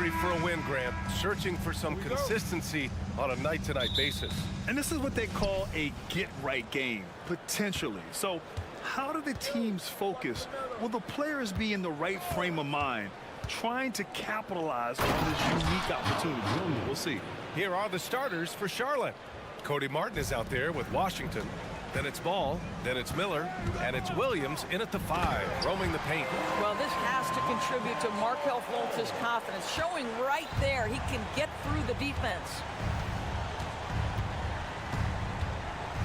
hungry for a win, Grant, searching for some consistency on a night-to-night basis. And this is what they call a get-right game, potentially. So how do the teams focus? Will the players be in the right frame of mind, trying to capitalize on this unique opportunity? We'll see. Here are the starters for Charlotte. Cody Martin is out there with Washington. Then it's Ball, then it's Miller, and it's Williams in at the 5, roaming the paint. Well, this has to contribute to Markelle Fultz's confidence, showing right there he can get through the defense.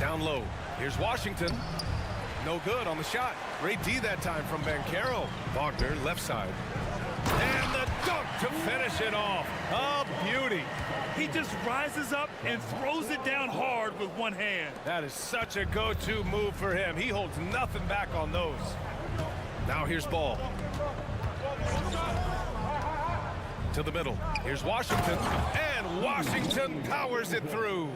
Down low, here's Washington. No good on the shot. Great D that time from Banchero. Wagner, left side. And the dunk to finish it off. A beauty. He just rises up and throws it down hard with one hand. That is such a go-to move for him. He holds nothing back on those. Now here's Ball. To the middle. Here's Washington. And Washington powers it through.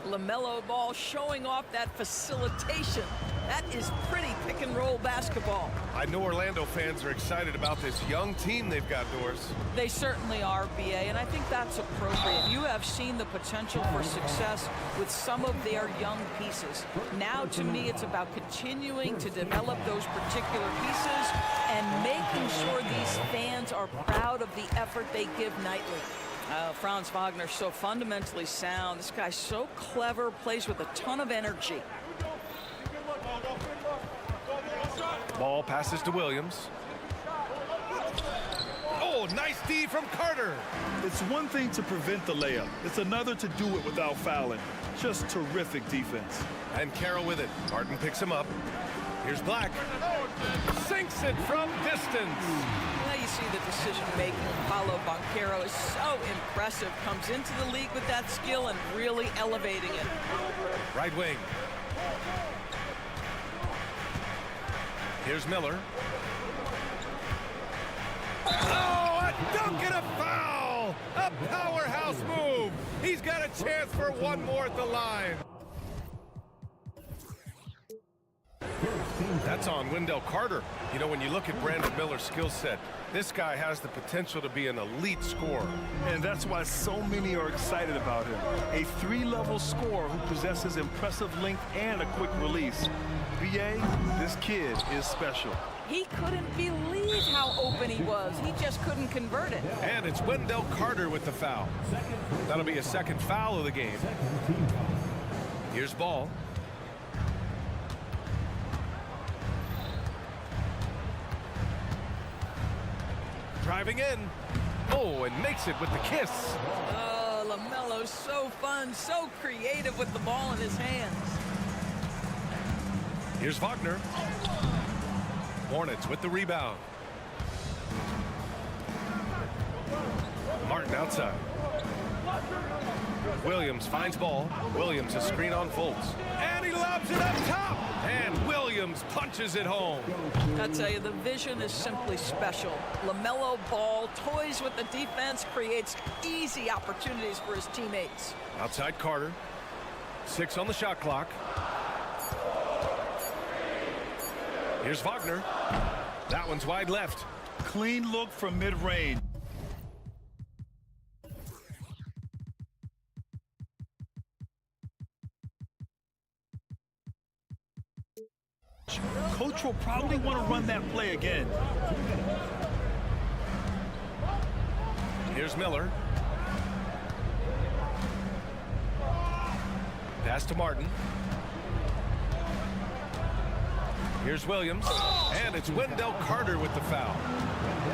LaMelo Ball showing off that facilitation. That is pretty pick-and-roll basketball. I know Orlando fans are excited about this young team they've got, Doris. They certainly are, BA, and I think that's appropriate. You have seen the potential for success with some of their young pieces. Now, to me, it's about continuing to develop those particular pieces and making sure these fans are proud of the effort they give nightly. Franz Wagner, so fundamentally sound. This guy's so clever, plays with a ton of energy. Ball passes to Williams. Oh, nice D from Carter. It's one thing to prevent the layup. It's another to do it without fouling. Just terrific defense. And Carroll with it. Martin picks him up. Here's Black. Sinks it from distance. Now you see the decision-making. Paulo Banchero is so impressive. Comes into the league with that skill and really elevating it. Right wing. Here's Miller. Oh, a dunk and a foul! A powerhouse move! He's got a chance for one more at the line. That's on Wendell Carter. You know, when you look at Brandon Miller's skill set, this guy has the potential to be an elite scorer. And that's why so many are excited about him. A 3-level scorer who possesses impressive length and a quick release. BA, this kid is special. He couldn't believe how open he was. He just couldn't convert it. And it's Wendell Carter with the foul. That'll be a second foul of the game. Here's Ball. Driving in. Oh, and makes it with the kiss. Oh, LaMelo's so fun, so creative with the ball in his hands. Here's Wagner. Hornets with the rebound. Martin outside. Williams finds Ball. Williams a screen on Fultz. And he lobs it up top. And Williams punches it home. I tell you, the vision is simply special. LaMelo Ball toys with the defense, creates easy opportunities for his teammates. Outside Carter. 6 on the shot clock. Here's Wagner. That one's wide left. Clean look from mid-range. Coach will probably want to run that play again. Here's Miller. Pass to Martin. Here's Williams. And it's Wendell Carter with the foul.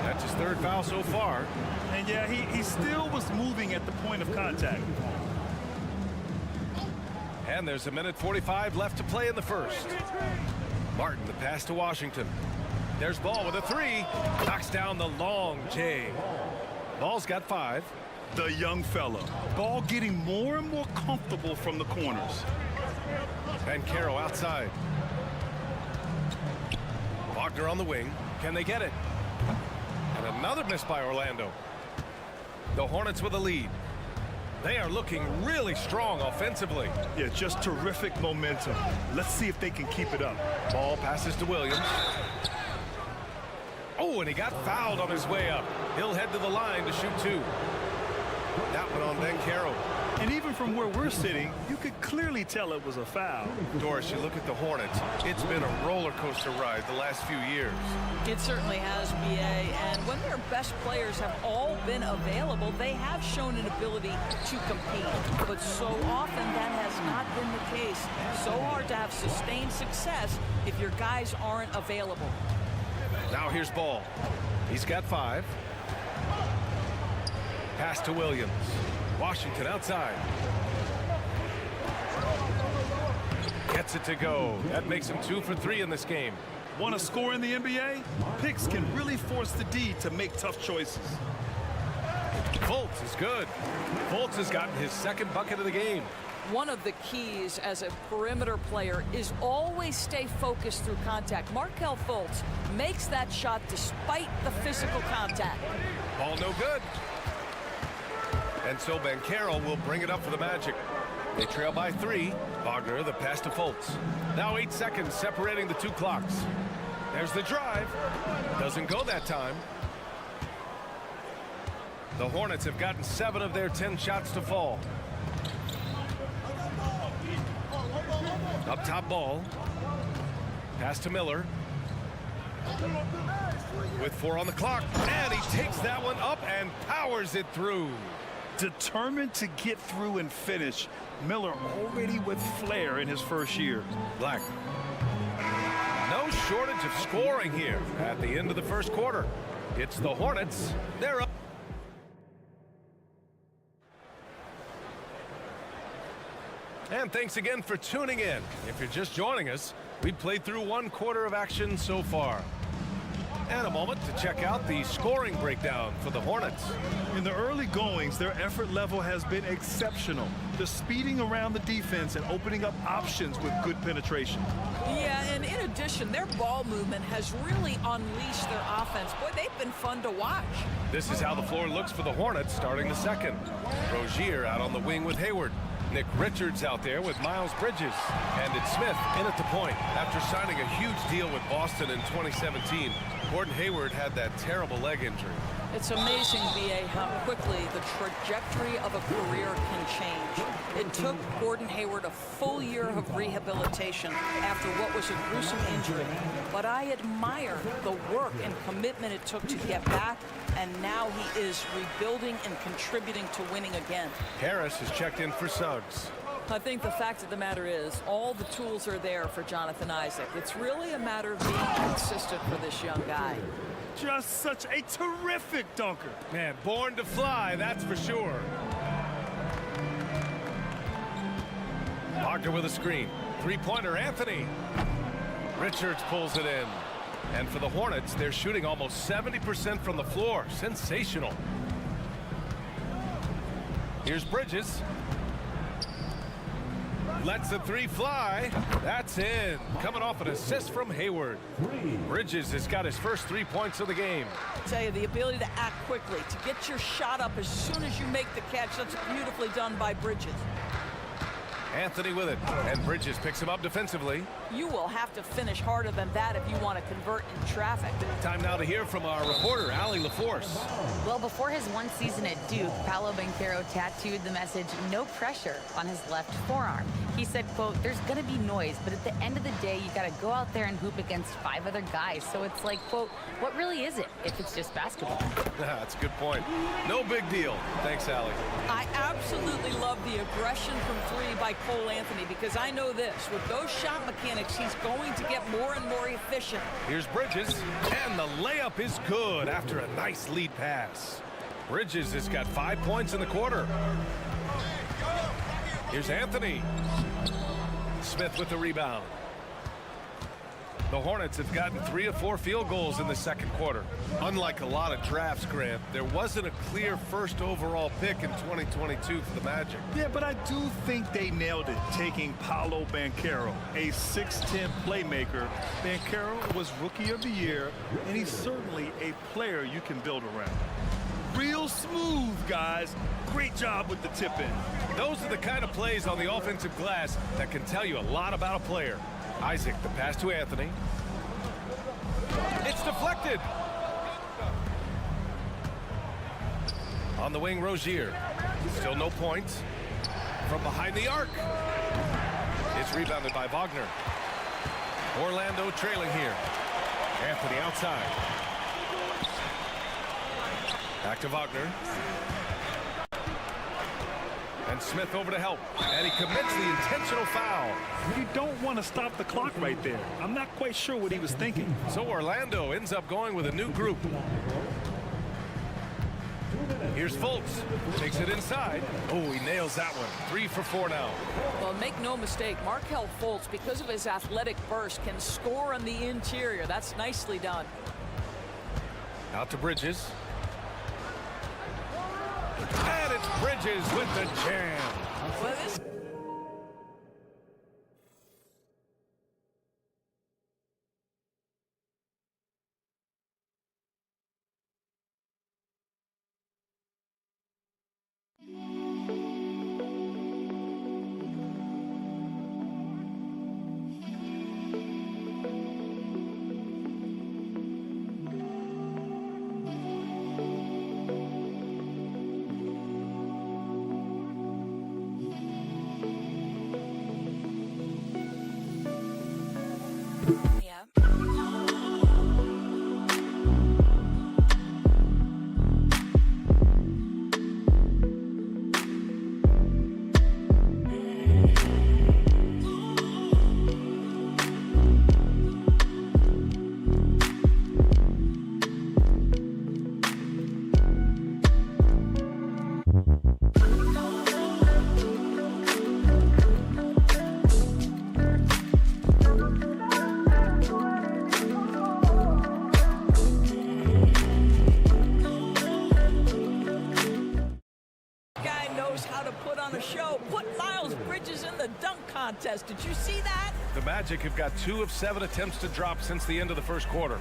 That's his 3rd foul so far. And yeah, he still was moving at the point of contact. And there's 1:45 left to play in the first. Martin, the pass to Washington. There's Ball with a 3. Knocks down the long J. Ball's got 5. The young fella. Ball getting more and more comfortable from the corners. And Carroll outside. Wagner on the wing. Can they get it? And another miss by Orlando. The Hornets with a lead. They are looking really strong offensively. Yeah, just terrific momentum. Let's see if they can keep it up. Ball passes to Williams. Oh, and he got fouled on his way up. He'll head to the line to shoot 2. That one on Banchero. And even from where we're sitting, you could clearly tell it was a foul. Doris, you look at the Hornets. It's been a roller coaster ride the last few years. It certainly has, B.A. And when their best players have all been available, they have shown an ability to compete. But so often that has not been the case. So hard to have sustained success if your guys aren't available. Now here's Ball. He's got 5. Pass to Williams. Washington outside. Gets it to go. That makes him 2 for 3 in this game. Want to score in the NBA? Picks can really force the D to make tough choices. Fultz is good. Fultz has gotten his 2nd bucket of the game. One of the keys as a perimeter player is always stay focused through contact. Markelle Fultz makes that shot despite the physical contact. Ball no good. And so Banchero will bring it up for the Magic. They trail by 3. Wagner, the pass to Fultz. Now 8 seconds separating the 2 clocks. There's the drive. Doesn't go that time. The Hornets have gotten 7 of their 10 shots to fall. Up top Ball. Pass to Miller. With 4 on the clock. And he takes that one up and powers it through. Determined to get through and finish. Miller already with flair in his first year. Black. No shortage of scoring here at the end of the first quarter. It's the Hornets. They're up. And thanks again for tuning in. If you're just joining us, we've played through 1 quarter of action so far. And a moment to check out the scoring breakdown for the Hornets. In the early goings, their effort level has been exceptional. They're speeding around the defense and opening up options with good penetration. Yeah, and in addition, their ball movement has really unleashed their offense. Boy, they've been fun to watch. This is how the floor looks for the Hornets starting the 2nd. Rozier out on the wing with Hayward. Nick Richards out there with Miles Bridges. And it's Smith in at the point. After signing a huge deal with Boston in 2017, Gordon Hayward had that terrible leg injury. It's amazing, B.A., how quickly the trajectory of a career can change. It took Gordon Hayward a full year of rehabilitation after what was a gruesome injury. But I admire the work and commitment it took to get back, and now he is rebuilding and contributing to winning again. Harris has checked in for Suggs. I think the fact of the matter is all the tools are there for Jonathan Isaac. It's really a matter of being consistent for this young guy. Just such a terrific dunker. Man, born to fly, that's for sure. Wagner with a screen. 3-pointer, Anthony. Richards pulls it in. And for the Hornets, they're shooting almost 70% from the floor. Sensational. Here's Bridges. Lets the 3 fly. That's in. Coming off an assist from Hayward. Bridges has got his first 3 points of the game. I tell you, the ability to act quickly, to get your shot up as soon as you make the catch, that's beautifully done by Bridges. Anthony with it, and Bridges picks him up defensively. You will have to finish harder than that if you want to convert in traffic. Time now to hear from our reporter, Allie LaForce. Well, before his 1 season at Duke, Paolo Banchero tattooed the message, "No pressure," on his left forearm. He said, quote, "There's going to be noise, but at the end of the day, you got to go out there and hoop against 5 other guys. So it's like, quote, what really is it if it's just basketball?" That's a good point. No big deal. Thanks, Allie. I absolutely love the aggression from 3 by Cole Anthony, because I know this, with those shot mechanics, he's going to get more and more efficient. Here's Bridges, and the layup is good after a nice lead pass. Bridges has got 5 points in the quarter. Here's Anthony. Smith with the rebound. The Hornets have gotten 3 of 4 field goals in the second quarter. Unlike a lot of drafts, Grant, there wasn't a clear first overall pick in 2022 for the Magic. Yeah, but I do think they nailed it, taking Paolo Banchero, a 6'10 playmaker. Banchero was Rookie of the Year, and he's certainly a player you can build around. Real smooth, guys. Great job with the tip-in. Those are the kind of plays on the offensive glass that can tell you a lot about a player. Isaac, the pass to Anthony. It's deflected. On the wing, Rozier. Still no points. From behind the arc. It's rebounded by Wagner. Orlando trailing here. Anthony outside. Back to Wagner. And Smith over to help. And he commits the intentional foul. You don't want to stop the clock right there. I'm not quite sure what he was thinking. So Orlando ends up going with a new group. Here's Fultz. Takes it inside. Oh, he nails that one. 3 for 4 now. Well, make no mistake, Markelle Fultz, because of his athletic burst, can score on the interior. That's nicely done. Out to Bridges. And it's Bridges with the jam. Well, this contest. Did you see that? The Magic have got 2 of 7 attempts to drop since the end of the first quarter.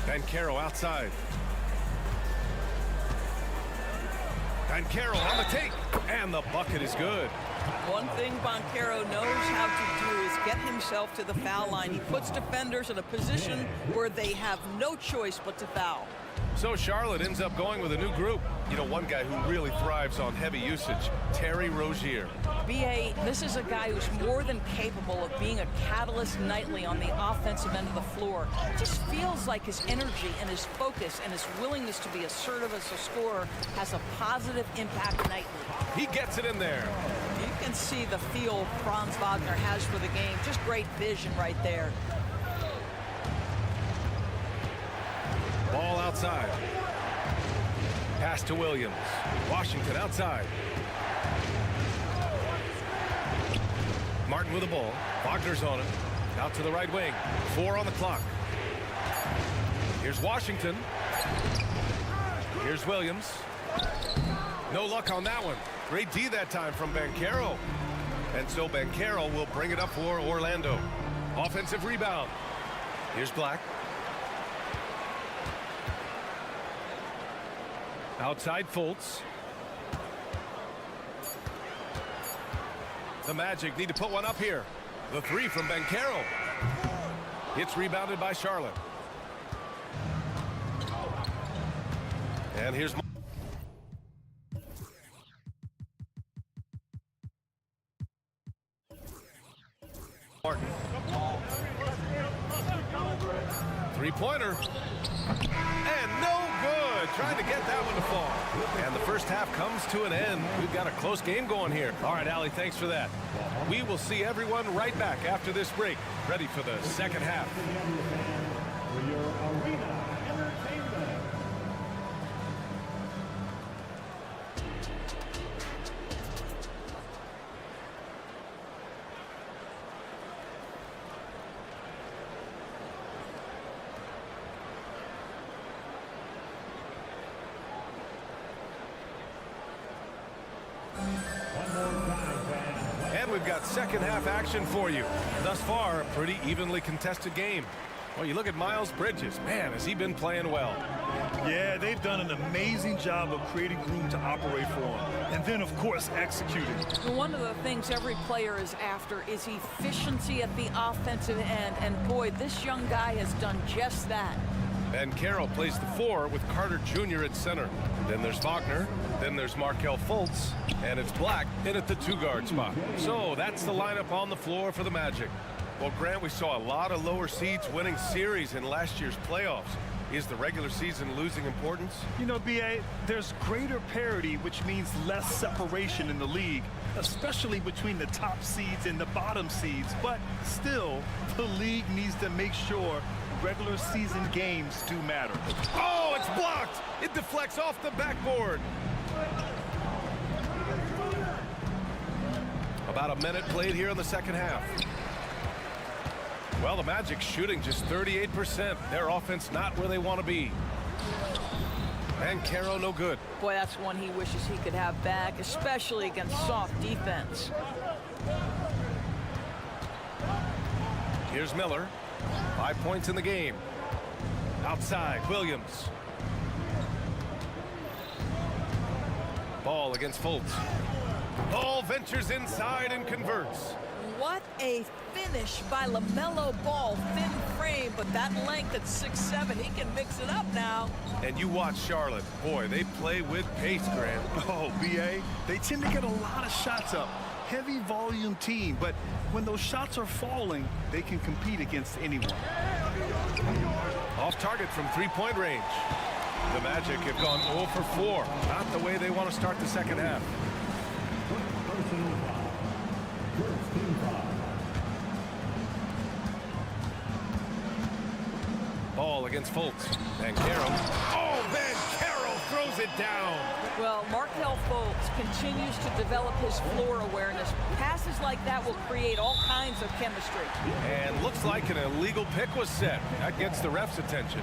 Banchero outside. Banchero on the take, and the bucket is good. One thing Banchero knows how to do is get himself to the foul line. He puts defenders in a position where they have no choice but to foul. So Charlotte ends up going with a new group. You know, one guy who really thrives on heavy usage, Terry Rozier. B.A., this is a guy who's more than capable of being a catalyst nightly on the offensive end of the floor. It just feels like his energy and his focus and his willingness to be assertive as a scorer has a positive impact nightly. He gets it in there. You can see the feel Franz Wagner has for the game. Just great vision right there. Ball outside. Pass to Williams. Washington outside. Martin with the ball. Wagner's on him. Out to the right wing. 4 on the clock. Here's Washington. Here's Williams. No luck on that one. Great D that time from Banchero. And so Banchero will bring it up for Orlando. Offensive rebound. Here's Black. Outside Fultz. The Magic need to put one up here. The 3 from Banchero. It's rebounded by Charlotte. And here's Martin. 3-pointer. And no good. Trying to get that one to fall. And the first half comes to an end. We've got a close game going here. All right, Allie, thanks for that. We will see everyone right back after this break. Ready for the second half. And we've got second half action for you. Thus far, a pretty evenly contested game. Well, you look at Miles Bridges. Man, has he been playing well. Yeah, they've done an amazing job of creating room to operate for him. And then, of course, executing. One of the things every player is after is efficiency at the offensive end. And boy, this young guy has done just that. Banchero plays the 4 with Carter Jr. at center. Then there's Wagner. Then there's Markelle Fultz. And it's Black in at the 2-guard spot. So that's the lineup on the floor for the Magic. Well, Grant, we saw a lot of lower seeds winning series in last year's playoffs. Is the regular season losing importance? You know, B.A., there's greater parity, which means less separation in the league, especially between the top seeds and the bottom seeds. But still, the league needs to make sure regular season games do matter. Oh, it's blocked! It deflects off the backboard. About a minute played here in the second half. Well, the Magic shooting just 38%. Their offense not where they want to be. Banchero no good. Boy, that's one he wishes he could have back, especially against soft defense. Here's Miller. 5 points in the game. Outside, Williams. Ball against Fultz. Ball ventures inside and converts. What a finish by LaMelo Ball. Thin frame, but that length at 6'7", he can mix it up now. And you watch Charlotte. Boy, they play with pace, Grant. Oh, B.A., they tend to get a lot of shots up. Heavy volume team, but when those shots are falling, they can compete against anyone. Off target from 3-point range. The Magic have gone 0 for 4. Not the way they want to start the second half. Ball against Fultz. Banchero. Oh, Banchero throws it down. Well, Markelle Fultz continues to develop his floor awareness. Passes like that will create all kinds of chemistry. And looks like an illegal pick was set. That gets the ref's attention.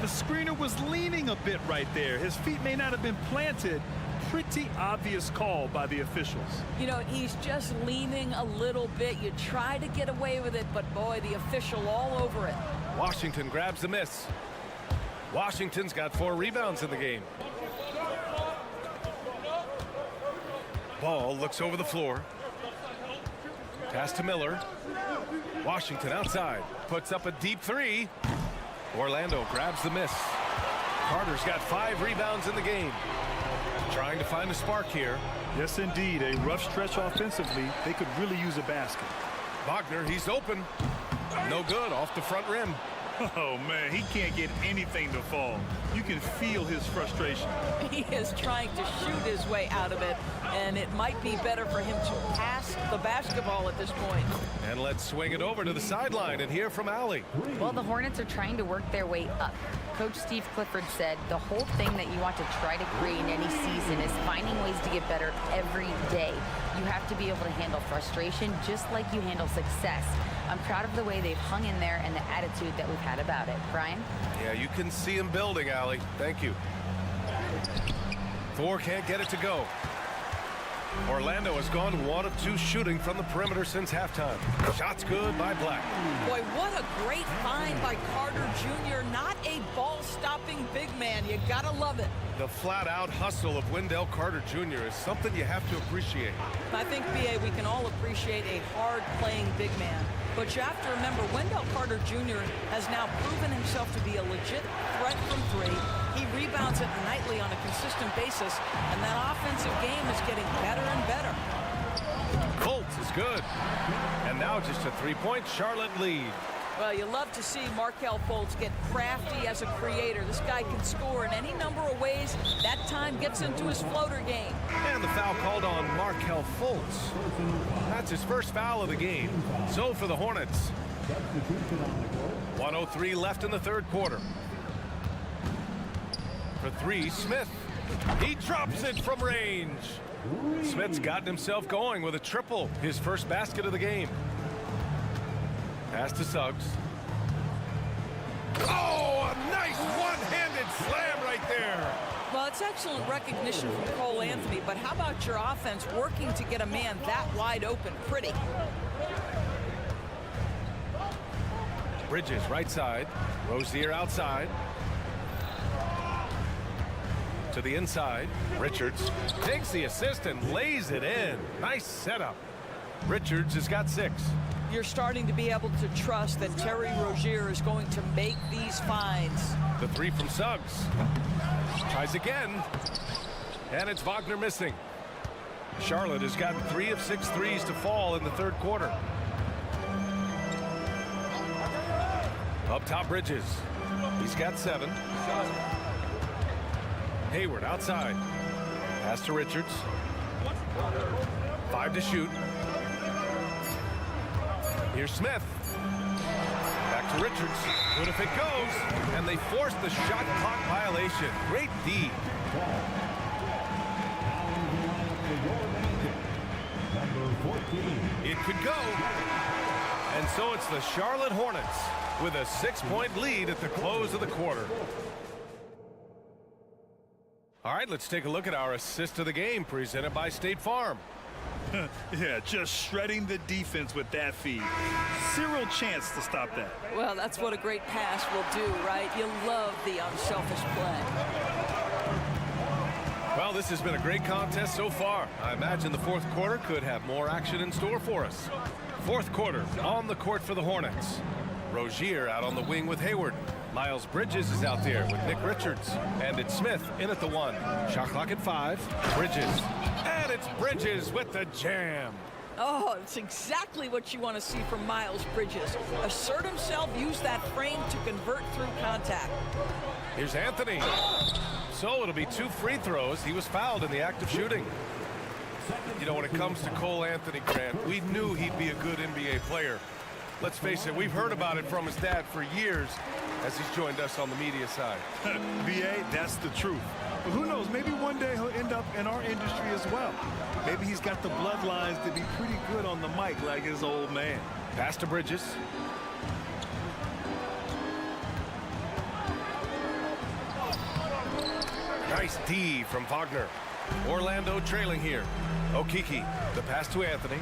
The screener was leaning a bit right there. His feet may not have been planted. Pretty obvious call by the officials. You know, he's just leaning a little bit. You try to get away with it, but boy, the official all over it. Washington grabs the miss. Washington's got 4 rebounds in the game. Ball looks over the floor. Pass to Miller. Washington outside. Puts up a deep 3. Orlando grabs the miss. Carter's got 5 rebounds in the game. Trying to find a spark here. Yes, indeed. A rough stretch offensively. They could really use a basket. Wagner, he's open. No good, off the front rim. Oh, man, he can't get anything to fall. You can feel his frustration. He is trying to shoot his way out of it, and it might be better for him to pass the basketball at this point. And let's swing it over to the sideline and hear from Allie. Well, the Hornets are trying to work their way up. Coach Steve Clifford said the whole thing that you want to try to create in any season is finding ways to get better every day. You have to be able to handle frustration just like you handle success. I'm proud of the way they've hung in there and the attitude that we've had about it. Brian? Yeah, you can see him building, Allie. Thank you. Thor can't get it to go. Orlando has gone 1 of 2 shooting from the perimeter since halftime. Shots good by Black. Boy, what a great find by Carter Jr. Not a ball-stopping big man. You gotta love it. The flat-out hustle of Wendell Carter Jr. is something you have to appreciate. I think, B.A., we can all appreciate a hard-playing big man. But you have to remember, Wendell Carter Jr. has now proven himself to be a legit threat from 3. He rebounds it nightly on a consistent basis, and that offensive game is getting better and better. Fultz is good. And now just a 3-point Charlotte lead. Well, you love to see Markelle Fultz get crafty as a creator. This guy can score in any number of ways. That time gets into his floater game. And the foul called on Markelle Fultz. That's his first foul of the game. So for the Hornets. 1:03 left in the third quarter. For 3, Smith. He drops it from range. Smith's gotten himself going with a triple, his first basket of the game. Pass to Suggs. Oh, a nice one-handed slam right there. Well, it's excellent recognition from Cole Anthony, but how about your offense working to get a man that wide open? Pretty. Bridges right side. Rozier outside. To the inside. Richards takes the assist and lays it in. Nice setup. Richards has got 6. you're starting to be able to trust that Terry Rozier is going to make these finds. The three from Suggs. Tries again. And it's Wagner missing. Charlotte has got 3 of 6 threes to fall in the third quarter. Up top, Bridges. He's got 7. Hayward outside. Pass to Richards. 5 to shoot. Here's Smith. Back to Richards. Good if it goes. And they force the shot clock violation. Great D. It could go. And so it's the Charlotte Hornets with a 6-point lead at the close of the quarter. All right, let's take a look at our assist of the game presented by State Farm. Yeah, just shredding the defense with that feed. Zero chance to stop that. Well, that's what a great pass will do, right? You love the unselfish play. Well, this has been a great contest so far. I imagine the fourth quarter could have more action in store for us. Fourth quarter on the court for the Hornets. Rozier out on the wing with Hayward. Miles Bridges is out there with Nick Richards. And it's Smith in at the 1. Shot clock at 5. Bridges. And it's Bridges with the jam. Oh, it's exactly what you want to see from Miles Bridges. Assert himself, use that frame to convert through contact. Here's Anthony. So it'll be 2 free throws. He was fouled in the act of shooting. You know, when it comes to Cole Anthony, Grant, we knew he'd be a good NBA player. Let's face it, we've heard about it from his dad for years as he's joined us on the media side. BA, that's the truth. But who knows, maybe one day he'll end up in our industry as well. Maybe he's got the bloodlines to be pretty good on the mic like his old man. Pass to Bridges. Nice D from Wagner. Orlando trailing here. Okiki, the pass to Anthony.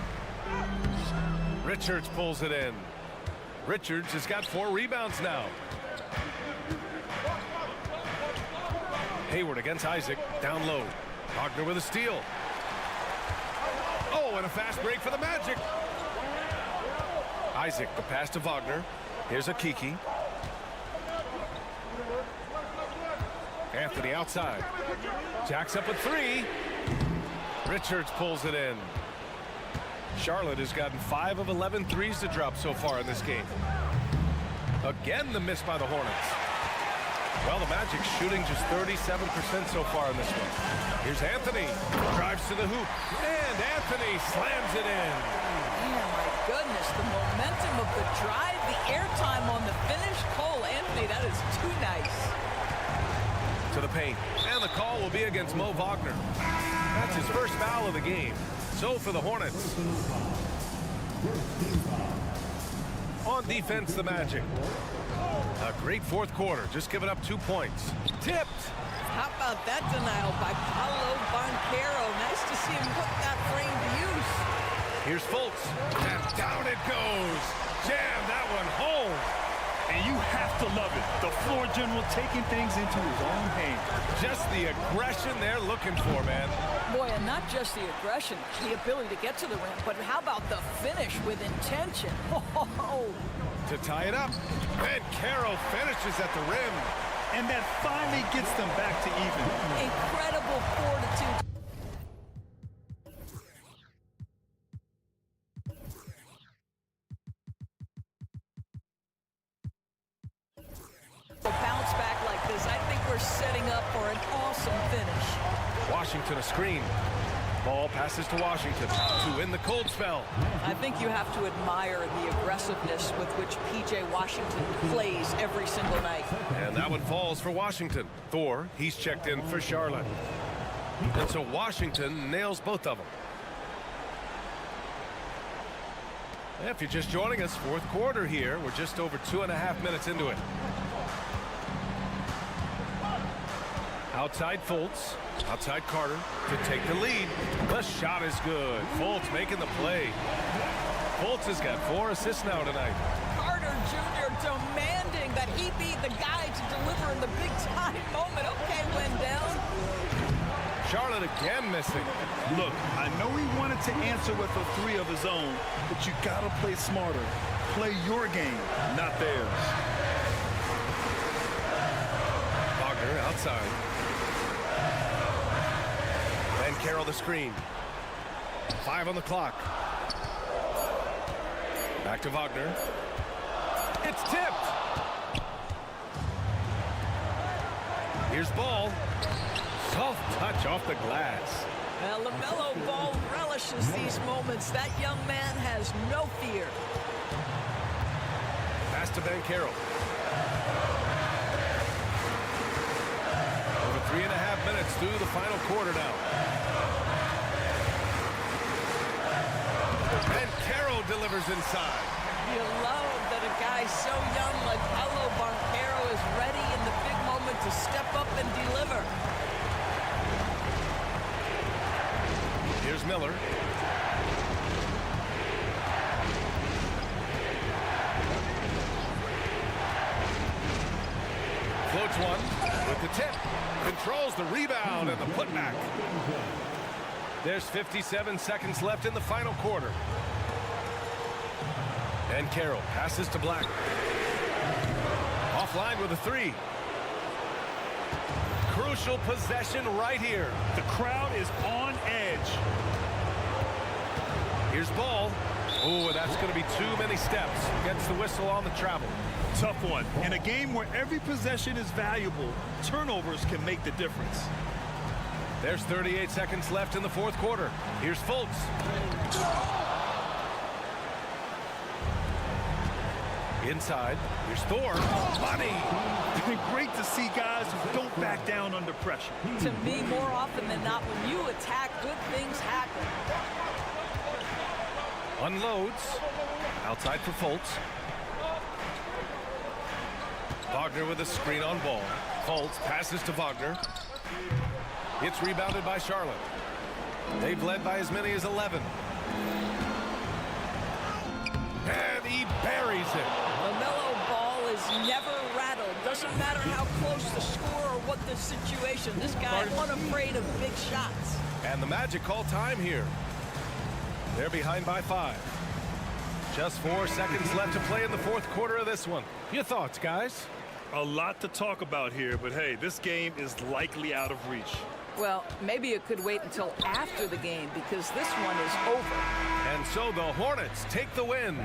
Richards pulls it in. Richards has got 4 rebounds now. Hayward against Isaac, down low. Wagner with a steal. Oh, and a fast break for the Magic. Isaac, the pass to Wagner. Here's Okiki. Anthony outside. Jacks up a 3. Richards pulls it in. Charlotte has gotten 5 of 11 threes to drop so far in this game. Again, the miss by the Hornets. Well, the Magic shooting just 37% so far in this one. Here's Anthony. Drives to the hoop. And Anthony slams it in. Man, my goodness, the momentum of the drive, the airtime on the finish. Cole Anthony, that is too nice. To the paint. And the call will be against Mo Wagner. That's his first foul of the game. So for the Hornets. On defense, the Magic. A great fourth quarter, just giving up 2 points. Tipped. How about that denial by Paolo Banchero? Nice to see him put that frame to use. Here's Fultz. And down it goes. Jam that one home. And you have to love it. The floor general taking things into his own hands. Just the aggression they're looking for, man. Boy, and not just the aggression, the ability to get to the rim, but how about the finish with intention? Oh. To tie it up. And Caro finishes at the rim. And that finally gets them back to even. Incredible fortitude. A bounce back like this, I think we're setting up for an awesome finish. Washington a screen. Ball passes to Washington to win the cold spell. I think you have to admire the aggressiveness with which P.J. Washington plays every single night. And that one falls for Washington. Thor, he's checked in for Charlotte. And so Washington nails both of them. If you're just joining us, fourth quarter here. We're just over 2.5 minutes into it. Outside Fultz. Outside Carter to take the lead. The shot is good. Fultz making the play. Fultz has got 4 assists now tonight. Carter Jr. demanding that he be the guy to deliver in the big time moment. Okay, Wendell. Charlotte again missing. Look, I know he wanted to answer with a three of his own, but you got to play smarter. Play your game, not theirs. Wagner outside. Van Carroll the screen. 5 on the clock. Back to Wagner. It's tipped. Here's ball. Soft touch off the glass. Well, LaMelo Ball relishes these moments. That young man has no fear. Pass to Van Carroll. Over 3.5 minutes through the final quarter now. Van Carroll delivers inside. You love that a guy so young like Paolo Banchero is ready in the big moment to step up and deliver. Here's Miller. Floats one with the tip. Controls the rebound and the putback. There's 57 seconds left in the final quarter. And Carroll passes to Black. Offline with a three. Crucial possession right here. The crowd is on edge. Here's ball. Oh, that's going to be too many steps. Gets the whistle on the travel. Tough one. In a game where every possession is valuable, turnovers can make the difference. There's 38 seconds left in the fourth quarter. Here's Fultz. Inside. Here's Thor. Money. Great to see guys who don't back down under pressure. To me, more often than not, when you attack, good things happen. Unloads. Outside for Fultz. Wagner with a screen on ball. Fultz passes to Wagner. It's rebounded by Charlotte. They've led by as many as 11. And he buries it. LaMelo Ball is never rattled. Doesn't matter how close the score or what the situation. This guy is unafraid of big shots. And the Magic call time here. They're behind by 5. Just 4 seconds left to play in the fourth quarter of this one. Your thoughts, guys? A lot to talk about here, but hey, this game is likely out of reach. Well, maybe it could wait until after the game because this one is over. And so the Hornets take the win.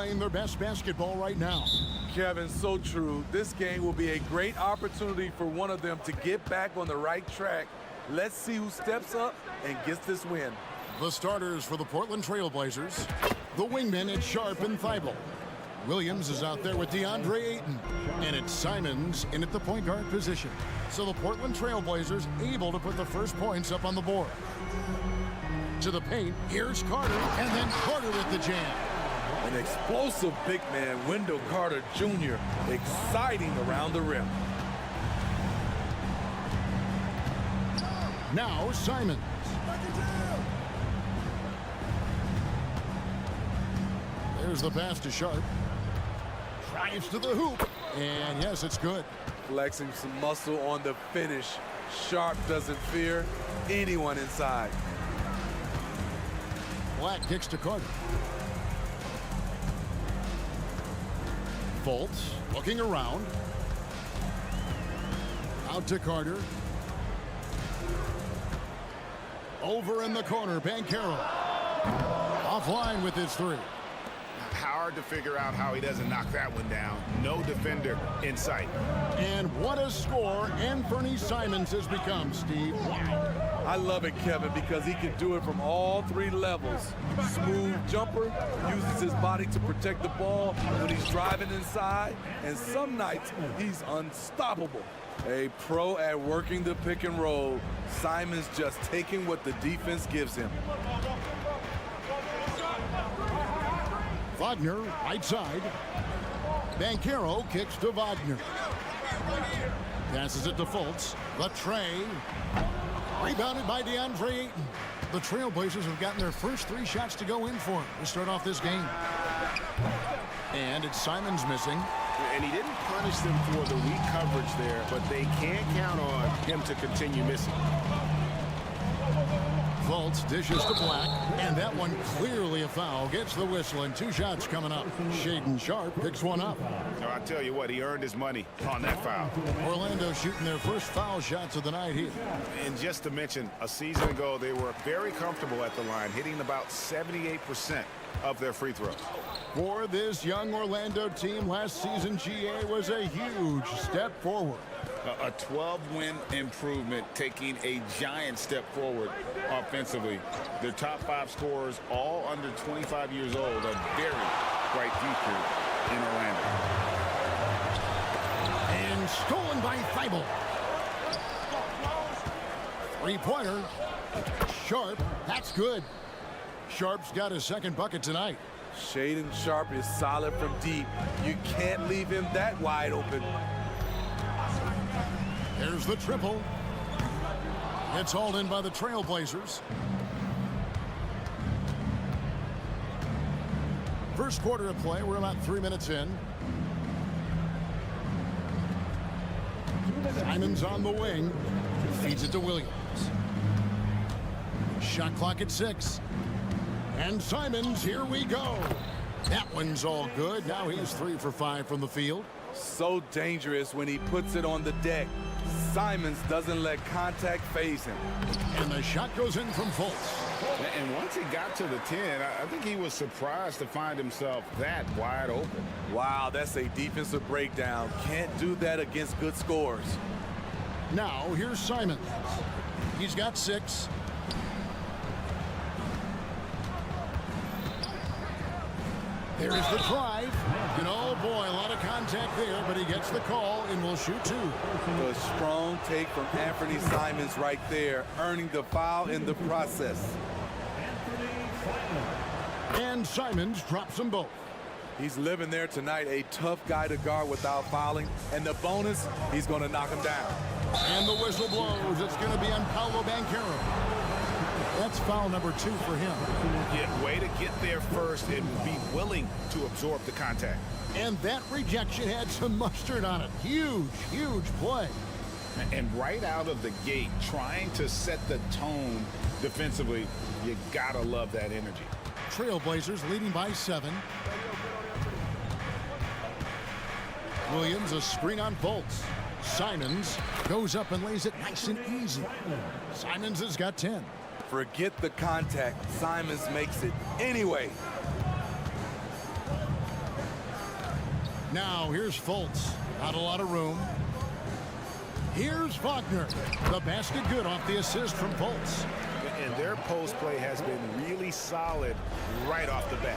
playing their best basketball right now. Kevin, so true. This game will be a great opportunity for one of them to get back on the right track. Let's see who steps up and gets this win. The starters for the Portland Trail Blazers. The wingmen, it's Sharp and Thibault. Williams is out there with DeAndre Ayton. And it's Simons in at the point guard position. So the Portland Trail Blazers able to put the first points up on the board. To the paint, here's Carter, and then Carter with the jam. An explosive big man, Wendell Carter Jr., exciting around the rim. Now Simons. There's the pass to Sharp. Drives to the hoop. And yes, it's good. Flexing some muscle on the finish. Sharp doesn't fear anyone inside. Black kicks to Carter. Fultz looking around. Out to Carter. Over in the corner, Banchero. Offline with his three. Hard to figure out how he doesn't knock that one down. No defender in sight. And what a score Anthony Simons has become, Steve. Wow. I love it, Kevin, because he can do it from all three levels. Smooth jumper, uses his body to protect the ball when he's driving inside, and some nights he's unstoppable. A pro at working the pick and roll. Simons just taking what the defense gives him. Wagner, right side. Banchero kicks to Wagner. Passes it to Fultz. The tray. Rebounded by DeAndre Ayton. The Trailblazers have gotten their first three shots to go in for him to start off this game. And it's Simons missing. And he didn't punish them for the weak coverage there, but they can't count on him to continue missing. Fultz dishes to Black, and that one clearly a foul. Gets the whistle, and two shots coming up. Shaedon Sharpe picks one up. No, I tell you what, he earned his money on that foul. Orlando shooting their first foul shots of the night here. And just to mention, a season ago, they were very comfortable at the line, hitting about 78% of their free throws. For this young Orlando team, last season GA was a huge step forward. A 12-win improvement, taking a giant step forward offensively. Their top 5 scorers, all under 25 years old, a very bright future in Orlando. And stolen by Thibault. Three-pointer. Sharp, that's good. Sharp's got his second bucket tonight. Shaedon Sharpe is solid from deep. You can't leave him that wide open. There's the triple. It's hauled in by the Trailblazers. First quarter of play, we're about 3 minutes in. Simons on the wing. Feeds it to Williams. Shot clock at 6. And Simons, here we go. That one's all good. Now he's 3 for 5 from the field. So dangerous when he puts it on the deck. Simons doesn't let contact phase him. And the shot goes in from Fultz. And once he got to the 10, I think he was surprised to find himself that wide open. Wow, that's a defensive breakdown. Can't do that against good scores. Now, here's Simons. He's got 6. There's the drive. And oh boy, a lot of contact there, but he gets the call and will shoot 2. A strong take from Anthony Simons right there, earning the foul in the process. And Simons drops them both. He's living there tonight, a tough guy to guard without fouling. And the bonus, he's going to knock him down. And the whistle blows. It's going to be on Paolo Banchero. That's foul number 2 for him. Yeah, way to get there first and be willing to absorb the contact. And that rejection had some mustard on it. Huge, huge play. And right out of the gate, trying to set the tone defensively, you gotta love that energy. Trailblazers leading by 7. Williams, a screen on Fultz. Simons goes up and lays it nice and easy. Simons has got 10. Forget the contact. Simons makes it anyway. Now here's Fultz. Not a lot of room. Here's Wagner. The basket good off the assist from Fultz. And their post play has been really solid right off the bat.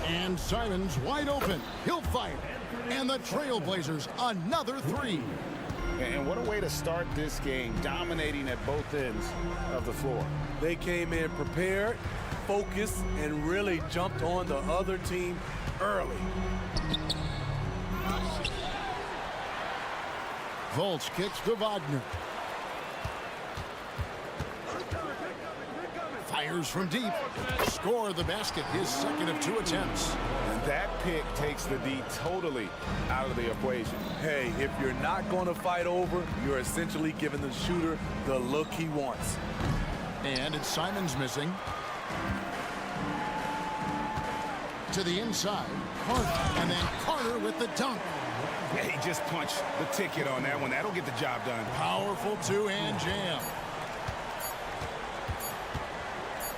And Simons wide open. He'll fire. And the Trailblazers another three. And what a way to start this game, dominating at both ends of the floor. They came in prepared, focused, and really jumped on the other team early. Fultz kicks to Wagner. Fires from deep. Score the basket, his second of 2 attempts. And that pick takes the D totally out of the equation. Hey, if you're not going to fight over, you're essentially giving the shooter the look he wants. And it's Simons missing. To the inside. Carter. And then Carter with the dunk. Yeah, he just punched the ticket on that one. That'll get the job done. Powerful two-hand jam.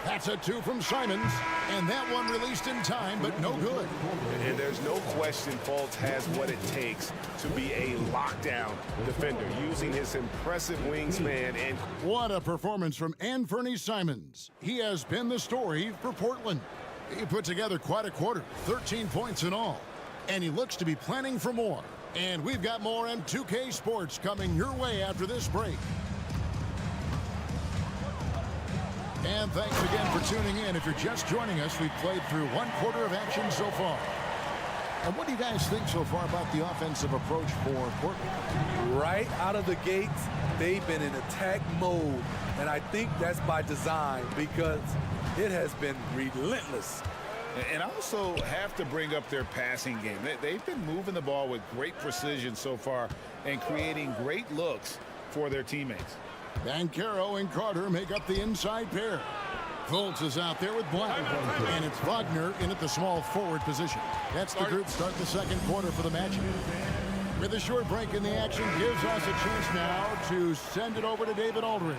That's a 2 from Simons. And that one released in time, but no good. And there's no question Fultz has what it takes to be a lockdown defender, using his impressive wingspan. And what a performance from Anthony Simons. He has been the story for Portland. He put together quite a quarter, 13 points in all. And he looks to be planning for more. And we've got more M2K Sports coming your way after this break. And thanks again for tuning in. If you're just joining us, we've played through 1 quarter of action so far. And what do you guys think so far about the offensive approach for Portland? Right out of the gates, they've been in attack mode. And I think that's by design because it has been relentless. And also have to bring up their passing game. They've been moving the ball with great precision so far and creating great looks for their teammates. Banchero and Carter make up the inside pair. Fultz is out there with Black. And it's Wagner in at the small forward position. That's the group start the second quarter for the matchup. With a short break in the action gives us a chance now to send it over to David Aldridge.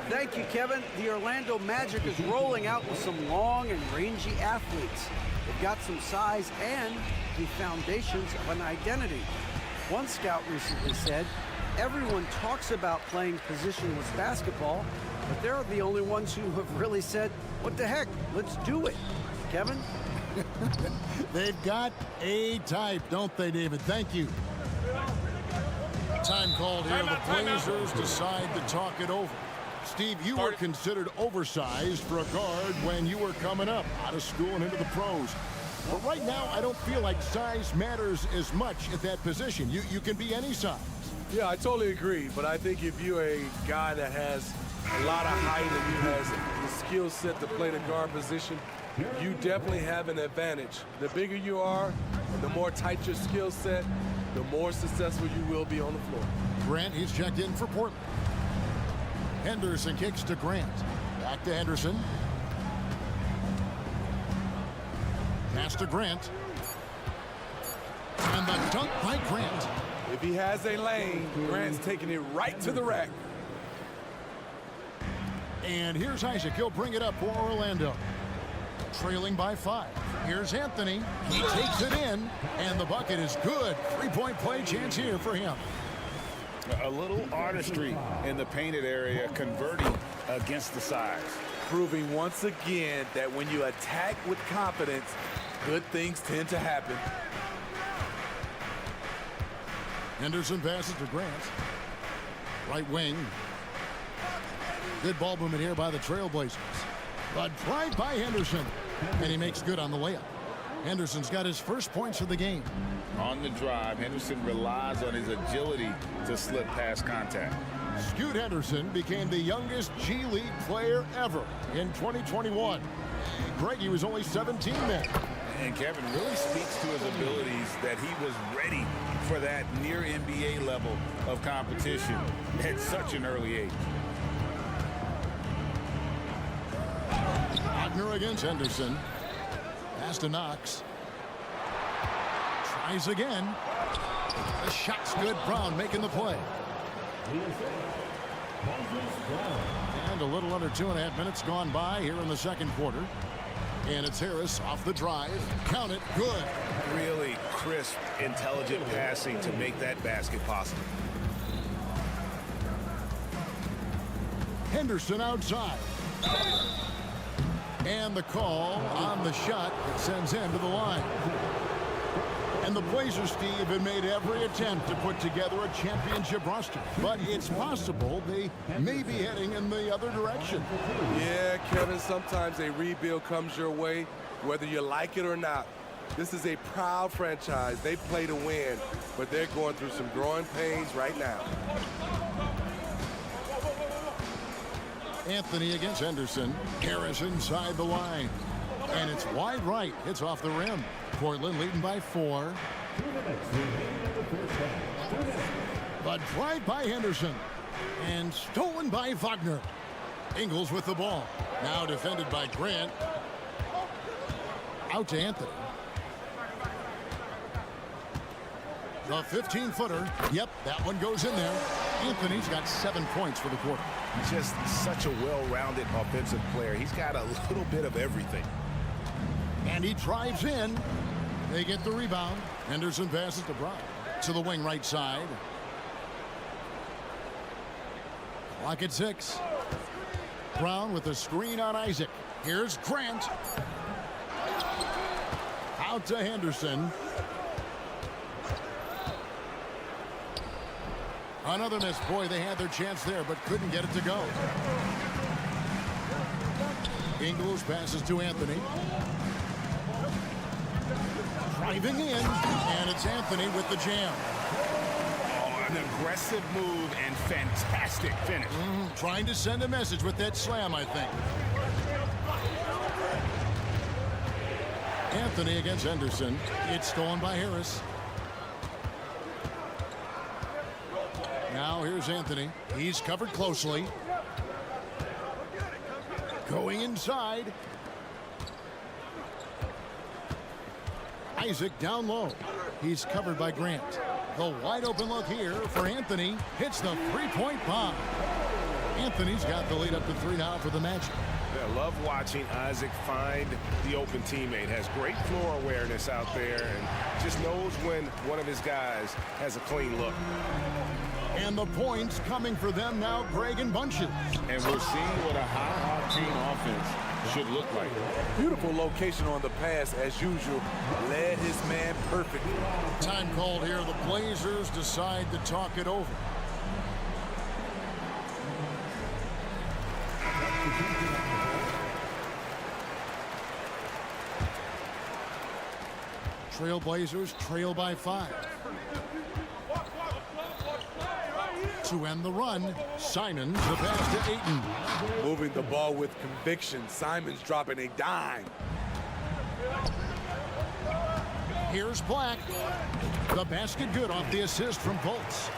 Thank you, Kevin. The Orlando Magic is rolling out with some long and rangy athletes. They've got some size and the foundations of an identity. One scout recently said, everyone talks about playing positionless basketball, but they're the only ones who have really said, what the heck, let's do it. Kevin? They've got a type, don't they, David? Thank you. Time called here. The Blazers decide to talk it over. Steve, you were considered oversized for a guard when you were coming up out of school and into the pros. But right now, I don't feel like size matters as much at that position. You can be any size. Yeah, I totally agree. But I think if you're a guy that has a lot of height and you has the skill set to play the guard position, you definitely have an advantage. The bigger you are, and the more tight your skill set, the more successful you will be on the floor. Grant, he's checked in for Portland. Henderson kicks to Grant. Back to Henderson. Pass to Grant. And the dunk by Grant. If he has a lane, Grant's taking it right to the rack. And here's Isaac. He'll bring it up for Orlando. Trailing by 5. Here's Anthony. He takes it in, and the bucket is good. 3-point play chance here for him. A little artistry in the painted area, converting against the size. Proving once again that when you attack with confidence, good things tend to happen. Henderson passes to Grant. Right wing. Good ball movement here by the Trailblazers. But tried by Henderson. And he makes good on the layup. Henderson's got his first points of the game. On the drive, Henderson relies on his agility to slip past contact. Scoot Henderson became the youngest G League player ever in 2021. Greg, he was only 17 then. And Kevin really speaks to his abilities that he was ready for that near NBA level of competition at such an early age. Wagner against Henderson. Pass to Knox. Tries again. The shot's good. Brown making the play. And a little under 2.5 minutes gone by here in the second quarter. And it's Harris off the drive. Count it. Good. Really crisp, intelligent passing to make that basket possible. Henderson outside. And the call on the shot that sends him to the line. And the Blazers, Steve, have made every attempt to put together a championship roster. But it's possible they may be heading in the other direction. Yeah, Kevin, sometimes a rebuild comes your way, whether you like it or not. This is a proud franchise. They play to win, but they're going through some growing pains right now. Anthony against Henderson. Harris inside the line. And it's wide right. It's off the rim. Portland leading by 4. But drive by Henderson. And stolen by Wagner. Ingles with the ball. Now defended by Grant. Out to Anthony. The 15-footer. Yep, that one goes in there. Anthony's got 7 points for the quarter. Just such a well-rounded offensive player. He's got a little bit of everything. And he drives in. They get the rebound. Henderson passes to Brown. To the wing right side. Clock at 6. Brown with the screen on Isaac. Here's Grant. Out to Henderson. Another miss. Boy, they had their chance there, but couldn't get it to go. Ingles passes to Anthony. Driving in, and it's Anthony with the jam. Oh, an aggressive move and fantastic finish. Trying to send a message with that slam, I think. Anthony against Henderson. It's stolen by Harris. Now here's Anthony. He's covered closely. Going inside. Isaac down low. He's covered by Grant. The wide open look here for Anthony. Hits the three-point bomb. Anthony's got the lead up to 3 now for the Magic. I love watching Isaac find the open teammate. Has great floor awareness out there and just knows when one of his guys has a clean look. And the points coming for them now, Greg and bunches. And we're seeing what a high octane offense should look like. Beautiful location on the pass, as usual. Led his man perfectly. Time called here. The Blazers decide to talk it over. Trailblazers trail by 5. To end the run, Simons the pass to Ayton. Moving the ball with conviction. Simons dropping a dime. Here's Black. The basket good off the assist from Bolts.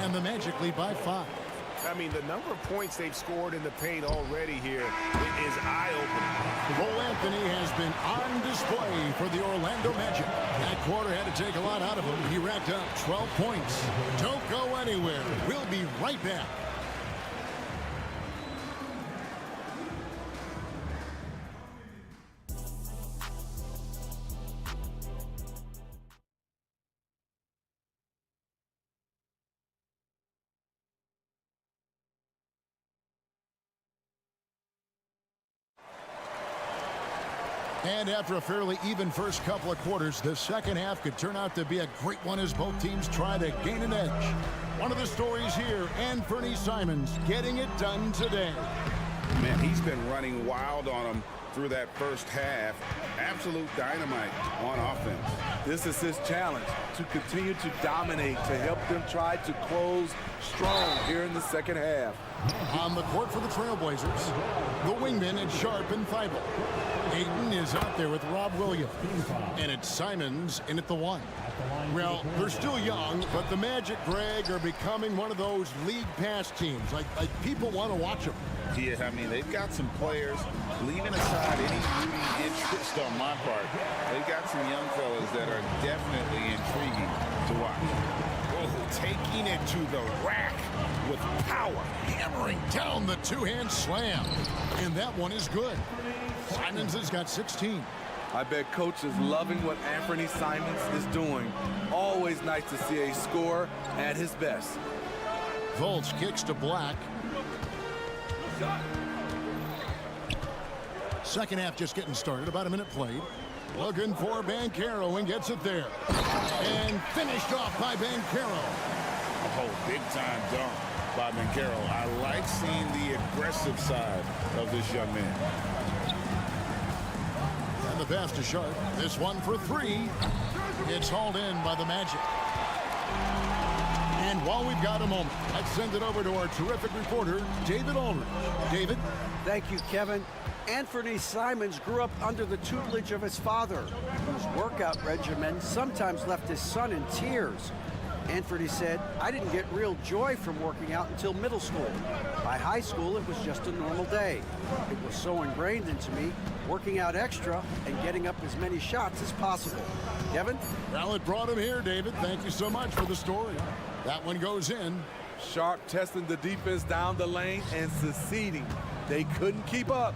And the Magic lead by 5. I mean, the number of points they've scored in the paint already here is eye-opening. Cole Anthony has been on display for the Orlando Magic. That quarter had to take a lot out of him. He racked up 12 points. Don't go anywhere. We'll be right back. And after a fairly even first couple of quarters, the second half could turn out to be a great one as both teams try to gain an edge. One of the stories here, Anthony Simons getting it done today. Man, he's been running wild on him through that first half. Absolute dynamite on offense. This is his challenge, to continue to dominate, to help them try to close strong here in the second half. On the court for the Trailblazers, the wingmen at Sharp and Thibault. Ayton is out there with Rob Williams. And it's Simons in at the 1. Well, they're still young, but the Magic, Greg, are becoming one of those league pass teams. Like people want to watch them. Yeah, I mean, they've got some players, leaving aside any rooting interest on my part, they've got some young fellas that are definitely intriguing to watch. Oh, taking it to the rack. with power. Hammering down the two-hand slam. And that one is good. Simons has got 16. I bet coach is loving what Anthony Simons is doing. Always nice to see a scorer at his best. Fultz kicks to Black. Second half just getting started. About a minute played. Looking for Banchero and gets it there. And finished off by Banchero. Oh, big-time dunk by Banchero. I like seeing the aggressive side of this young man. And the pass to Sharp. This one for three. It's hauled in by the Magic. And while we've got a moment, let's send it over to our terrific reporter, David Aldridge. David? Thank you, Kevin. Anthony Simons grew up under the tutelage of his father, whose workout regimen sometimes left his son in tears. Anthony said, "I didn't get real joy from working out until middle school. By high school, it was just a normal day. It was so ingrained into me, working out extra and getting up as many shots as possible." Kevin? Well, it brought him here, David. Thank you so much for the story. That one goes in. Sharp testing the defense down the lane and succeeding. They couldn't keep up.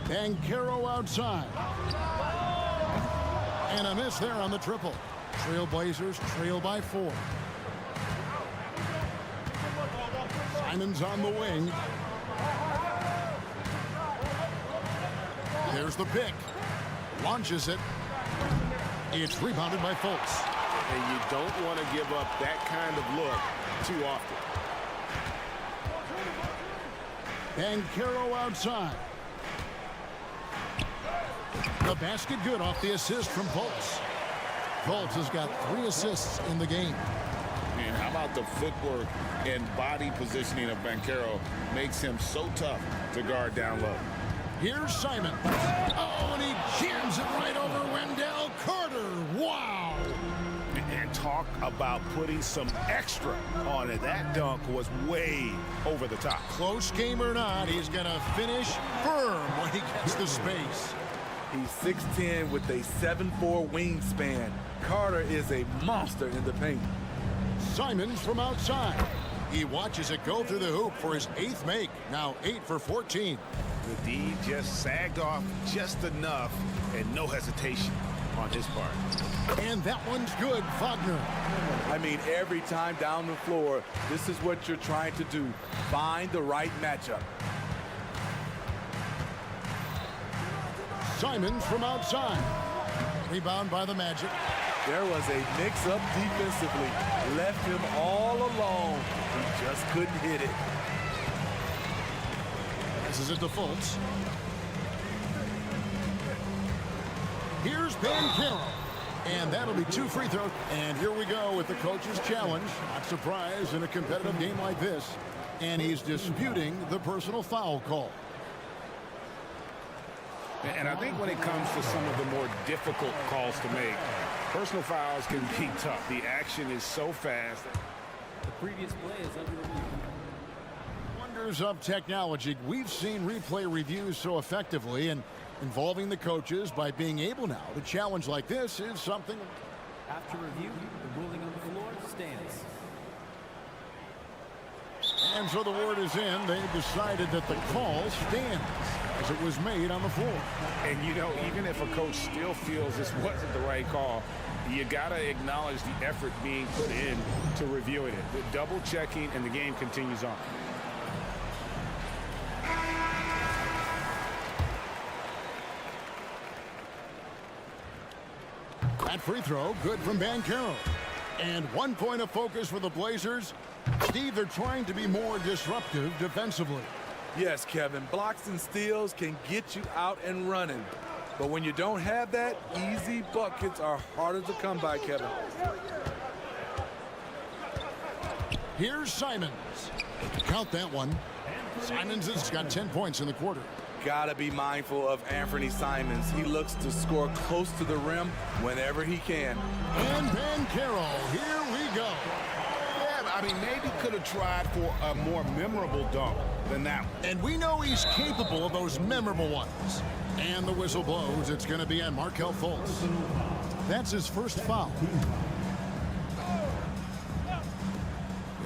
Banchero outside. And a miss there on the triple. Trailblazers trail by 4. Simons on the wing. There's the pick. Launches it. It's rebounded by Fultz. And you don't want to give up that kind of look too often. Banchero outside. The basket good off the assist from Fultz. Fultz has got 3 assists in the game. And how about the footwork and body positioning of Banchero makes him so tough to guard down low. Here's Simon. Oh, and he jams it right over Wendell Carter. Wow. And talk about putting some extra on it. That dunk was way over the top. Close game or not, he's going to finish firm when he gets the space. He's 6'10" with a 7'4" wingspan. Carter is a monster in the paint. Simons from outside. He watches it go through the hoop for his 8th make. Now 8 for 14. The D just sagged off just enough and no hesitation on his part. And that one's good, Faulkner. I mean, every time down the floor, this is what you're trying to do. Find the right matchup. Simons from outside. Rebound by the Magic. There was a mix-up defensively. Left him all alone. He just couldn't hit it. This is it to Fultz. Here's Banchero. And that'll be 2 free throws. And here we go with the coach's challenge. Not surprised in a competitive game like this. And he's disputing the personal foul call. And I think when it comes to some of the more difficult calls to make, personal fouls can be tough. The action is so fast. The previous play is under review. Wonders of technology. We've seen replay reviews so effectively, and involving the coaches by being able now to challenge like this is something. After review, the ruling on the floor stands. And so the word is in. They've decided that the call stands as it was made on the floor. And, you know, even if a coach still feels this wasn't the right call, you got to acknowledge the effort being put in to reviewing it. The double checking, and the game continues on. That free throw, good from Banchero. And 1 point of focus for the Blazers. Steve, they're trying to be more disruptive defensively. Yes, Kevin, blocks and steals can get you out and running. But when you don't have that, easy buckets are harder to come by, Kevin. Here's Simons. Count that one. Simons has got 10 points in the quarter. Gotta be mindful of Anthony Simons. He looks to score close to the rim whenever he can. And Banchero, here we go. Yeah, I mean, maybe could have tried for a more memorable dunk than that one. And we know he's capable of those memorable ones. And the whistle blows. It's going to be on Markelle Fultz. That's his first foul.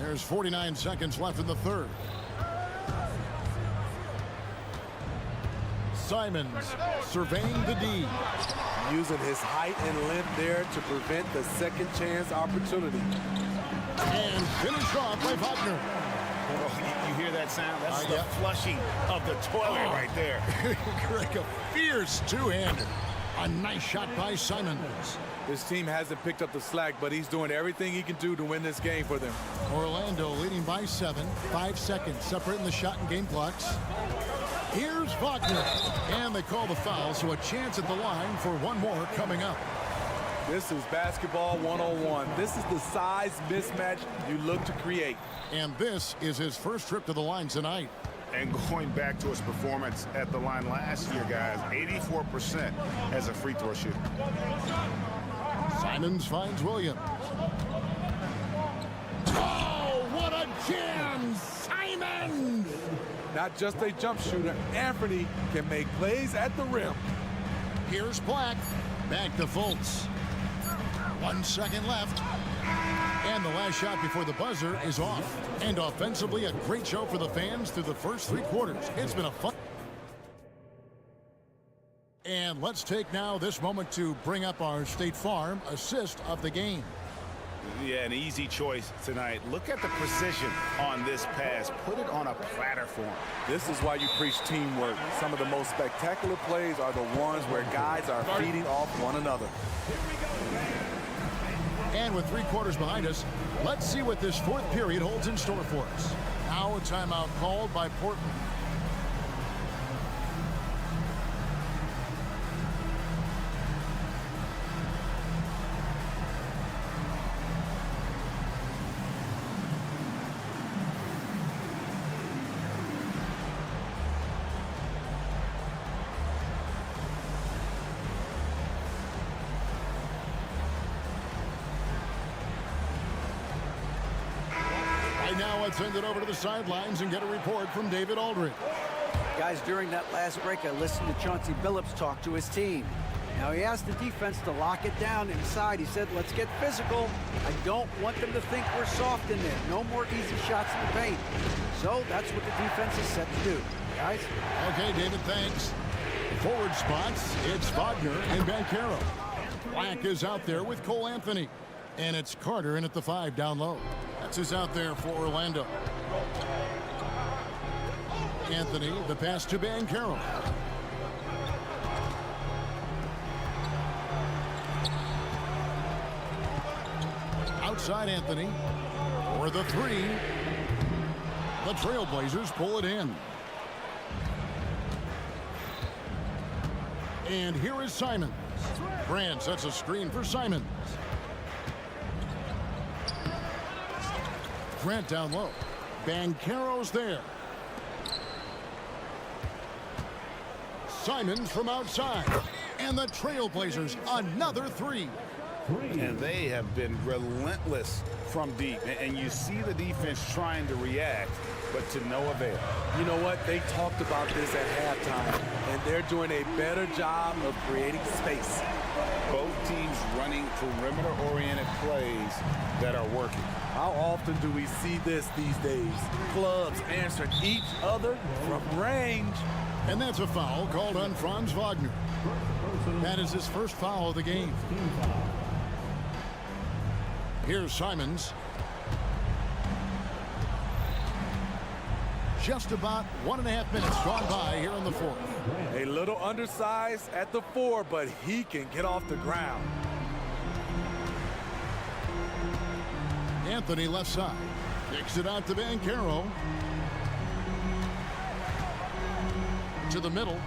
There's 49 seconds left in the third. Simons surveying the D. Using his height and length there to prevent the second chance opportunity. And finished off by Wagner. Oh, you hear that sound? That's the flushing of the toilet right there. Greg, a fierce two-hander. A nice shot by Simons. This team hasn't picked up the slack, but he's doing everything he can do to win this game for them. Orlando leading by 7. 5 seconds separating the shot and game clocks. Here's Wagner. And they call the foul, so a chance at the line for one more coming up. This is basketball 101. This is the size mismatch you look to create. And this is his first trip to the line tonight. And going back to his performance at the line last year, guys, 84% as a free throw shooter. Simons finds Williams. Oh, what a jam! Simons! Not just a jump shooter, Anthony can make plays at the rim. Here's Black. Back to Fultz. 1 second left. And the last shot before the buzzer is off. And offensively, a great show for the fans through the first 3 quarters. It's been a fun. And let's take now this moment to bring up our State Farm assist of the game. Yeah, an easy choice tonight. Look at the precision on this pass. Put it on a platter for him. This is why you preach teamwork. Some of the most spectacular plays are the ones where guys are feeding off one another. And with 3 quarters behind us, let's see what this 4th period holds in store for us. Now a timeout called by Portland. Now let's send it over to the sidelines and get a report from David Aldridge. Guys, during that last break, I listened to Chauncey Billups talk to his team. Now, he asked the defense to lock it down inside. He said, let's get physical. I don't want them to think we're soft in there. No more easy shots in the paint. So that's what the defense is set to do. Guys? Okay, David, thanks. Forward spots, it's Wagner and Banchero. Black is out there with Cole Anthony. And it's Carter in at the 5 down low. That's who's out there for Orlando. Anthony, the pass to Banchero. Outside Anthony for the 3. The Trailblazers pull it in. And here is Simons. Grant sets a screen for Simons. Grant down low. Banchero's there. Simons from outside. And the Trailblazers, another 3. And they have been relentless from deep. And you see the defense trying to react, but to no avail. You know what? They talked about this at halftime, and they're doing a better job of creating space. Both teams running perimeter-oriented plays that are working. How often do we see this these days? Clubs answering each other from range. And that's a foul called on Franz Wagner. That is his first foul of the game. Here's Simons. Just about 1.5 minutes gone by here in the 4th. A little undersized at the 4, but he can get off the ground. Anthony left side. Kicks it out to Banchero. To the middle.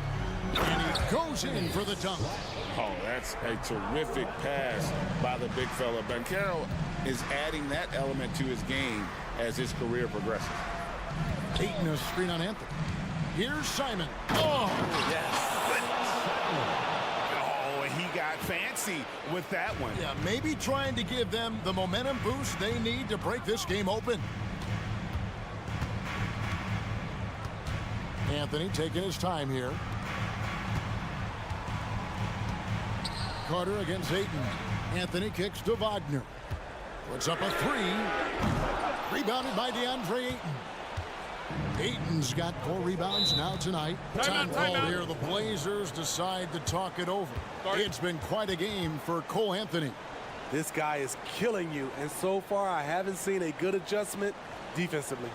And he goes in for the dunk. Oh, that's a terrific pass by the big fella. Banchero is adding that element to his game as his career progresses. Peyton a screen on Anthony. Here's Simon. Oh, yes. Oh, and he got fancy with that one. Yeah, maybe trying to give them the momentum boost they need to break this game open. Anthony taking his time here. Carter against Ayton. Anthony kicks to Wagner. Puts up a 3. Rebounded by DeAndre Ayton. Ayton's got 4 rebounds now tonight. Time called here. The Blazers decide to talk it over. It's been quite a game for Cole Anthony. This guy is killing you, and so far I haven't seen a good adjustment defensively.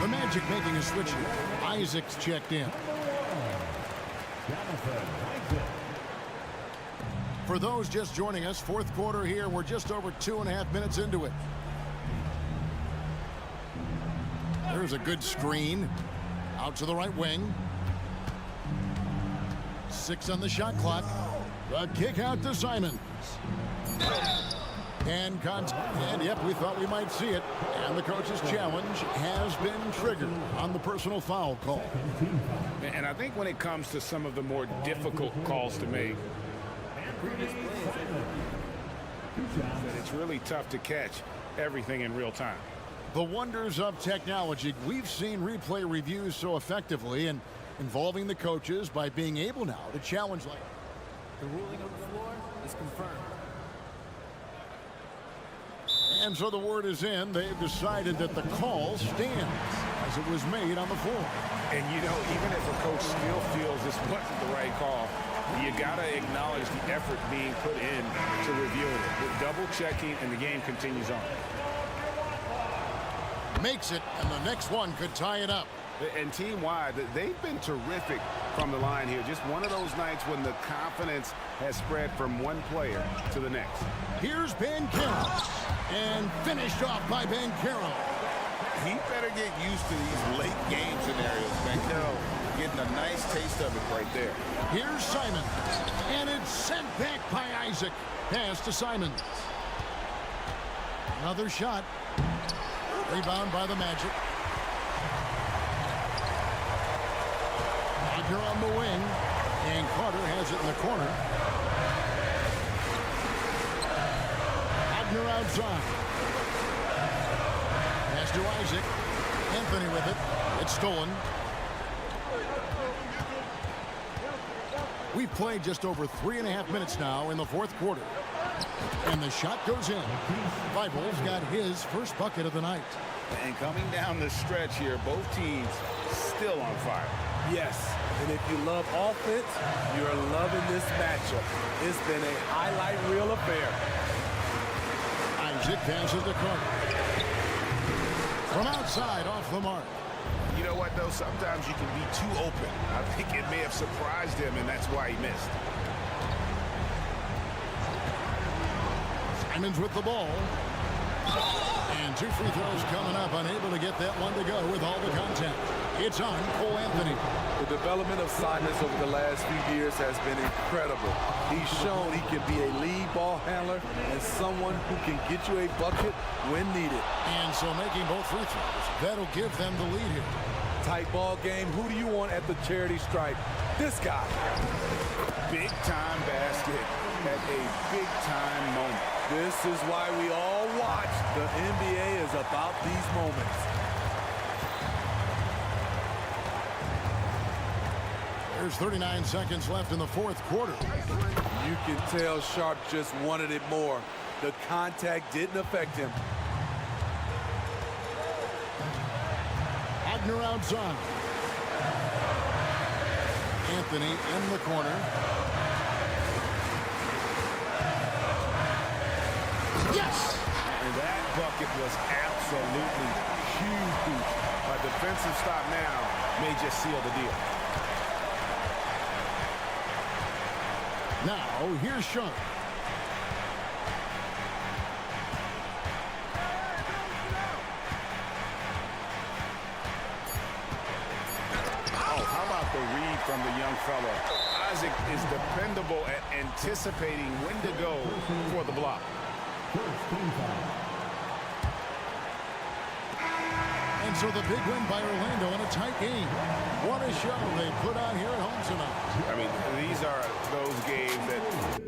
The Magic making a switch here. Isaac's checked in. For those just joining us, fourth quarter here. We're just over 2.5 minutes into it. There's a good screen. Out to the right wing. 6 on the shot clock. The kick out to Simons. And yep, we thought we might see it. And the coach's challenge has been triggered on the personal foul call. And I think when it comes to some of the more difficult calls to make, that it's really tough to catch everything in real time. The wonders of technology. We've seen replay reviews so effectively and involving the coaches by being able now to challenge like. The ruling on the floor is confirmed. And so the word is in. They've decided that the call stands as it was made on the floor. And, you know, even if a coach still feels this wasn't the right call, you got to acknowledge the effort being put in to reviewing it. With double checking, and the game continues on. Makes it, and the next one could tie it up. And team-wide, they've been terrific from the line here. Just one of those nights when the confidence has spread from one player to the next. Here's Banchero. And finished off by Banchero. He better get used to these late game scenarios. Banchero getting a nice taste of it right there. Here's Simons. And it's sent back by Isaac. Pass to Simons. Another shot. Rebound by the Magic. Wagner on the wing. And Carter has it in the corner. Wagner outside. Pass to Isaac. Anthony with it. It's stolen. We've played just over 3.5 minutes now in the fourth quarter. And the shot goes in. Thibault's got his first bucket of the night. And coming down the stretch here, both teams still on fire. Yes, and if you love offense, you're loving this matchup. It's been a highlight reel affair. Isaac passes to Carter. From outside, off the mark. You know what, though? Sometimes you can be too open. I think it may have surprised him, and that's why he missed. Simons with the ball. And 2 free throws coming up. Unable to get that one to go with all the contact. It's on Cole Anthony. The development of Simons over the last few years has been incredible. He's shown he can be a lead ball handler and someone who can get you a bucket when needed. And so making both free throws, that'll give them the lead here. Tight ball game. Who do you want at the charity stripe? This guy. Big time basket at a big time moment. This is why we all watch. The NBA is about these moments. There's 39 seconds left in the fourth quarter. You can tell Sharp just wanted it more. The contact didn't affect him. Wagner outside. Anthony in the corner. Yes! And that bucket was absolutely huge. A defensive stop now may just seal the deal. Now, here's Sharp. Oh, how about the read from the young fella? Isaac is dependable at anticipating when to go for the block. And And so the big win by Orlando in a tight game. What a show they put on here at home tonight. I mean, these are those games that...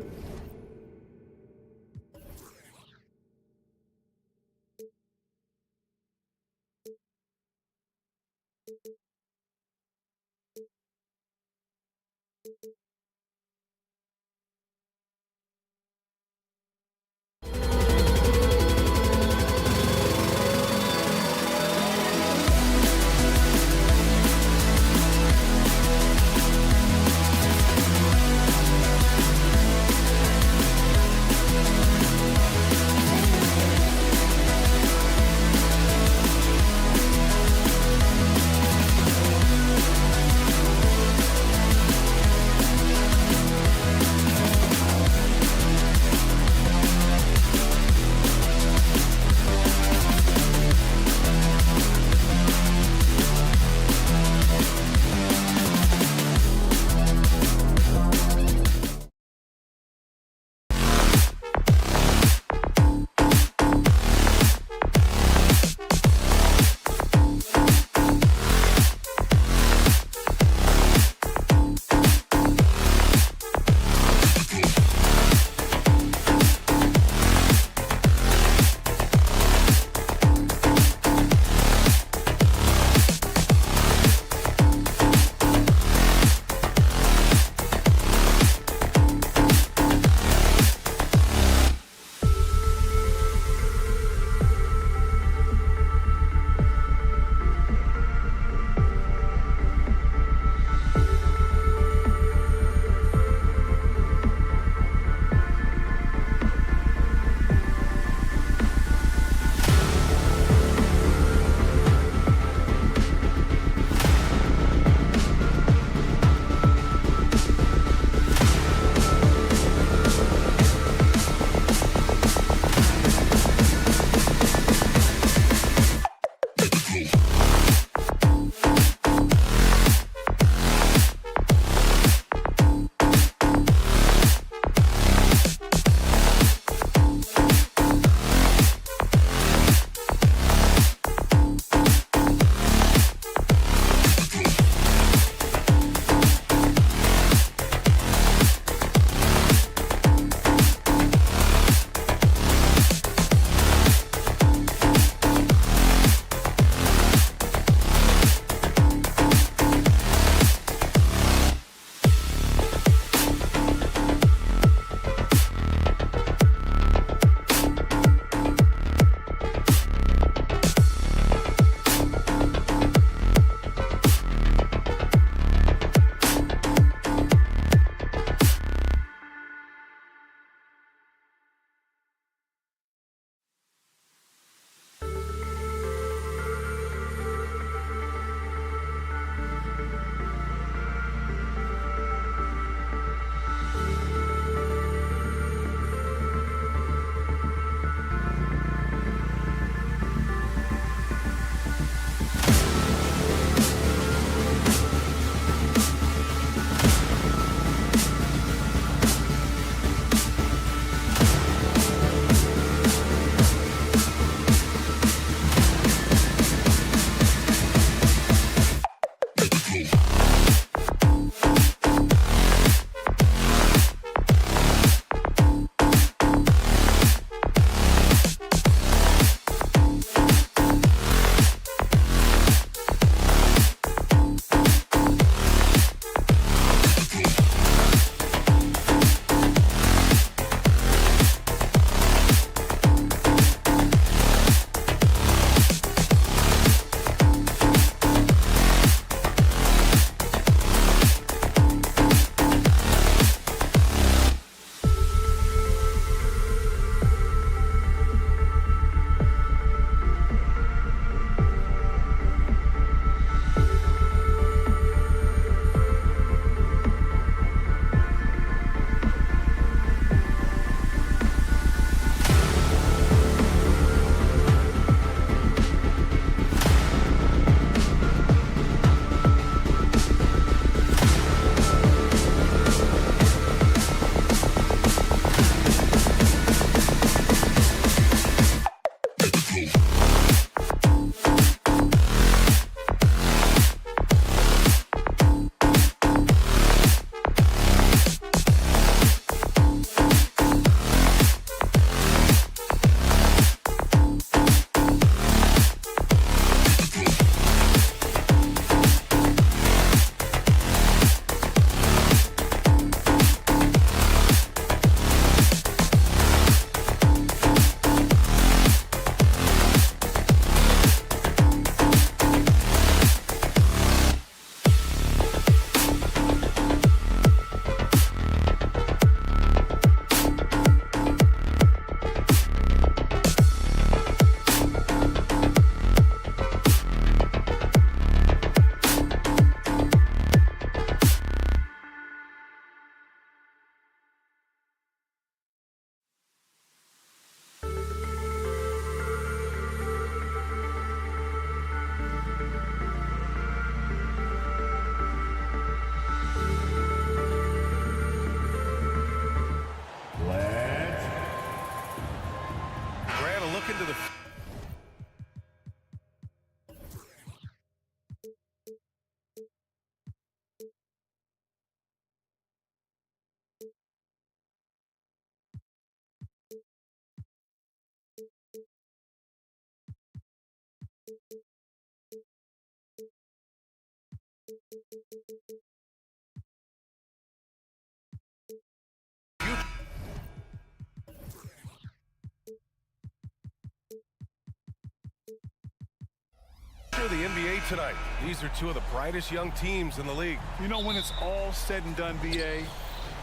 The NBA tonight. These are two of the brightest young teams in the league. You know, when it's all said and done, BA,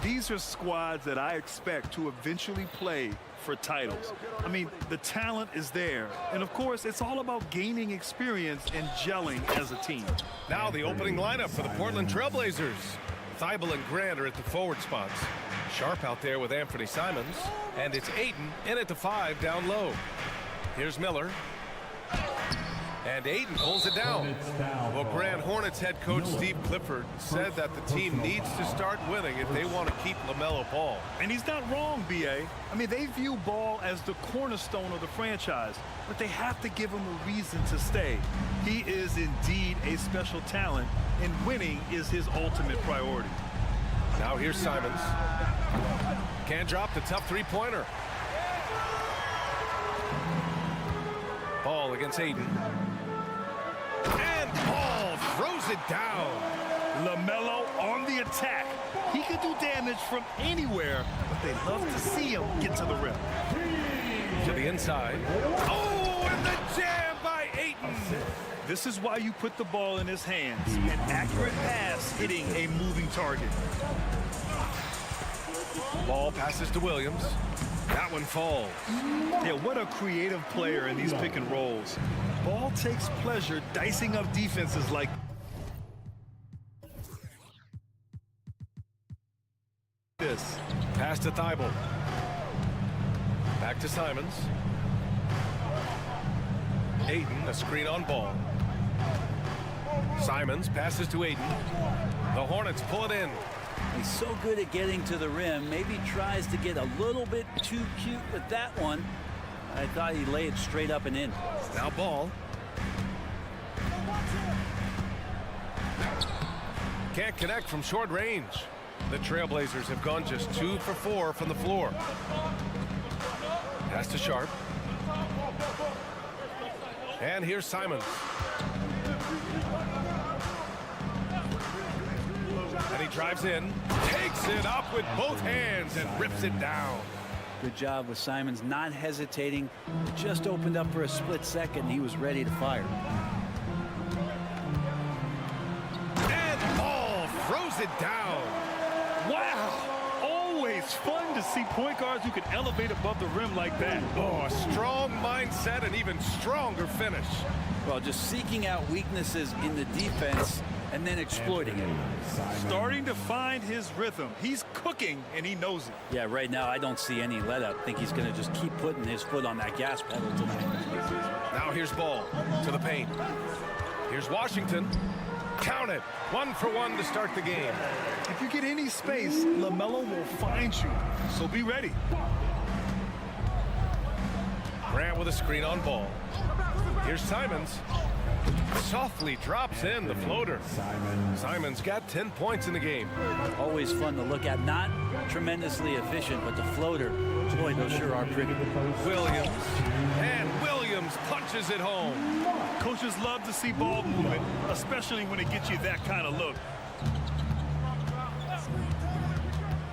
these are squads that I expect to eventually play for titles. I mean, the talent is there. And, of course, it's all about gaining experience and gelling as a team. Now the opening lineup for the Portland Trailblazers. Thibault and Grant are at the forward spots. Sharp out there with Anthony Simons. And it's Ayton in at the 5 down low. Here's Miller. And Ayton pulls it down. Well, Grand Hornets head coach Steve Clifford said that the team needs to start winning if they want to keep LaMelo Ball. And he's not wrong, BA. I mean, they view Ball as the cornerstone of the franchise, but they have to give him a reason to stay. He is indeed a special talent, and winning is his ultimate priority. Now here's Simons. Can't drop the tough three-pointer. Ball against Ayton. And Ball throws it down. LaMelo on the attack. He could do damage from anywhere, but they love to see him get to the rim. To the inside. Oh, and the jam by Ayton. This is why you put the ball in his hands. An accurate pass hitting a moving target. Ball passes to Williams. That one falls. Yeah, what a creative player in these pick and rolls. Ball takes pleasure dicing up defenses like this. Pass to Thibault. Back to Simons. Ayton, a screen on Ball. Simons passes to Ayton. The Hornets pull it in. He's so good at getting to the rim. Maybe tries to get a little bit too cute with that one. I thought he laid it straight up and in. Now Ball. Can't connect from short range. The Trailblazers have gone just 2 for 4 from the floor. Pass to Sharp. And here's Simons. And he drives in, takes it up with both hands and rips it down. Good job with Simons not hesitating. Just opened up for a split second. He was ready to fire. And Ball throws it down. Wow! Always fun to see point guards who can elevate above the rim like that. Oh, a strong mindset and even stronger finish. Well, just seeking out weaknesses in the defense and then exploiting it. Starting to find his rhythm. He's cooking, and he knows it. Yeah, right now I don't see any let up. I think he's going to just keep putting his foot on that gas pedal tonight. Now here's Ball to the paint. Here's Washington. Count it. 1 for 1 to start the game. If you get any space, LaMelo will find you, so be ready. Grant with a screen on Ball. Here's Simons. Softly drops in the floater. Simons got 10 points in the game. Always fun to look at. Not tremendously efficient, but the floater, boy, those sure are pretty. Williams. And Williams punches it home. Coaches love to see ball movement, especially when it gets you that kind of look.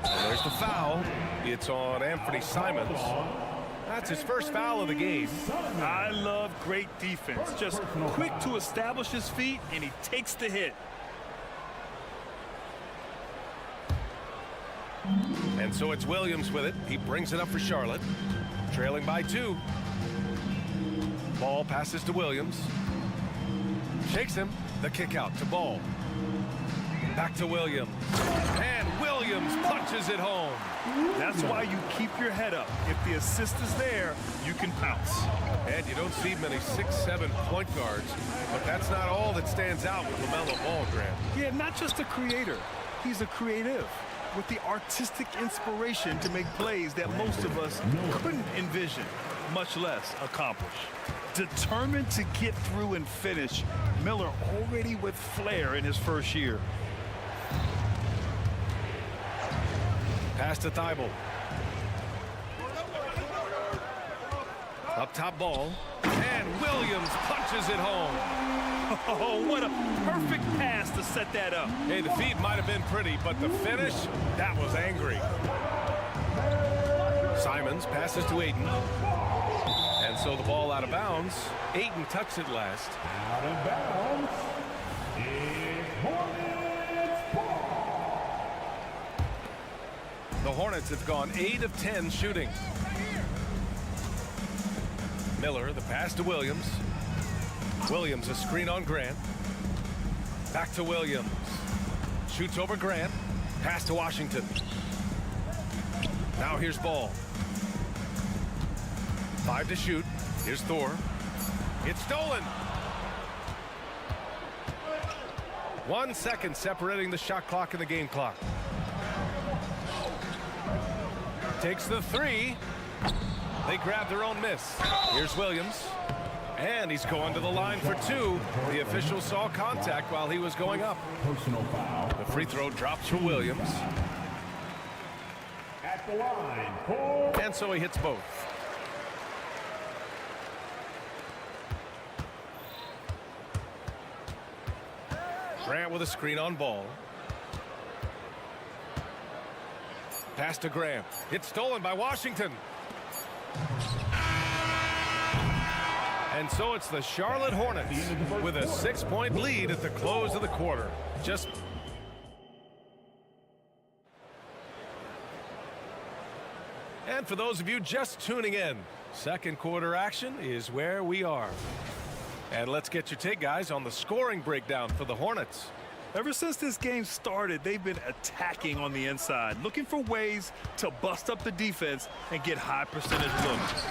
And there's the foul. It's on Anthony Simons. That's his first foul of the game. I love great defense. Just quick to establish his feet, and he takes the hit. And so it's Williams with it. He brings it up for Charlotte. Trailing by 2. Ball passes to Williams. Shakes him. The kick out to Ball. Back to Williams. And Williams punches it home. That's why you keep your head up. If the assist is there, you can pounce. And you don't see many 6'7" point guards, but that's not all that stands out with LaMelo Ball, Grant. Yeah, not just a creator. He's a creative with the artistic inspiration to make plays that most of us couldn't envision, much less accomplish. Determined to get through and finish, Miller already with flair in his first year. Pass to Thibault. Up top Ball. And Williams punches it home. Oh, what a perfect pass to set that up. Hey, the feed might have been pretty, but the finish, that was angry. Simons passes to Ayton. And so the ball out of bounds. Ayton tucks it last. Out of bounds. Hornets ball. The Hornets have gone 8 of 10 shooting. Miller, the pass to Williams. Williams, a screen on Grant. Back to Williams. Shoots over Grant. Pass to Washington. Now here's Ball. 5 to shoot. Here's Thor. It's stolen. 1 second separating the shot clock and the game clock. Takes the 3. They grab their own miss. Here's Williams. And he's going to the line for 2. The official saw contact while he was going up. Personal foul. The free throw drops for Williams. At the line for... And so he hits both. Grant with a screen on Ball. Pass to Grant. It's stolen by Washington. And so it's the Charlotte Hornets with a 6-point lead at the close of the quarter. And for those of you just tuning in, second quarter action is where we are. And let's get your take, guys, on the scoring breakdown for the Hornets. Ever since this game started, they've been attacking on the inside, looking for ways to bust up the defense and get high percentage looks.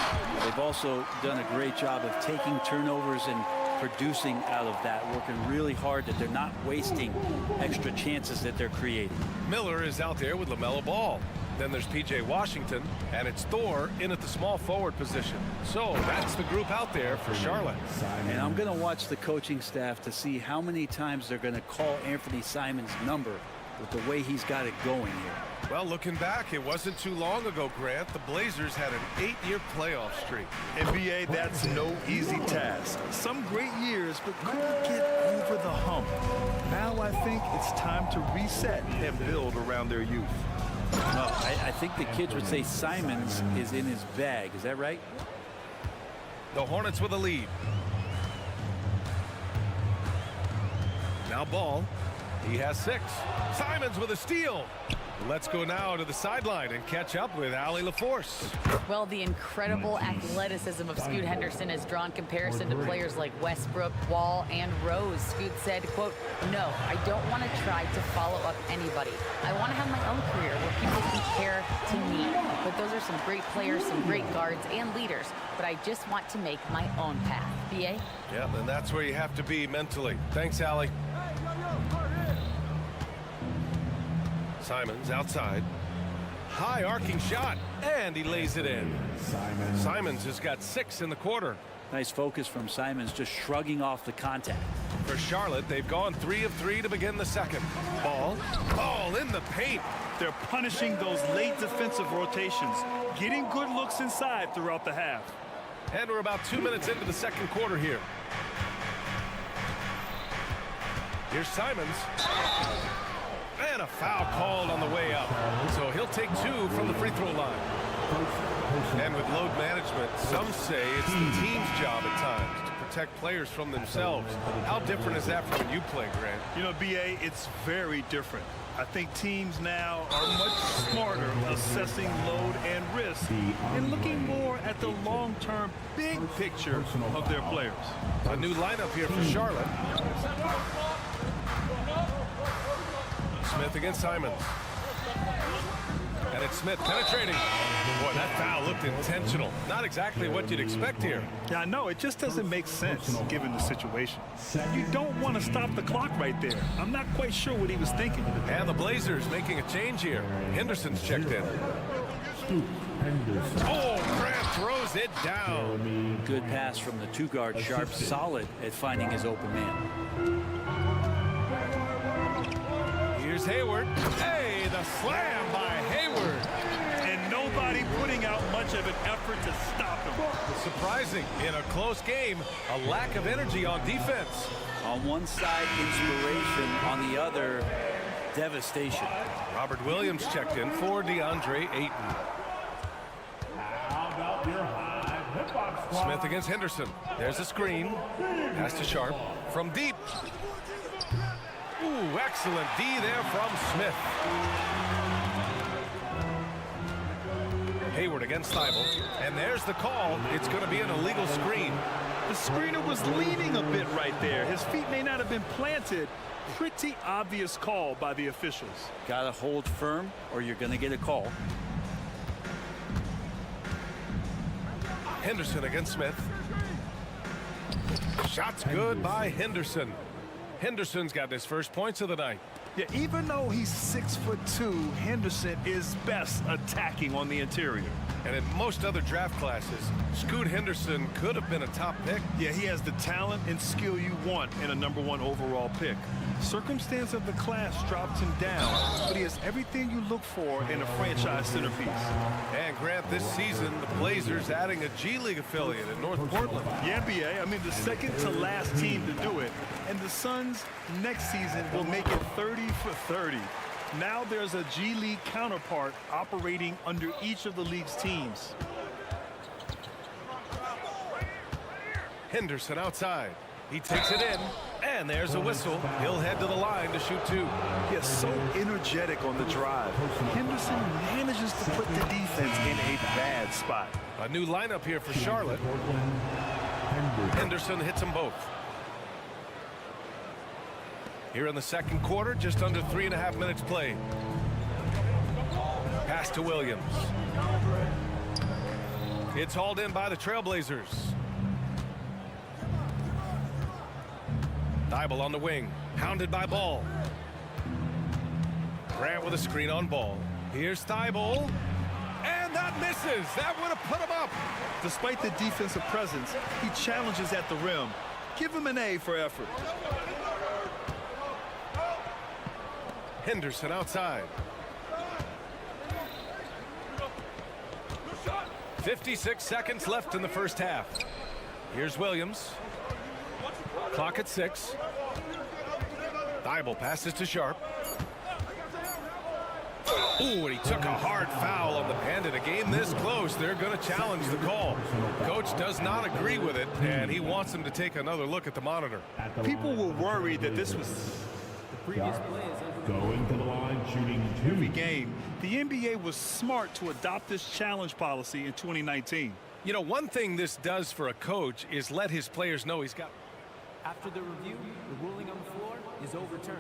They've also done a great job of taking turnovers and producing out of that, working really hard that they're not wasting extra chances that they're creating. Miller is out there with LaMelo Ball. Then there's P.J. Washington, and it's Thor in at the small forward position. So that's the group out there for Charlotte. And I'm going to watch the coaching staff to see how many times they're going to call Anthony Simons' number with the way he's got it going here. Well, looking back, it wasn't too long ago, Grant, the Blazers had an 8-year playoff streak. NBA, that's no easy task. Some great years, but couldn't get over the hump. Now I think it's time to reset and build around their youth. Well, I think the kids would say Simons is in his bag. Is that right? The Hornets with a lead. Now Ball. He has 6. Simons with a steal. Let's go now to the sideline and catch up with Allie LaForce. Well, the incredible athleticism of Scoot Henderson has drawn comparison to players like Westbrook, Wall, and Rose. Scoot said, quote, "No, I don't want to try to follow up anybody. I want to have my own career where people compare to me. But those are some great players, some great guards, and leaders. But I just want to make my own path." B.A.? Yeah, and that's where you have to be mentally. Thanks, Allie. Simons outside. High arcing shot, and he lays it in. Simons has got 6 in the quarter. Nice focus from Simons, just shrugging off the contact. For Charlotte, they've gone 3 of 3 to begin the second. Ball in the paint. They're punishing those late defensive rotations, getting good looks inside throughout the half. And we're about 2 minutes into the second quarter here. Here's Simons. And a foul called on the way up. So he'll take 2 from the free throw line. And with load management, some say it's the team's job at times to protect players from themselves. How different is that from when you play, Grant? You know, B.A., it's very different. I think teams now are much smarter assessing load and risk and looking more at the long-term big picture of their players. A new lineup here for Charlotte. Smith against Simons. And it's Smith penetrating. Boy, that foul looked intentional. Not exactly what you'd expect here. Yeah, I know. It just doesn't make sense given the situation. You don't want to stop the clock right there. I'm not quite sure what he was thinking. And the Blazers making a change here. Henderson's checked in. Oh, Grant throws it down. Good pass from the 2-guard Sharp, solid at finding his open man. Here's Hayward. Hey, the slam by Hayward. And nobody putting out much of an effort to stop him. Surprising in a close game, a lack of energy on defense. On one side, inspiration. On the other, devastation. Robert Williams checked in for DeAndre Ayton. How about your high hip-hop squad? Smith against Henderson. There's a screen. Pass to Sharp from deep. Ooh, excellent D there from Smith. Hayward against Thibault. And there's the call. It's going to be an illegal screen. The screener was leaning a bit right there. His feet may not have been planted. Pretty obvious call by the officials. Gotta hold firm or you're gonna get a call. Henderson against Smith. Shots good by Henderson. Henderson's got his first points of the night. Yeah, even though he's 6'2", Henderson is best attacking on the interior. And in most other draft classes, Scoot Henderson could have been a top pick. Yeah, he has the talent and skill you want in a #1 overall pick. Circumstance of the class dropped him down, but he has everything you look for in a franchise centerpiece. And Grant, this season, the Blazers adding a G League affiliate in North Portland. Yeah, BA, I mean, the second to last team to do it. And the Suns next season will make it 30 for 30. Now there's a G League counterpart operating under each of the league's teams. Henderson outside. He takes it in, and there's a whistle. He'll head to the line to shoot two. Yes, so energetic on the drive. Henderson manages to put the defense in a bad spot. A new lineup here for Charlotte. Henderson hits them both. Here in the second quarter, just under 3.5 minutes played. Pass to Williams. It's hauled in by the Trailblazers. Thibault on the wing, hounded by Ball. Grant with a screen on Ball. Here's Thibault, and that misses. That would have put him up. Despite the defensive presence, he challenges at the rim. Give him an A for effort. Henderson outside. 56 seconds left in the first half. Here's Williams. Clock at 6. Thibault passes to Sharp. Ooh, and he took a hard foul on the pen. In a game this close, they're going to challenge the call. Coach does not agree with it, and he wants him to take another look at the monitor. People were worried that this was Going to the line, shooting two. every game. The NBA was smart to adopt this challenge policy in 2019. You know, one thing this does for a coach is let his players know he's got. After the review, the ruling on the floor is overturned.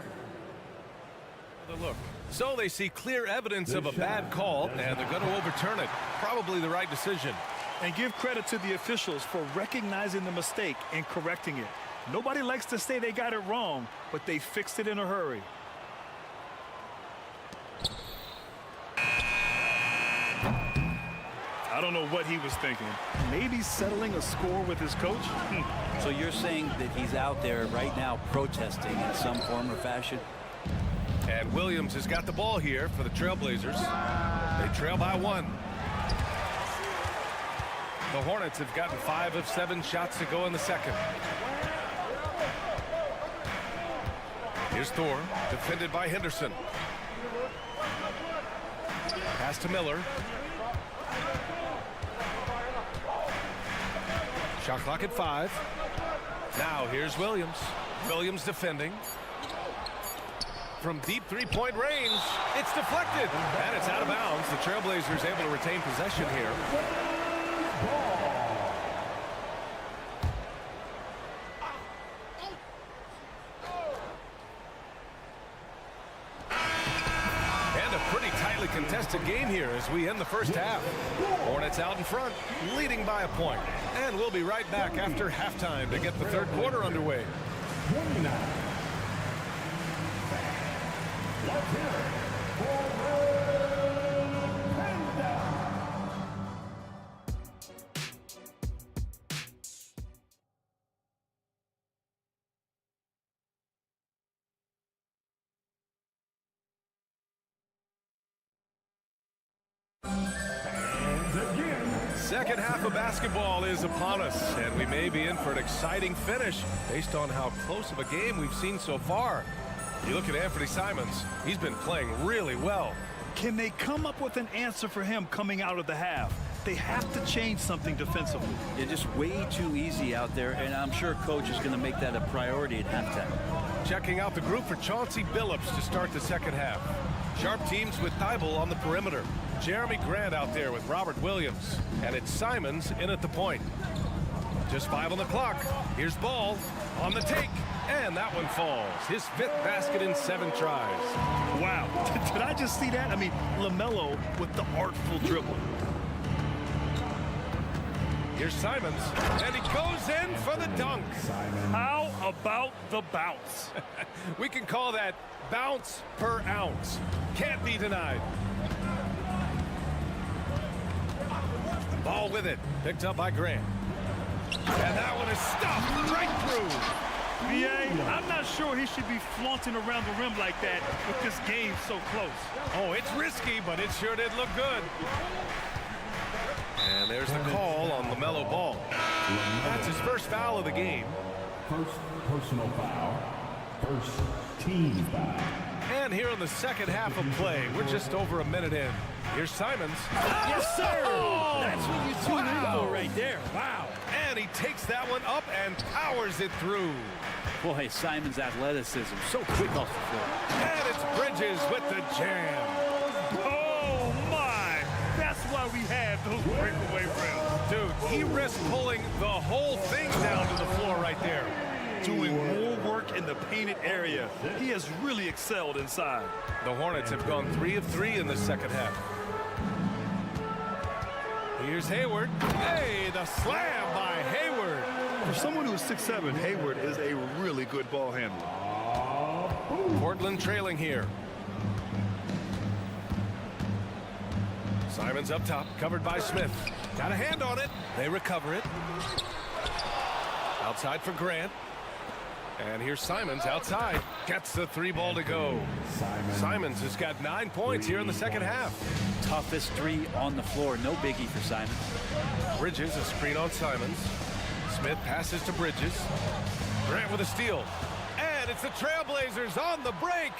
Look, so they see clear evidence of a bad call, and they're going to overturn it. Probably the right decision. And give credit to the officials for recognizing the mistake and correcting it. Nobody likes to say they got it wrong, but they fixed it in a hurry. I don't know what he was thinking. Maybe settling a score with his coach? So you're saying that he's out there right now protesting in some form or fashion? And Williams has got the ball here for the Trailblazers. They trail by 1. The Hornets have gotten 5 of 7 shots to go in the second. Here's Thor, defended by Henderson. Pass to Miller. Shot clock at 5. Now here's Williams. Williams defending. From deep three-point range, it's deflected, and it's out of bounds. The Trailblazers able to retain possession here. And a pretty tightly contested game here as we end the first half. Hornets out in front, leading by a point. And we'll be right back after halftime to get the third quarter underway. Second half of basketball is upon us, and we may be in for an exciting finish based on how close of a game we've seen so far. You look at Anthony Simons, he's been playing really well. Can they come up with an answer for him coming out of the half? They have to change something defensively. They're just way too easy out there, and I'm sure coach is going to make that a priority at halftime. Checking out the group for Chauncey Billups to start the second half. Sharp teams with Thibault on the perimeter. Jeremy Grant out there with Robert Williams. And it's Simons in at the point. Just 5 on the clock. Here's Ball on the take. And that one falls. His 5th basket in 7 tries. Wow. Did I just see that? I mean, LaMelo with the artful dribbling. Here's Simons. And he goes in for the dunk. How about the bounce? We can call that bounce per ounce. Can't be denied. Ball with it. Picked up by Grant. And that one is stuffed right through. I'm not sure he should be flaunting around the rim like that with this game so close. Oh, it's risky, but it sure did look good. And there's the call on LaMelo Ball. That's his first foul of the game. First personal foul. First team foul. And here in the second half of play, we're just over a minute in. Here's Simons. Yes, sir! Oh, that's what you tune in for right there. Wow. And he takes that one up and powers it through. Boy, Simons' athleticism, so quick off the floor. And it's Bridges with the jam. Oh, my! That's why we have those breakaway rims. Dude, he risked pulling the whole thing down to the floor right there. Doing more work in the painted area. He has really excelled inside. The Hornets have gone 3 of 3 in the second half. Here's Hayward. Hey, the slam by Hayward. For someone who is 6'7", Hayward is a really good ball handler. Portland trailing here. Simons up top, covered by Smith. Got a hand on it. They recover it. Outside for Grant. And here's Simons outside. Gets the 3 ball to go. Simons has got 9 points here in the second half. Toughest 3 on the floor. No biggie for Simons. Bridges, a screen on Simons. Smith passes to Bridges. Grant with a steal. And it's the Trailblazers on the break.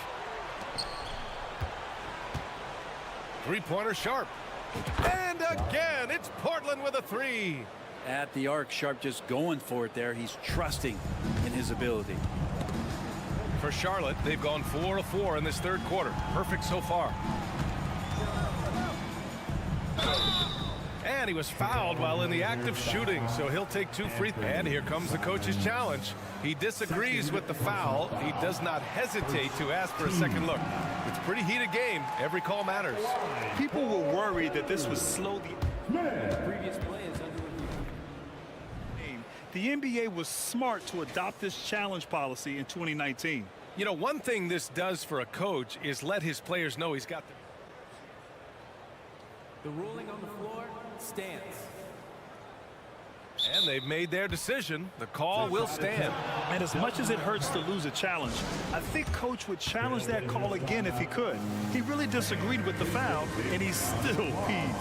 3-pointer Sharp. And again, it's Portland with a 3. At the arc, Sharp just going for it there. He's trusting in his ability. For Charlotte, they've gone 4 of 4 in this third quarter. Perfect so far. And he was fouled while in the act of shooting, so he'll take 2 free throws. And here comes the coach's challenge. He disagrees with the foul. He does not hesitate to ask for a second look. It's a pretty heated game. Every call matters. People were worried that this would slow the Previous play is under review. The NBA was smart to adopt this challenge policy in 2019. You know, one thing this does for a coach is let his players know he's got The ruling on the floor stands. And they've made their decision. The call will stand. And as much as it hurts to lose a challenge, I think coach would challenge that call again if he could. He really disagreed with the foul, and he's still peeved.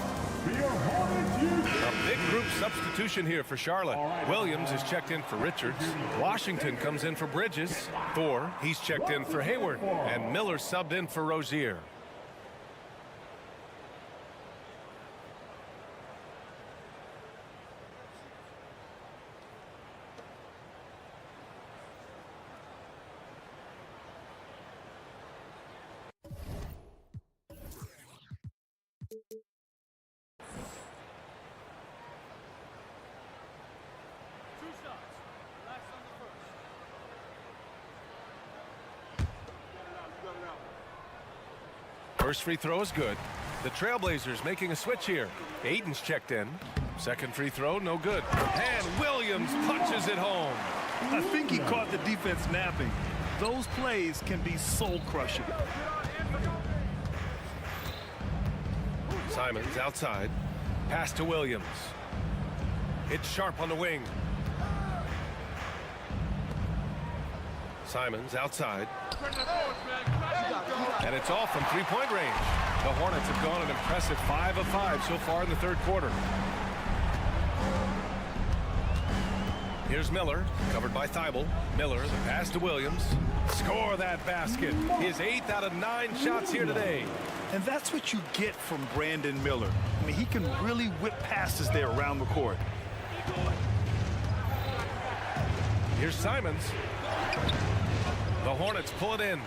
A big group substitution here for Charlotte. Williams is checked in for Richards. Washington comes in for Bridges. Thor, he's checked in for Hayward. And Miller subbed in for Rozier. First free throw is good. The Trailblazers making a switch here. Aiden's checked in. Second free throw, no good. And Williams punches it home. I think he caught the defense napping. Those plays can be soul-crushing. Simons outside. Pass to Williams. It's Sharp on the wing. Simons outside. And it's all from three-point range. The Hornets have gone an impressive 5 of 5 so far in the third quarter. Here's Miller, covered by Thibault. Miller, the pass to Williams. Score that basket. His 8th out of 9 shots here today. And that's what you get from Brandon Miller. I mean, he can really whip passes there around the court. Here's Simons. The Hornets pull it in.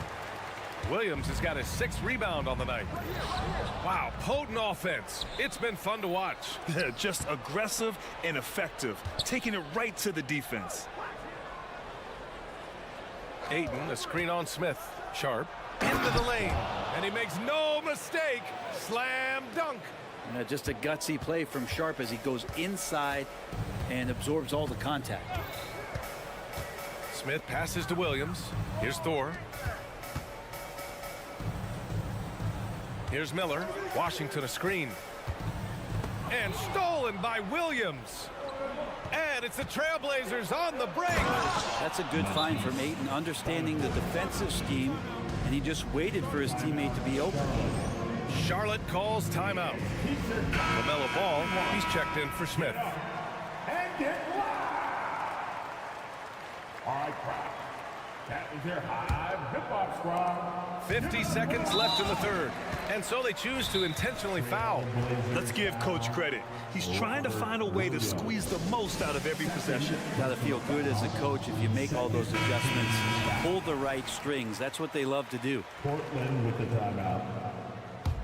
Williams has got his 6th rebound on the night. Wow, potent offense. It's been fun to watch. Just aggressive and effective, taking it right to the defense. Ayton, a screen on Smith. Sharp, into the lane. And he makes no mistake. Slam dunk. Just a gutsy play from Sharp as he goes inside and absorbs all the contact. Smith passes to Williams. Here's Thor. Here's Miller. Washington a screen. And stolen by Williams. And it's the Trailblazers on the break. That's a good find from Ayton, understanding the defensive scheme, and he just waited for his teammate to be open. Charlotte calls timeout. LaMelo Ball, he's checked in for Smith. And get all right, crowd. That was their high hip-hop squad. 50 seconds left in the 3rd. And so they choose to intentionally foul. Let's give Coach credit. He's trying to find a way to squeeze the most out of every possession. Got to feel good as a coach if you make all those adjustments. Pull the right strings. That's what they love to do. Portland with the timeout.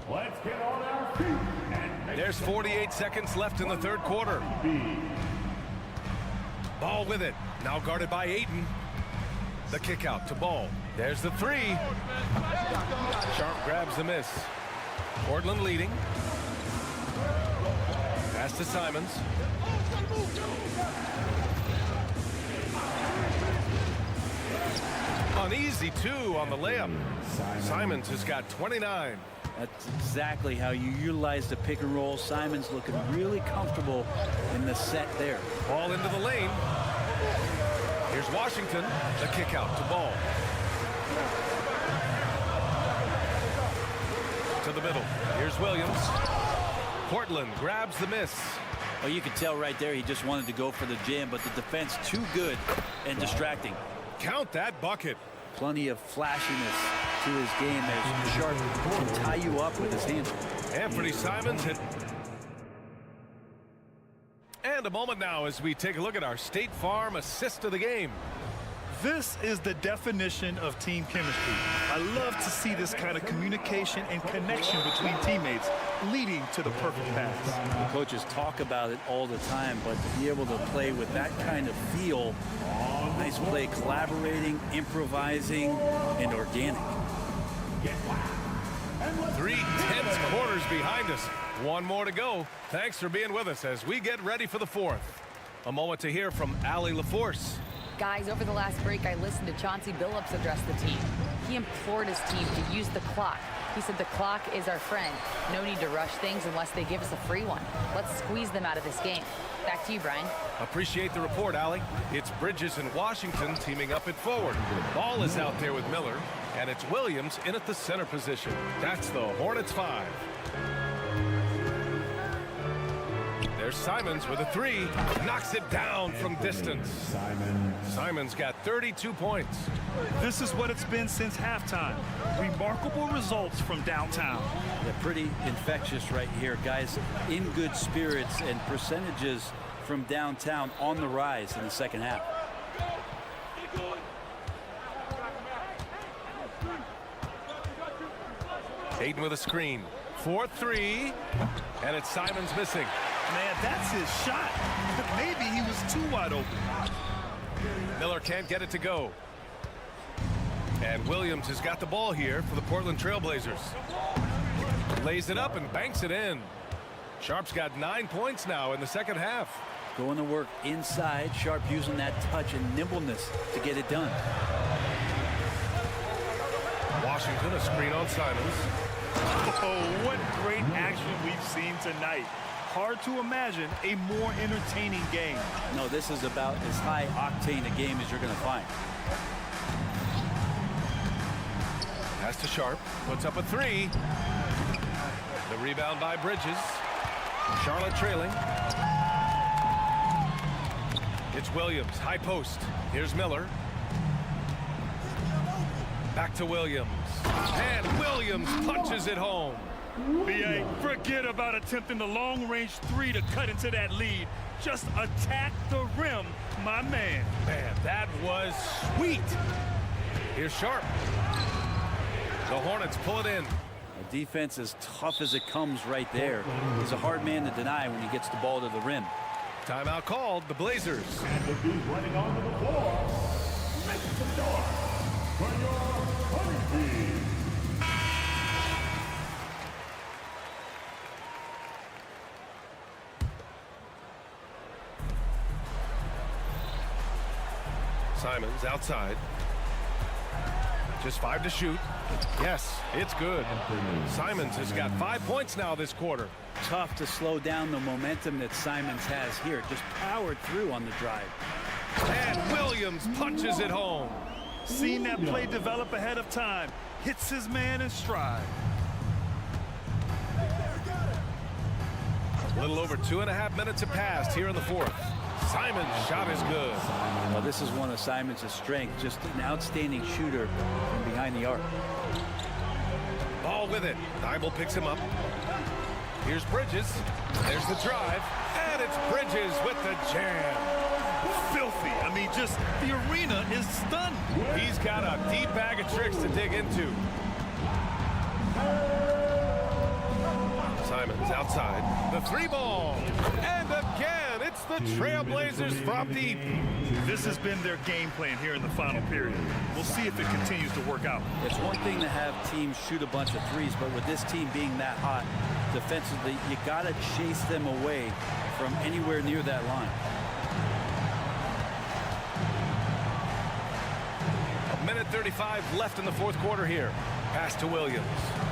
Let's get on our feet. And there's 48 seconds left in the 3rd quarter. Ball with it. Now guarded by Ayton. The kick out to Ball. There's the 3. Sharp grabs the miss. Portland leading. Pass to Simons. An easy 2 on the layup. Simons has got 29. That's exactly how you utilize the pick and roll. Simons looking really comfortable in the set there. Ball into the lane. Here's Washington. The kick out to Ball. To the middle. Here's Williams. Portland grabs the miss. Well, you could tell right there he just wanted to go for the jam, but the defense too good and distracting. Count that bucket. Plenty of flashiness to his game as Sharp can tie you up with his handle. Anthony Simons hit. And a moment now as we take a look at our State Farm assist of the game. This is the definition of team chemistry. I love to see this kind of communication and connection between teammates leading to the perfect pass. The coaches talk about it all the time, but to be able to play with that kind of feel, nice play, collaborating, improvising, and organic. 3 tense quarters behind us. One more to go. Thanks for being with us as we get ready for the 4th. A moment to hear from Allie LaForce. Guys, over the last break, I listened to Chauncey Billups address the team. He implored his team to use the clock. He said the clock is our friend. No need to rush things unless they give us a free one. Let's squeeze them out of this game. Back to you, Brian. Appreciate the report, Allie. It's Bridges and Washington teaming up at forward. Ball is out there with Miller, and it's Williams in at the center position. That's the Hornets 5. There's Simons with a 3. Knocks it down from distance. Simons got 32 points. This is what it's been since halftime. Remarkable results from downtown. Yeah, pretty infectious right here. Guys in good spirits and percentages from downtown on the rise in the second half. Ayton with a screen. 4-3. And it's Simons missing. Man, that's his shot. Maybe he was too wide open. Miller can't get it to go. And Williams has got the ball here for the Portland Trailblazers. Lays it up and banks it in. Sharp's got 9 points now in the second half. Going to work inside. Sharp using that touch and nimbleness to get it done. Washington, a screen on Simons. Oh, what great action we've seen tonight. Hard to imagine a more entertaining game. No, this is about as high octane a game as you're going to find. Pass to Sharp, puts up a 3. The rebound by Bridges. Charlotte trailing. It's Williams, high post. Here's Miller. Back to Williams. And Williams punches it home. BA, forget about attempting the long-range three to cut into that lead. Just attack the rim, my man. Man, that was sweet. Here's Sharp. The Hornets pull it in. The defense as tough as it comes right there. He's a hard man to deny when he gets the ball to the rim. Timeout called, the Blazers. And the dude running onto the floor, make some noise for your home team. Simons outside. Just 5 to shoot. Yes, it's good. Simons has got 5 points now this quarter. Tough to slow down the momentum that Simons has here. Just powered through on the drive. And Williams punches it home. Seen that play develop ahead of time. Hits his man in stride. A little over 2.5 minutes have passed here in the fourth. Simons' shot is good. Well, this is one of Simons' strengths. Just an outstanding shooter from behind the arc. Ball with it. Thibault picks him up. Here's Bridges. There's the drive. And it's Bridges with the jam. Filthy. I mean, just the arena is stunned. He's got a deep bag of tricks to dig into. Simons outside. The 3 ball. And again, it's the Trailblazers from deep. This has been their game plan here in the final period. We'll see if it continues to work out. It's one thing to have teams shoot a bunch of threes, but with this team being that hot defensively, you got to chase them away from anywhere near that line. A minute 35 left in the fourth quarter here. Pass to Williams.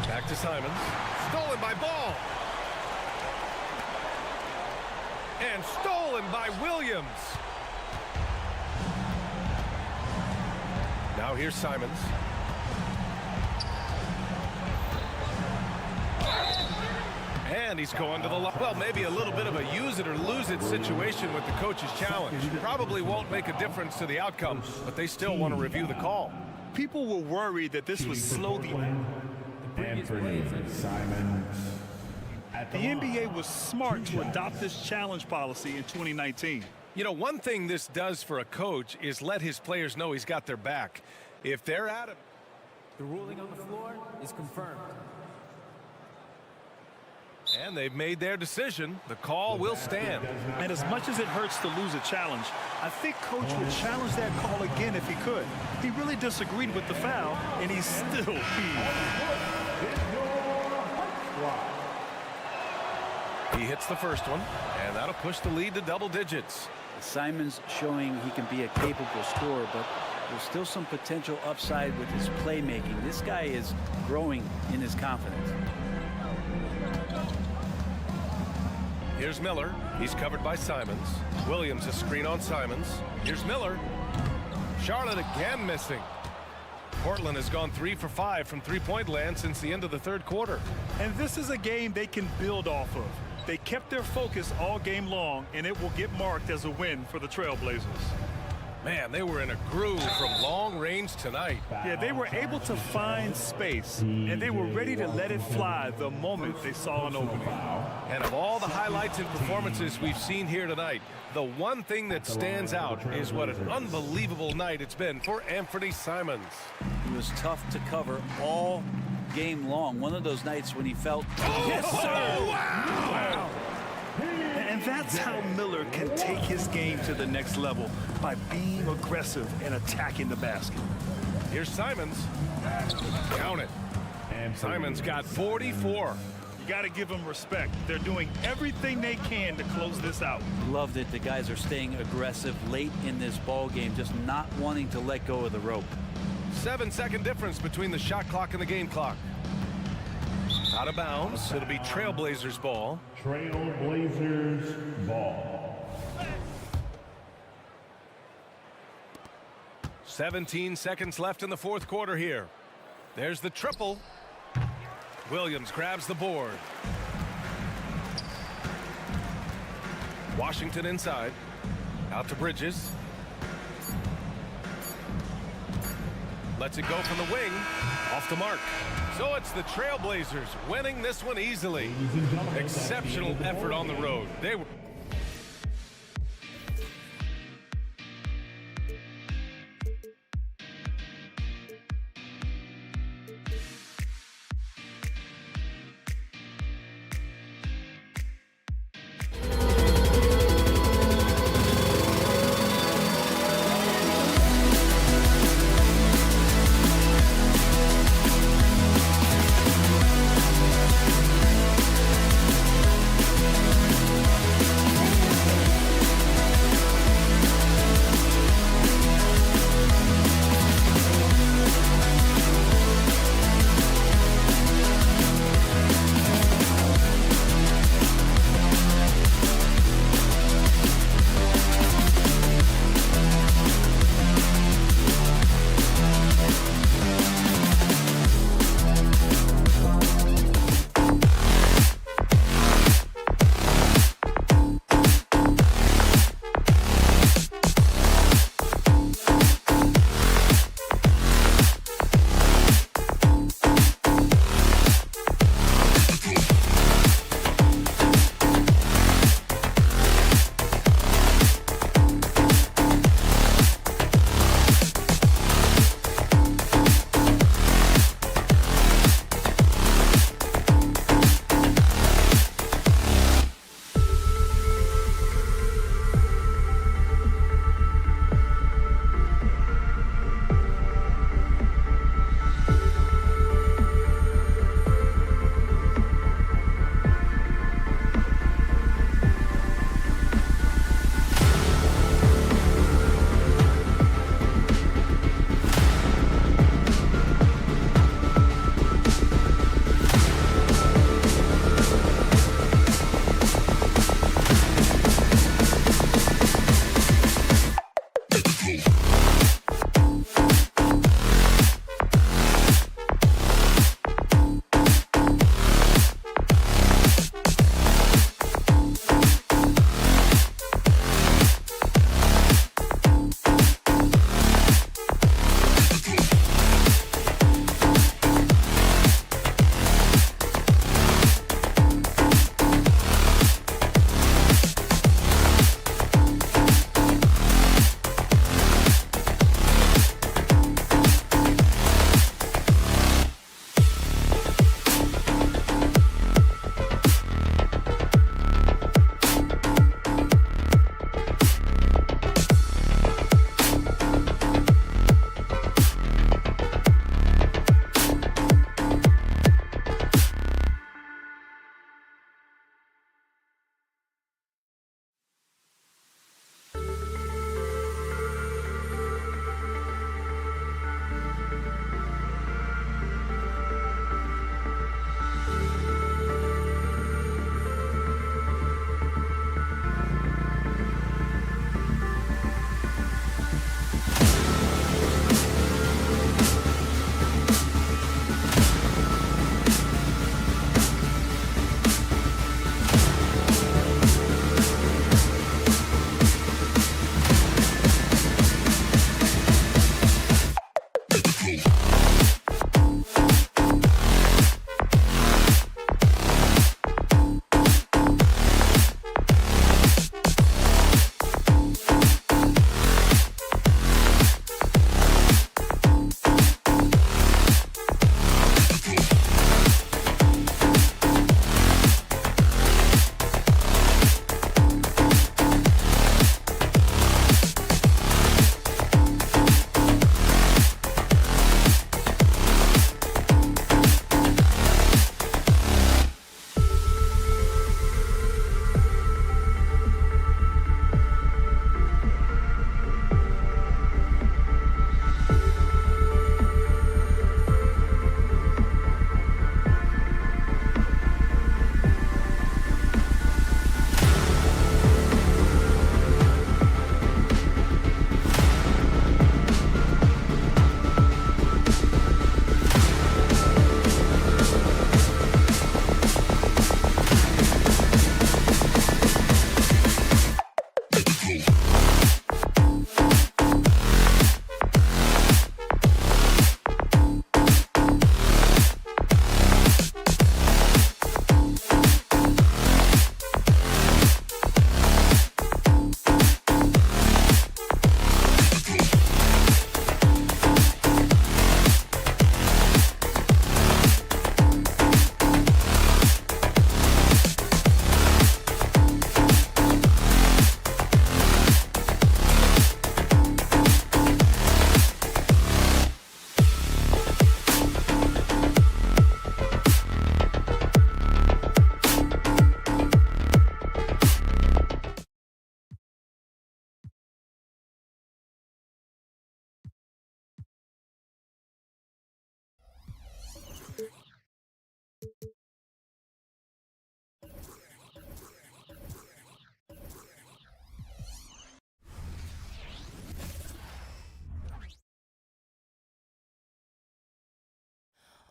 Back to Simons. Stolen by Ball. And stolen by Williams. Now here's Simons. And he's going to the line. Well, maybe a little bit of a use it or lose it situation with the coach's challenge. Probably won't make a difference to the outcome, but they still want to review the call. People were worried that this would slow the... The NBA was smart to adopt this challenge policy in 2019. You know, one thing this does for a coach is let his players know he's got their back. If they're at him. The ruling on the floor is confirmed. And they've made their decision. The call will stand. And as much as it hurts to lose a challenge, I think Coach would challenge that call again if he could. He really disagreed with the foul, and he's still peeved. He hits the first one, and that'll push the lead to double digits. Simons showing he can be a capable scorer, but there's still some potential upside with his playmaking. This guy is growing in his confidence. Here's Miller. He's covered by Simons. Williams a screen on Simons. Here's Miller. Charlotte again missing. Portland has gone 3 for 5 from three-point land since the end of the third quarter. And this is a game they can build off of. They kept their focus all game long, and it will get marked as a win for the Trailblazers. Man, they were in a groove from long range tonight. Yeah, they were able to find space, and they were ready to let it fly the moment they saw an opening. And of all the highlights and performances we've seen here tonight, the one thing that stands out is what an unbelievable night it's been for Anthony Simons. He was tough to cover all game long. One of those nights when he felt, yes, sir! Wow! And that's how Miller can take his game to the next level, by being aggressive and attacking the basket. Here's Simons. Count it. And Simons got 44. You got to give them respect. They're doing everything they can to close this out. Loved it. The guys are staying aggressive late in this ball game, just not wanting to let go of the rope. 7-second difference between the shot clock and the game clock. Out of bounds. It'll be Trailblazers ball. Trailblazers ball. 17 seconds left in the fourth quarter here. There's the triple. Williams grabs the board. Washington inside. Out to Bridges. Lets it go from the wing. Off the mark. So it's the Trailblazers winning this one easily. Exceptional effort on the road. They were...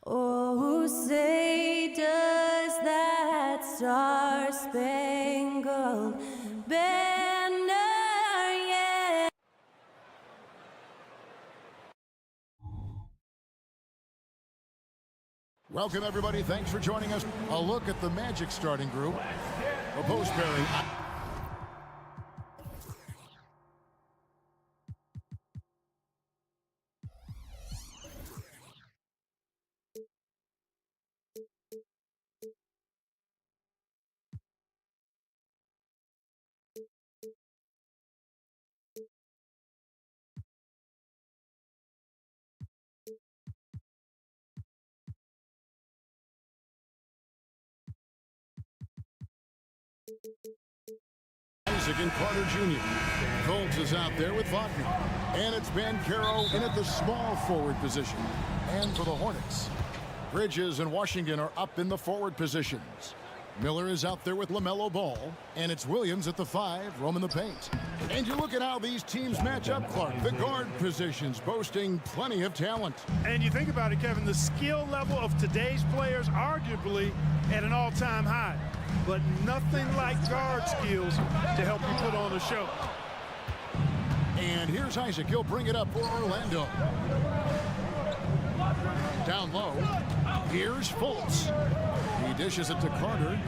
Oh, say does that star-spangled banner yet? Welcome, everybody. Thanks for joining us. A look at the Magic starting group. Opposed pairing. Isaac and Carter Jr. Colts is out there with Wagner. And it's Banchero in at the small forward position. And for the Hornets, Bridges and Washington are up in the forward positions. Miller is out there with LaMelo Ball. And it's Williams at the 5, roaming the paint. And you look at how these teams match up, Clark. The guard positions boasting plenty of talent. And you think about it, Kevin, the skill level of today's players arguably at an all-time high. But nothing like guard skills to help you put on a show. And here's Isaac. He'll bring it up for Orlando. Down low. Here's Fultz. He dishes it to Carter.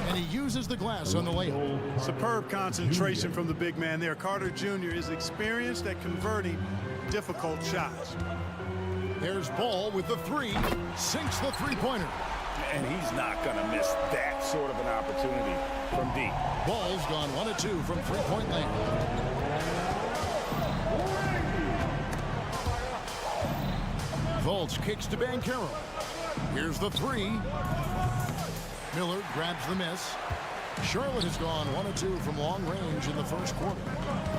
And he uses the glass on the layup. Superb concentration from the big man there. Carter Jr. is experienced at converting difficult shots. There's Ball with the 3. Sinks the three-pointer. And he's not going to miss that sort of an opportunity from deep. Ball's gone 1 of 2 from three-point land. Fultz kicks to Banchero. Here's the 3. Miller grabs the miss. Charlotte has gone 1 of 2 from long range in the first quarter.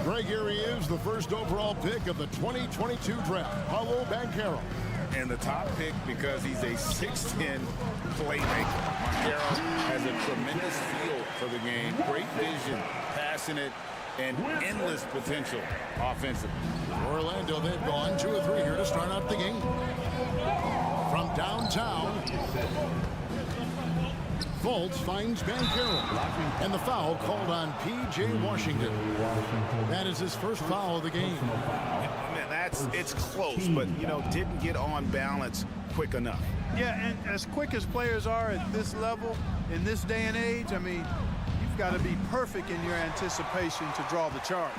Greg, here he is, the first overall pick of the 2022 draft, Paolo Banchero. And the top pick because he's a 6'10 playmaker. Banchero has a tremendous feel for the game, great vision, passionate, and endless potential offensively. Orlando, they've gone 2 of 3 here to start out the game. From downtown, Fultz finds Banchero. And the foul called on P.J. Washington. That is his first foul of the game. Man, it's close, but, you know, didn't get on balance quick enough. Yeah, and as quick as players are at this level, in this day and age, I mean, you've got to be perfect in your anticipation to draw the charge.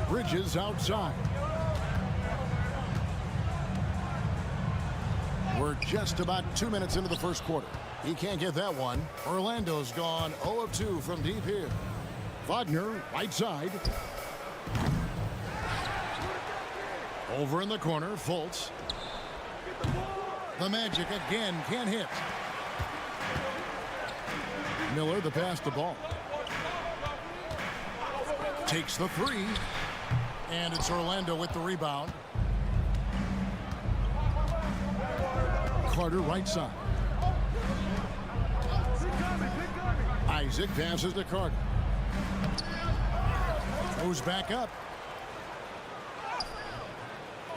Bridges outside. We're just about 2 minutes into the first quarter. He can't get that one. Orlando's gone 0 of 2 from deep here. Wagner, right side. Over in the corner, Fultz. The Magic again can't hit. Miller, the pass to Ball. Takes the 3. And it's Orlando with the rebound. Carter, right side. Isaac passes to Carter. Goes back up.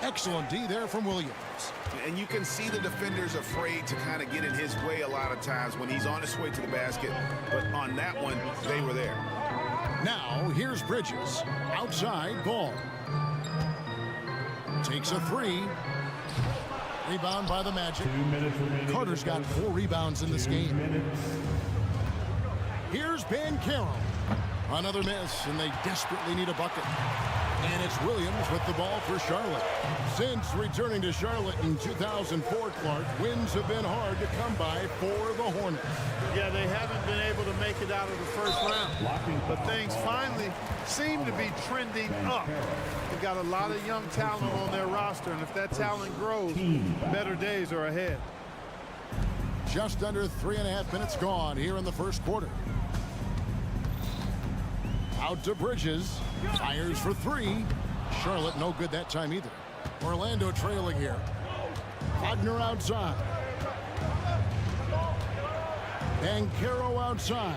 Excellent D there from Williams. And you can see the defenders afraid to kind of get in his way a lot of times when he's on his way to the basket. But on that one, they were there. Now, here's Bridges. Outside, Ball. Takes a 3. Rebound by the Magic. Carter's got 4 rebounds in this game. Here's Banchero. Another miss, and they desperately need a bucket. And it's Williams with the ball for Charlotte. Since returning to Charlotte in 2004, Clark, wins have been hard to come by for the Hornets. Yeah, they haven't been able to make it out of the first round. But things finally seem to be trending up. They've got a lot of young talent on their roster, and if that talent grows, better days are ahead. Just under 3.5 minutes gone here in the first quarter. Out to Bridges. Fires for 3. Charlotte no good that time either. Orlando trailing here. Wagner outside. Banchero outside.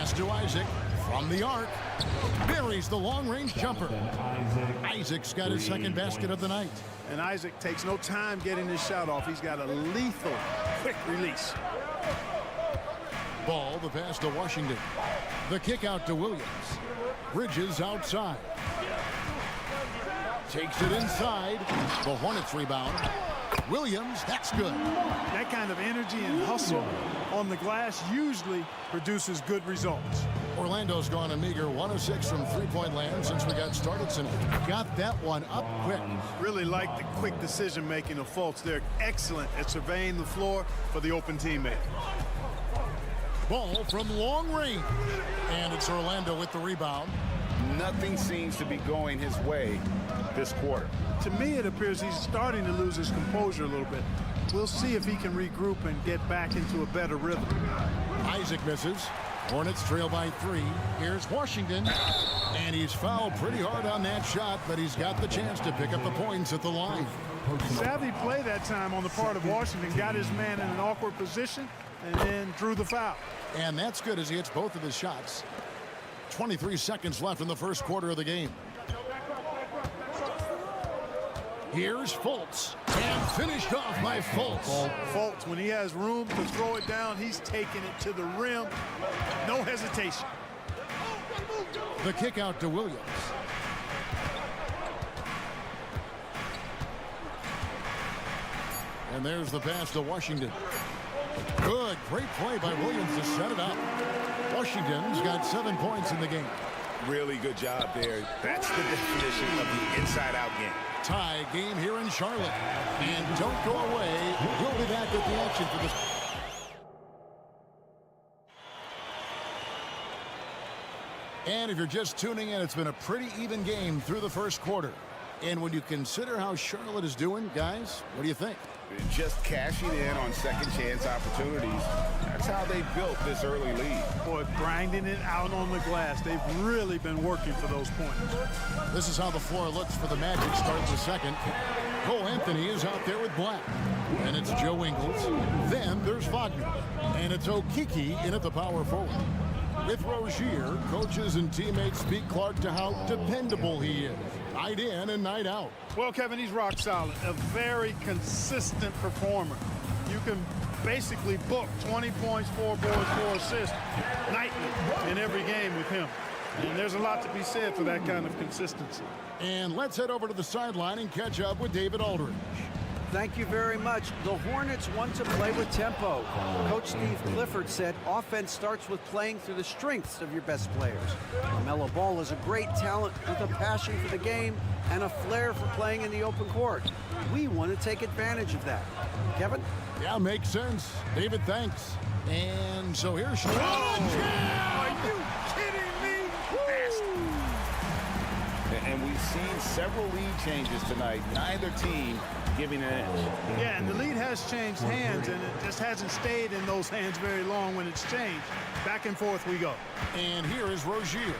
Pass to Isaac from the arc. Buries the long-range jumper. Isaac's got his second basket of the night. And Isaac takes no time getting his shot off. He's got a lethal, quick release. Ball, the pass to Washington. The kick out to Williams. Bridges outside. Takes it inside. The Hornets rebound. Williams, that's good. That kind of energy and hustle on the glass usually produces good results. Orlando's gone a meager 1 of 6 from three-point land since we got started tonight. Got that one up quick. Really like the quick decision-making of Fultz. They're excellent at surveying the floor for the open teammate. Ball from long range. And it's Orlando with the rebound. Nothing seems to be going his way this quarter. To me, it appears he's starting to lose his composure a little bit. We'll see if he can regroup and get back into a better rhythm. Isaac misses. Hornets trail by 3. Here's Washington. And he's fouled pretty hard on that shot, but he's got the chance to pick up the points at the line. Savvy play that time on the part of Washington. Got his man in an awkward position and then drew the foul. And that's good as he hits both of his shots. 23 seconds left in the first quarter of the game. Here's Fultz. And finished off by Fultz. Fultz, when he has room to throw it down, he's taking it to the rim. No hesitation. The kick out to Williams. And there's the pass to Washington. Good, great play by Williams to set it up. Washington's got 7 points in the game. Really good job there. That's the definition of the inside-out game. Tie game here in Charlotte. And don't go away. We'll be back with the action for this. And if you're just tuning in, it's been a pretty even game through the first quarter. And when you consider how Charlotte is doing, guys, what do you think? Just cashing in on second chance opportunities. That's how they built this early lead. Boy, grinding it out on the glass. They've really been working for those points. This is how the floor looks for the Magic start the second. Cole Anthony is out there with Black. And it's Joe Ingles. Then there's Wagner. And it's Okiki in at the power forward. With Rozier, coaches and teammates speak Clark to how dependable he is. Night in and night out. Well, Kevin, he's rock solid. A very consistent performer. You can basically book 20 points, 4 boards, 4 assists nightly in every game with him. And there's a lot to be said for that kind of consistency. And let's head over to the sideline and catch up with David Aldridge. Thank you very much. The Hornets want to play with tempo. Coach Steve Clifford said offense starts with playing through the strengths of your best players. LaMelo Ball is a great talent with a passion for the game and a flair for playing in the open court. We want to take advantage of that. Kevin? Yeah, makes sense. David, thanks. And so here's Are you kidding me? And we've seen several lead changes tonight. Neither team giving an edge. Yeah, and the lead has changed hands, and it just hasn't stayed in those hands very long when it's changed. Back and forth we go. And here is Rozier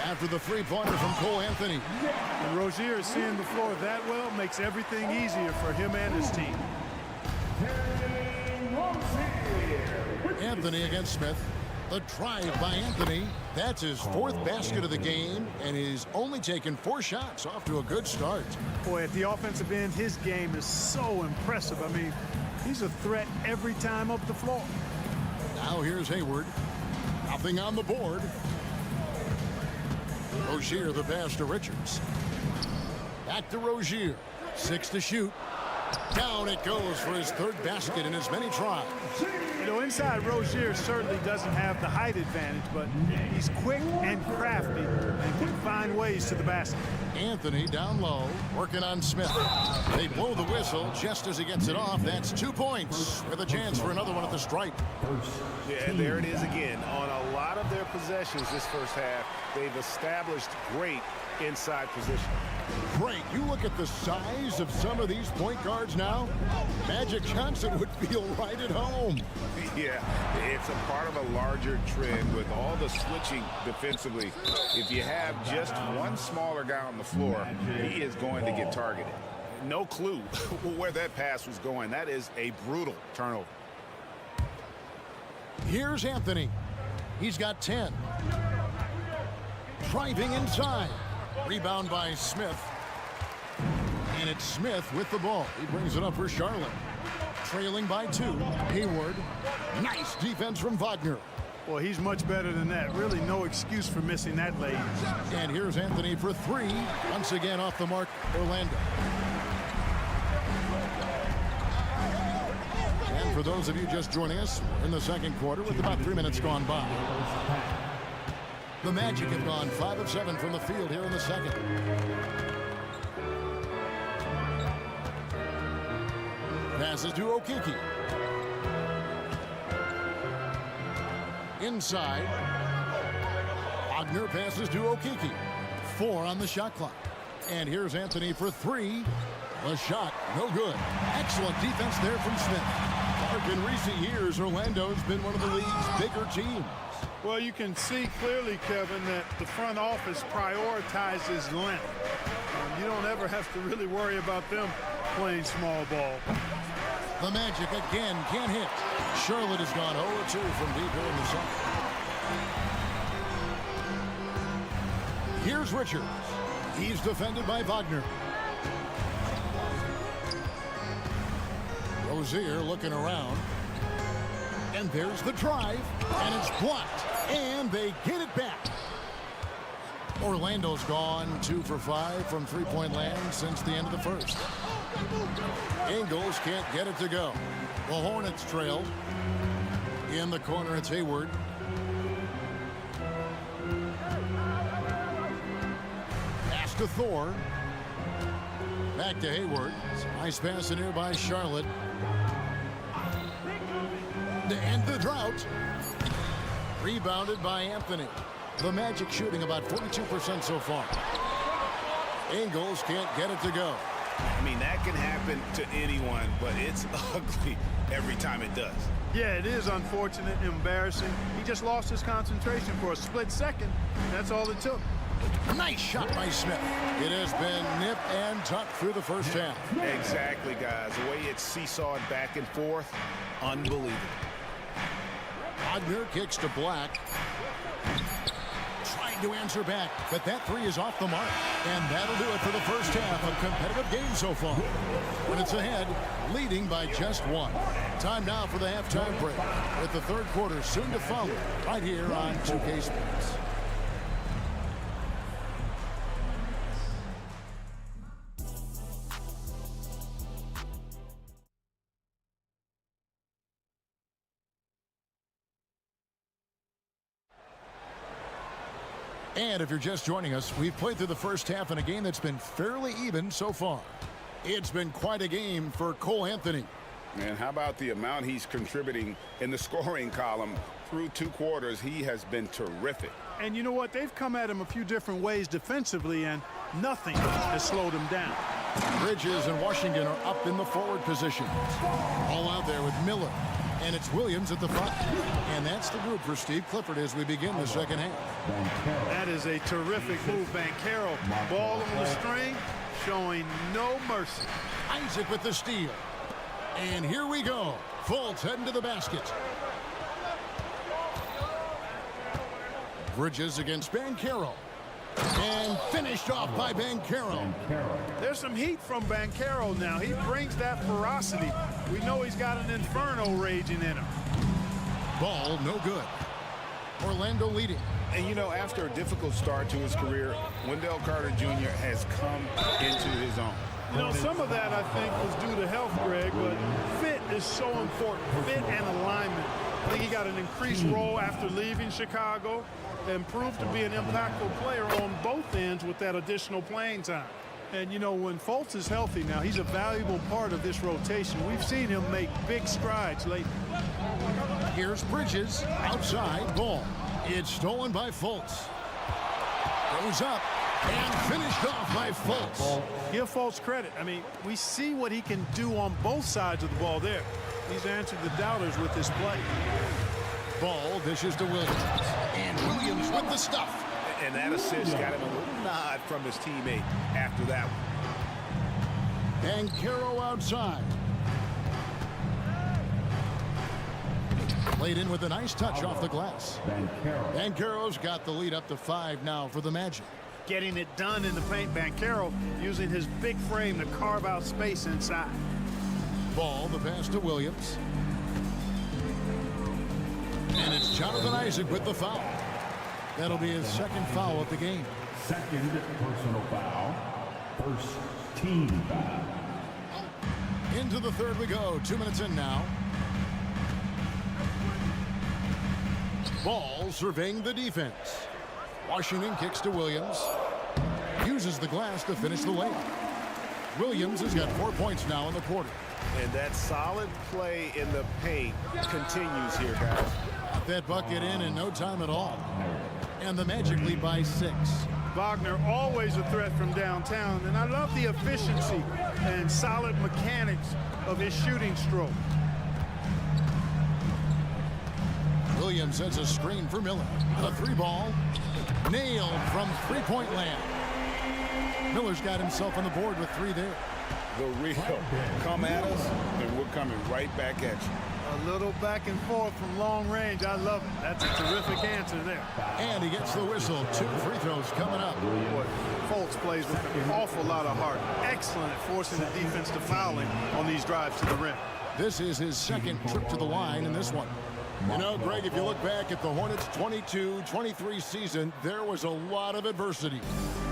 after the three-pointer from Cole Anthony. And Rozier is seeing the floor that well, makes everything easier for him and his team. Anthony against Smith. The drive by Anthony. That's his 4th basket of the game, and he's only taken 4 shots. Off to a good start. Boy, at the offensive end, his game is so impressive. I mean, he's a threat every time up the floor. Now here's Hayward. Nothing on the board. Rozier the pass to Richards. Back to Rozier. 6 to shoot. Down it goes for his 3rd basket in as many tries. You know, inside Rozier certainly doesn't have the height advantage, but he's quick and crafty and can find ways to the basket. Anthony down low, working on Smith. They blow the whistle just as he gets it off. That's 2 points with a chance for another one at the stripe. Yeah, and there it is again. On a lot of their possessions this first half, they've established great inside position. Great. You look at the size of some of these point guards now. Magic Johnson would feel right at home. Yeah, it's a part of a larger trend with all the switching defensively. If you have just one smaller guy on the floor, he is going to get targeted. No clue where that pass was going. That is a brutal turnover. Here's Anthony. He's got 10. Driving inside. Rebound by Smith. And it's Smith with the ball. He brings it up for Charlotte. Trailing by 2. Hayward. Nice defense from Wagner. Well, he's much better than that. Really no excuse for missing that lane. And here's Anthony for 3. Once again off the mark, Orlando. And for those of you just joining us, we're in the second quarter with about 3 minutes gone by. The Magic have gone 5 of 7 from the field here in the second. Passes to Okiki. Inside. Wagner passes to Okiki. 4 on the shot clock. And here's Anthony for 3. The shot, no good. Excellent defense there from Smith. In recent years, Orlando's been one of the league's bigger teams. Well, you can see clearly, Kevin, that the front office prioritizes length. You don't ever have to really worry about them playing small ball. The Magic again can't hit. Charlotte has gone 0-2 from deep here in the second. Here's Richards. He's defended by Wagner. Rozier looking around. And there's the drive. And it's blocked. And they get it back. Orlando's gone 2 for 5 from three-point land since the end of the first. Ingles can't get it to go. The Hornets trail. In the corner, it's Hayward. Pass to Thor. Back to Hayward. Nice pass in here by Charlotte. To end the drought. Rebounded by Anthony. The Magic shooting about 42% so far. Ingles can't get it to go. I mean, that can happen to anyone, but it's ugly every time it does. Yeah, it is unfortunate, embarrassing. He just lost his concentration for a split second. That's all it took. Nice shot by Smith. It has been nip and tuck through the first half. Exactly, guys. The way it's seesawed back and forth, unbelievable. Wagner kicks to Black. Trying to answer back, but that 3 is off the mark. And that'll do it for the first half of competitive game so far. When it's ahead, leading by just 1. Time now for the halftime break, with the third quarter soon to follow, right here on 2K Sports. And if you're just joining us, we've played through the first half in a game that's been fairly even so far. It's been quite a game for Cole Anthony. And how about the amount he's contributing in the scoring column through 2 quarters? He has been terrific. And you know what? They've come at him a few different ways defensively, and nothing has slowed him down. Bridges and Washington are up in the forward position. All out there with Miller. And it's Williams at the front. And that's the group for Steve Clifford as we begin the second half. That is a terrific move, Banchero. Ball on the string, showing no mercy. Isaac with the steal. And here we go. Fultz heading to the basket. Bridges against Banchero. And finished off by Banchero. There's some heat from Banchero now. He brings that ferocity. We know he's got an inferno raging in him. Ball no good. Orlando leading. And you know, after a difficult start to his career, Wendell Carter Jr. has come into his own. You know, some of that I think was due to health, Greg, but fit is so important. Fit and alignment. I think he got an increased role after leaving Chicago and proved to be an impactful player on both ends with that additional playing time. And, you know, when Fultz is healthy now, he's a valuable part of this rotation. We've seen him make big strides lately. Here's Bridges outside. Ball. It's stolen by Fultz. Goes up and finished off by Fultz. Give Fultz credit. I mean, we see what he can do on both sides of the ball there. He's answered the doubters with this play. Ball dishes to Williams. And Williams with the stuff. And that assist got him a little nod from his teammate after that one. And Banchero outside. Played in with a nice touch off the glass. Banchero's got the lead up to 5 now for the Magic. Getting it done in the paint, Banchero using his big frame to carve out space inside. Ball, the pass to Williams. And it's Jonathan Isaac with the foul. That'll be his second foul of the game. Second personal foul. First team foul. Into the third we go. 2 minutes in now. Ball surveying the defense. Washington kicks to Williams. Uses the glass to finish the lane. Williams has got 4 points now in the quarter. And that solid play in the paint continues here, guys. Got that bucket in no time at all. And the Magic lead by 6. Wagner always a threat from downtown, and I love the efficiency and solid mechanics of his shooting stroke. Williams sends a screen for Miller. A 3-ball. Nailed from three-point land. Miller's got himself on the board with 3 there. The real come at us, and we're coming right back at you. A little back and forth from long range. I love it. That's a terrific answer there. And he gets the whistle. 2 free throws coming up. Boy, Fultz plays with an awful lot of heart. Excellent at forcing the defense to foul him on these drives to the rim. This is his second trip to the line in this one. You know, Greg, if you look back at the Hornets' 22-23 season, there was a lot of adversity.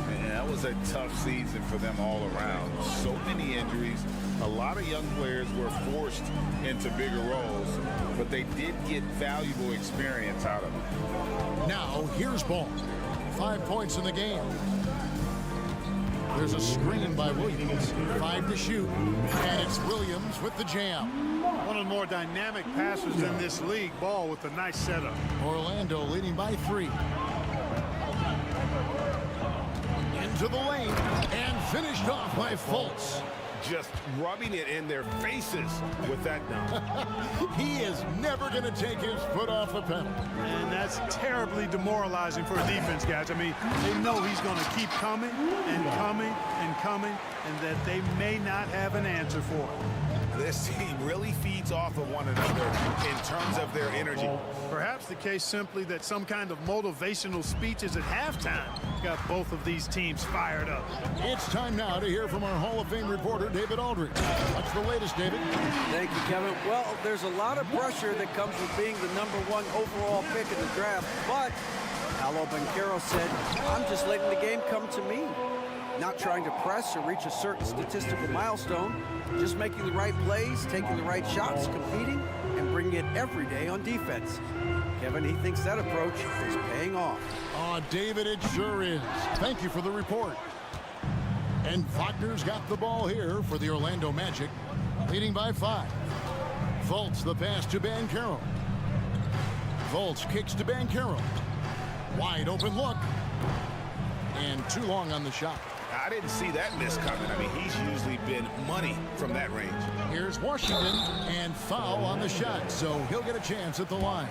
Man, that was a tough season for them all around. So many injuries. A lot of young players were forced into bigger roles, but they did get valuable experience out of it. Now, here's Ball. 5 points in the game. There's a screen by Williams. 5 to shoot. And it's Williams with the jam. One of the more dynamic passers in this league. Ball with a nice setup. Orlando leading by 3. Into the lane. And finished off by Fultz. Just rubbing it in their faces with that dunk. He is never going to take his foot off the pedal. And that's terribly demoralizing for a defense, guys. I mean, they know he's going to keep coming and coming and coming, and that they may not have an answer for it. This team really feeds off of one another in terms of their energy. Perhaps the case simply that some kind of motivational speeches at halftime got both of these teams fired up. It's time now to hear from our Hall of Fame reporter, David Aldridge. What's the latest, David? Thank you, Kevin. Well, there's a lot of pressure that comes with being the #1 overall pick in the draft, but Paolo Banchero said, I'm just letting the game come to me. Not trying to press or reach a certain statistical milestone, just making the right plays, taking the right shots, competing, and bringing it every day on defense. Kevin, he thinks that approach is paying off. Oh, David, it sure is. Thank you for the report. And Wagner's got the ball here for the Orlando Magic, leading by 5. Fultz the pass to Banchero. Fultz kicks to Banchero. Wide open look. And too long on the shot. I didn't see that miss coming. I mean, he's usually been money from that range. Here's Washington, and foul on the shot, so he'll get a chance at the line.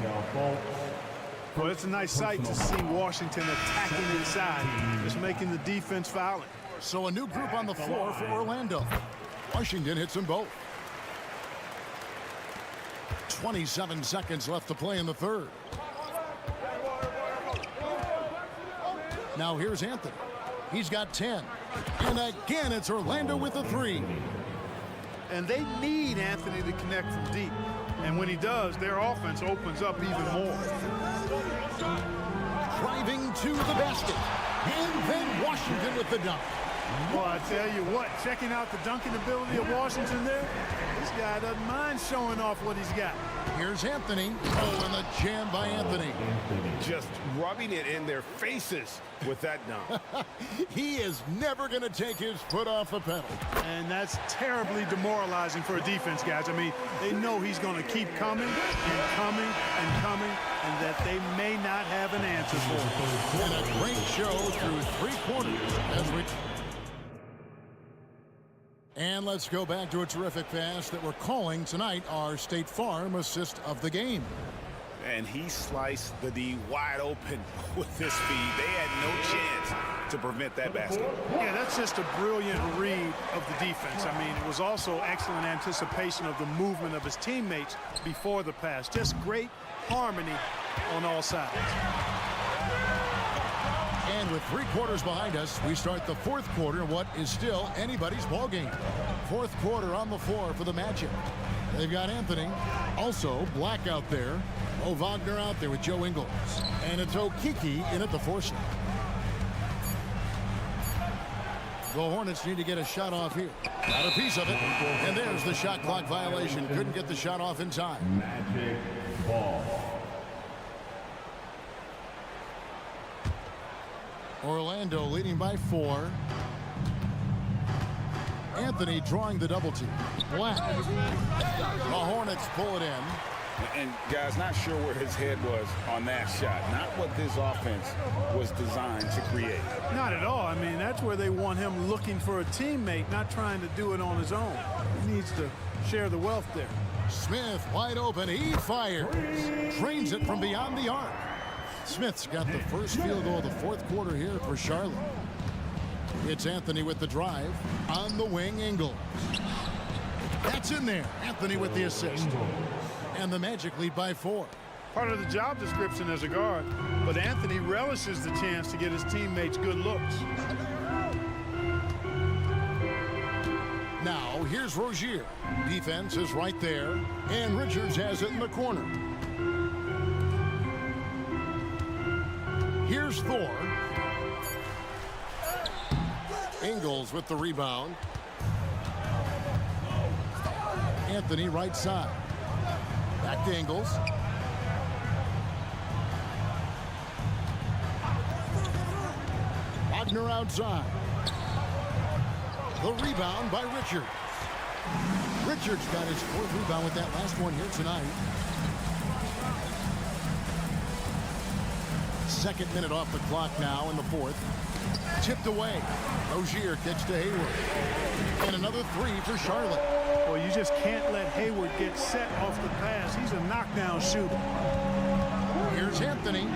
Well, it's a nice sight to see Washington attacking inside, just making the defense fouling. So a new group on the floor for Orlando. Washington hits them both. 27 seconds left to play in the third. Now here's Anthony. He's got 10. And again, it's Orlando with a 3. And they need Anthony to connect from deep. And when he does, their offense opens up even more. Driving to the basket. And then Washington with the dunk. Well, I tell you what, checking out the dunking ability of Washington there, this guy doesn't mind showing off what he's got. Here's Anthony. Oh, and the jam by Anthony. Just rubbing it in their faces with that dunk. He is never going to take his foot off the pedal. And that's terribly demoralizing for a defense, guys. I mean, they know he's going to keep coming and coming and coming, and that they may not have an answer for it. And a great show through 3 quarters as we... And let's go back to a terrific pass that we're calling tonight our State Farm assist of the game. And he sliced the D wide open with his speed. They had no chance to prevent that basket. Yeah, that's just a brilliant read of the defense. I mean, it was also excellent anticipation of the movement of his teammates before the pass. Just great harmony on all sides. And with 3 quarters behind us, we start the 4th quarter in what is still anybody's ball game. 4th quarter on the floor for the Magic. They've got Anthony, also Black out there. Mo Wagner out there with Joe Ingles. And it's Okiki in at the 4 slot. The Hornets need to get a shot off here. Got a piece of it. And there's the shot clock violation. Couldn't get the shot off in time. Magic ball. Orlando leading by 4. Anthony drawing the double team. Black. The Hornets pull it in. And guys, not sure where his head was on that shot. Not what this offense was designed to create. Not at all. I mean, that's where they want him looking for a teammate, not trying to do it on his own. He needs to share the wealth there. Smith wide open. He fires. Drains it from beyond the arc. Smith's got the first field goal of the 4th quarter here for Charlotte. It's Anthony with the drive. On the wing, Ingles. That's in there. Anthony with the assist. And the Magic lead by 4. Part of the job description as a guard, but Anthony relishes the chance to get his teammates good looks. Now, here's Rozier. Defense is right there, and Richards has it in the corner. Here's Thor. Ingles with the rebound. Anthony right side. Back to Ingles. Wagner outside. The rebound by Richards. Richards got his 4th rebound with that last one here tonight. 2nd minute off the clock now in the 4th. Tipped away. Rozier kicks to Hayward. And another 3 for Charlotte. Well, you just can't let Hayward get set off the pass. He's a knockdown shooter. Here's Anthony.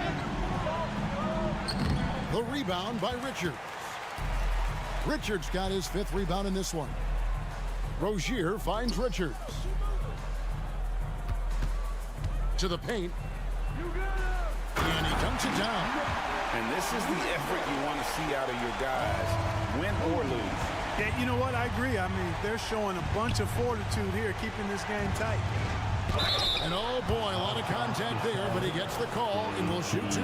The rebound by Richards. Richards got his 5th rebound in this one. Rozier finds Richards. To the paint. And he dunks it down. And this is the effort you want to see out of your guys, win or lose. Yeah, you know what? I agree. I mean, they're showing a bunch of fortitude here, keeping this game tight. And oh boy, a lot of contact there, but he gets the call and will shoot 2.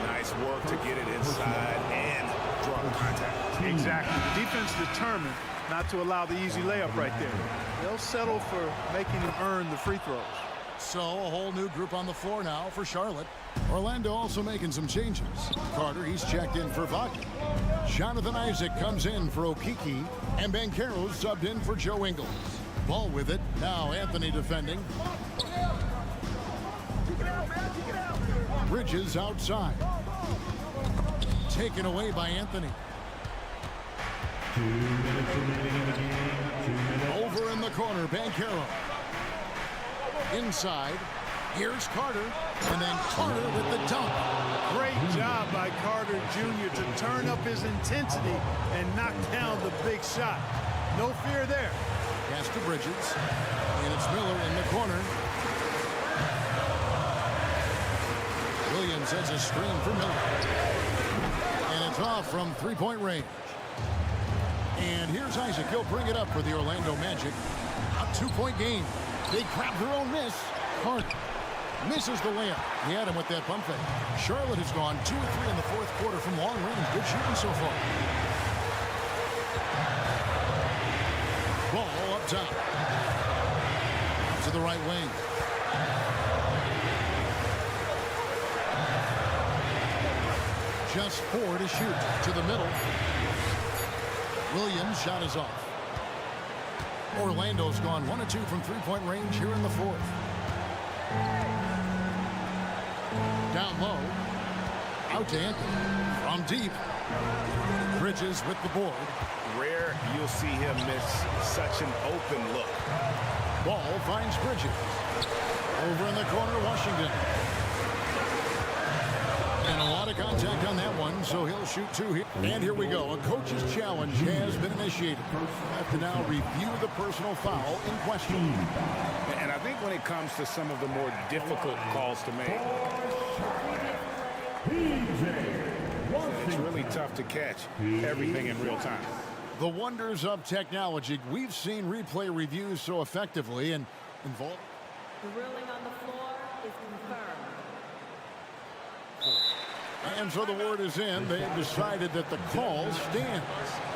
Nice work to get it inside and draw contact. Exactly. The defense determined not to allow the easy layup right there. They'll settle for making him earn the free throws. So a whole new group on the floor now for Charlotte. Orlando also making some changes. Carter, he's checked in for Wagner. Jonathan Isaac comes in for Okiki. And Banchero's subbed in for Joe Ingles. Ball with it. Now Anthony defending. Bridges outside. Taken away by Anthony. 2 minutes remaining in the game. 2 minutes. Over in the corner, Banchero. Inside. Here's Carter. And then Carter with the dunk. Great job by Carter Jr. to turn up his intensity and knock down the big shot. No fear there. Pass to Bridges. And it's Miller in the corner. Williams has a screen for Miller. And it's off from 3-point range. And here's Isaac. He'll bring it up for the Orlando Magic. A 2-point game. They grab their own miss. Carter misses the layup. He had him with that pump fake. Charlotte has gone 2 of 3 in the 4th quarter from long range. Good shooting so far. Ball up top. To the right wing. Just 4 to shoot. To the middle. Williams' shot is off. Orlando's gone 1 of 2 from 3-point range here in the 4th. Down low. Out to Anthony. From deep. Bridges with the board. Rare you'll see him miss such an open look. Ball finds Bridges. Over in the corner, Washington. contact on that one, so he'll shoot 2 here. And here we go. A coach's challenge has been initiated. We'll have to now review the personal foul in question. And I think when it comes to some of the more difficult calls to make, it's really tough to catch everything in real time. The wonders of technology. We've seen replay reviews so effectively and involved. The ruling on the floor is confirmed. And so the word is in. They've decided that the call stands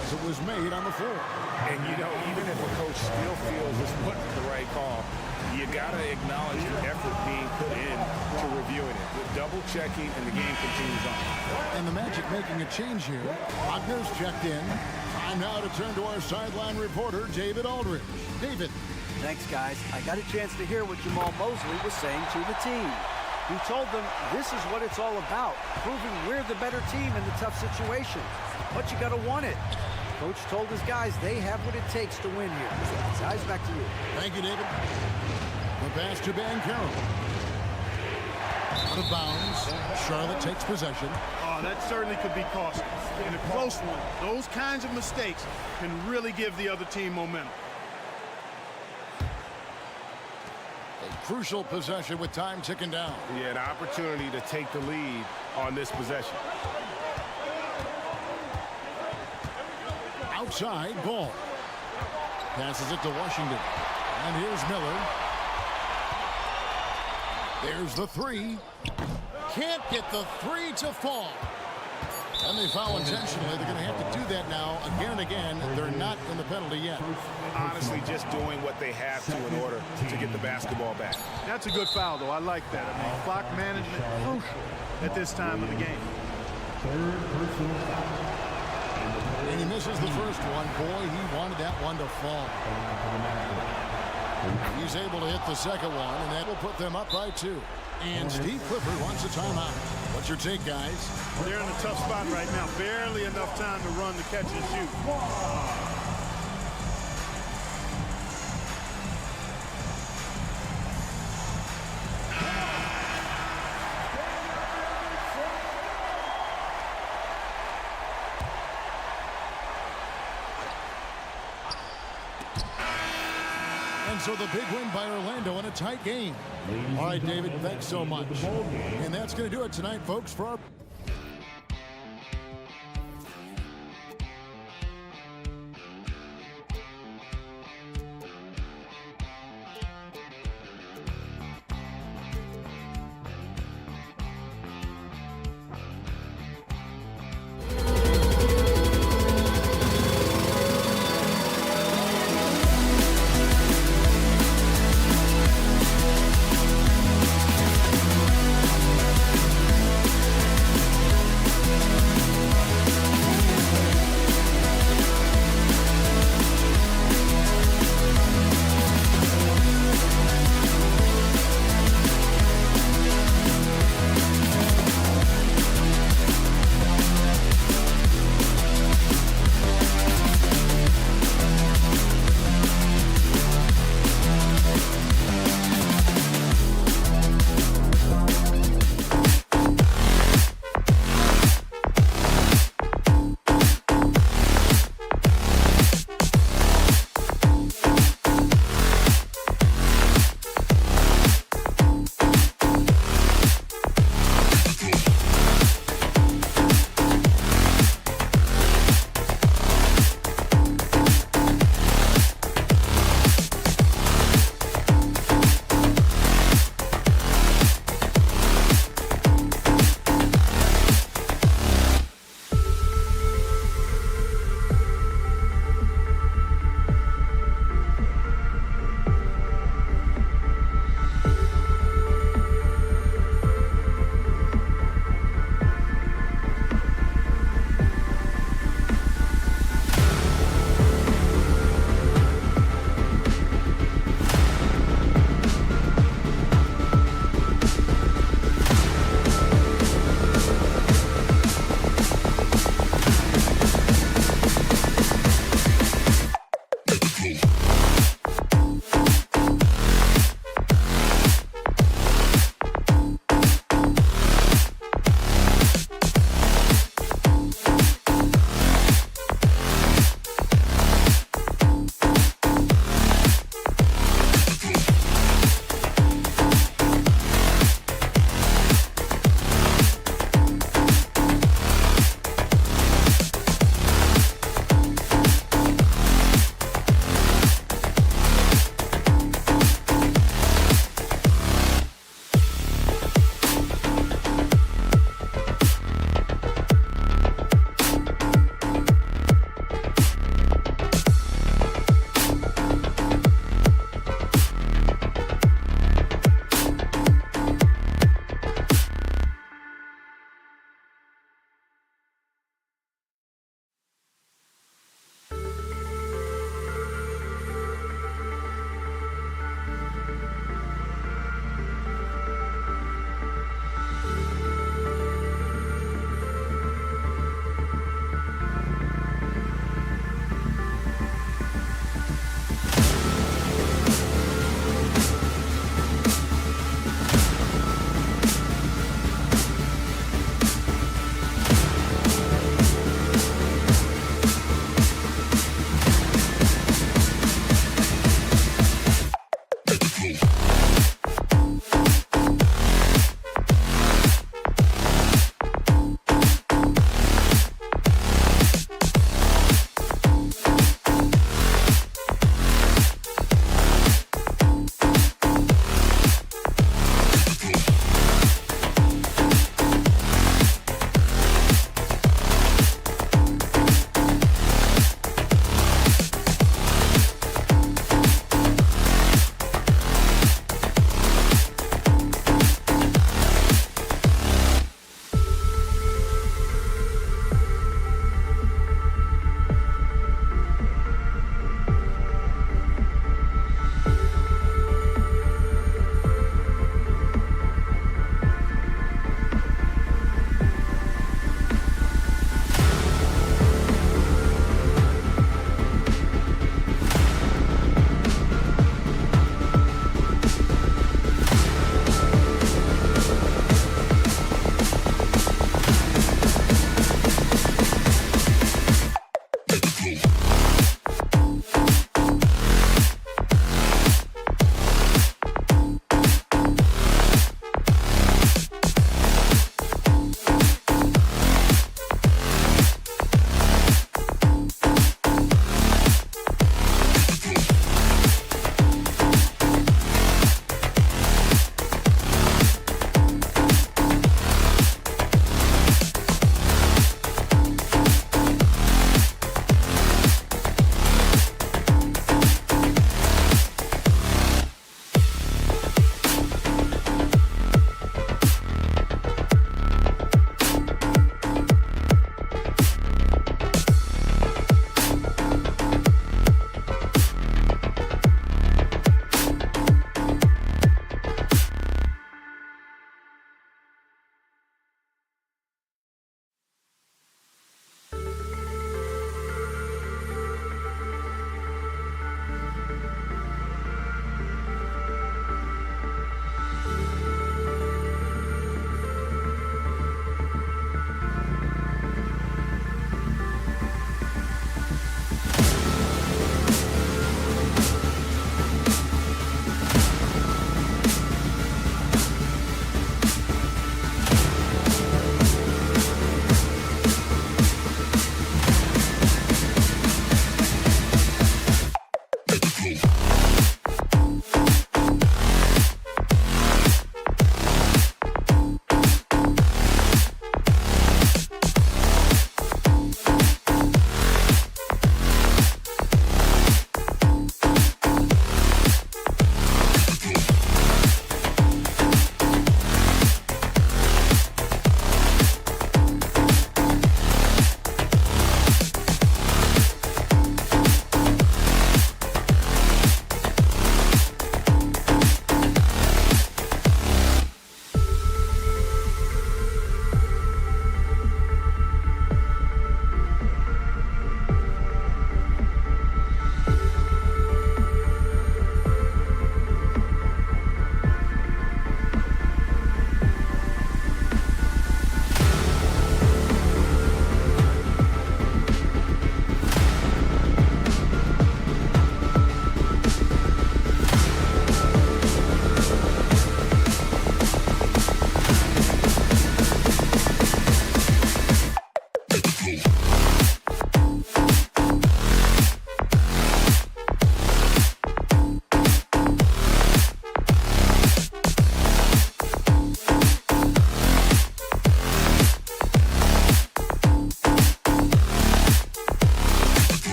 as it was made on the floor. And, you know, even if a coach still feels it's put the right call, you got to acknowledge the effort being put in to reviewing it. The double checking, and the game continues on. And the Magic making a change here. Wagner's checked in. Time now to turn to our sideline reporter, David Aldridge. David. Thanks, guys. I got a chance to hear what Jamal Mosley was saying to the team. He told them this is what it's all about, proving we're the better team in the tough situations. But you got to want it. Coach told his guys they have what it takes to win here. Guys, back to you. Thank you, David. The pass to Banchero. Out of bounds. Charlotte takes possession. Oh, that certainly could be costly. In a close one, those kinds of mistakes can really give the other team momentum. A crucial possession with time ticking down. He had an opportunity to take the lead on this possession. Outside ball. Passes it to Washington. And here's Miller. There's the 3. Can't get the 3 to fall. And they foul intentionally. They're going to have to do that now again and again. They're not in the penalty yet. Honestly, just doing what they have to in order to get the basketball back. That's a good foul, though. I like that. I mean, clock management crucial at this time of the game. And he misses the first one. Boy, he wanted that one to fall. He's able to hit the second one, and that will put them up by 2. And Steve Clifford wants a timeout. What's your take, guys? They're in a tough spot right now. Barely enough time to run the catch and shoot. And so the big win by Orlando in a tight game. All right, David, thanks so much. And that's going to do it tonight, folks, for our...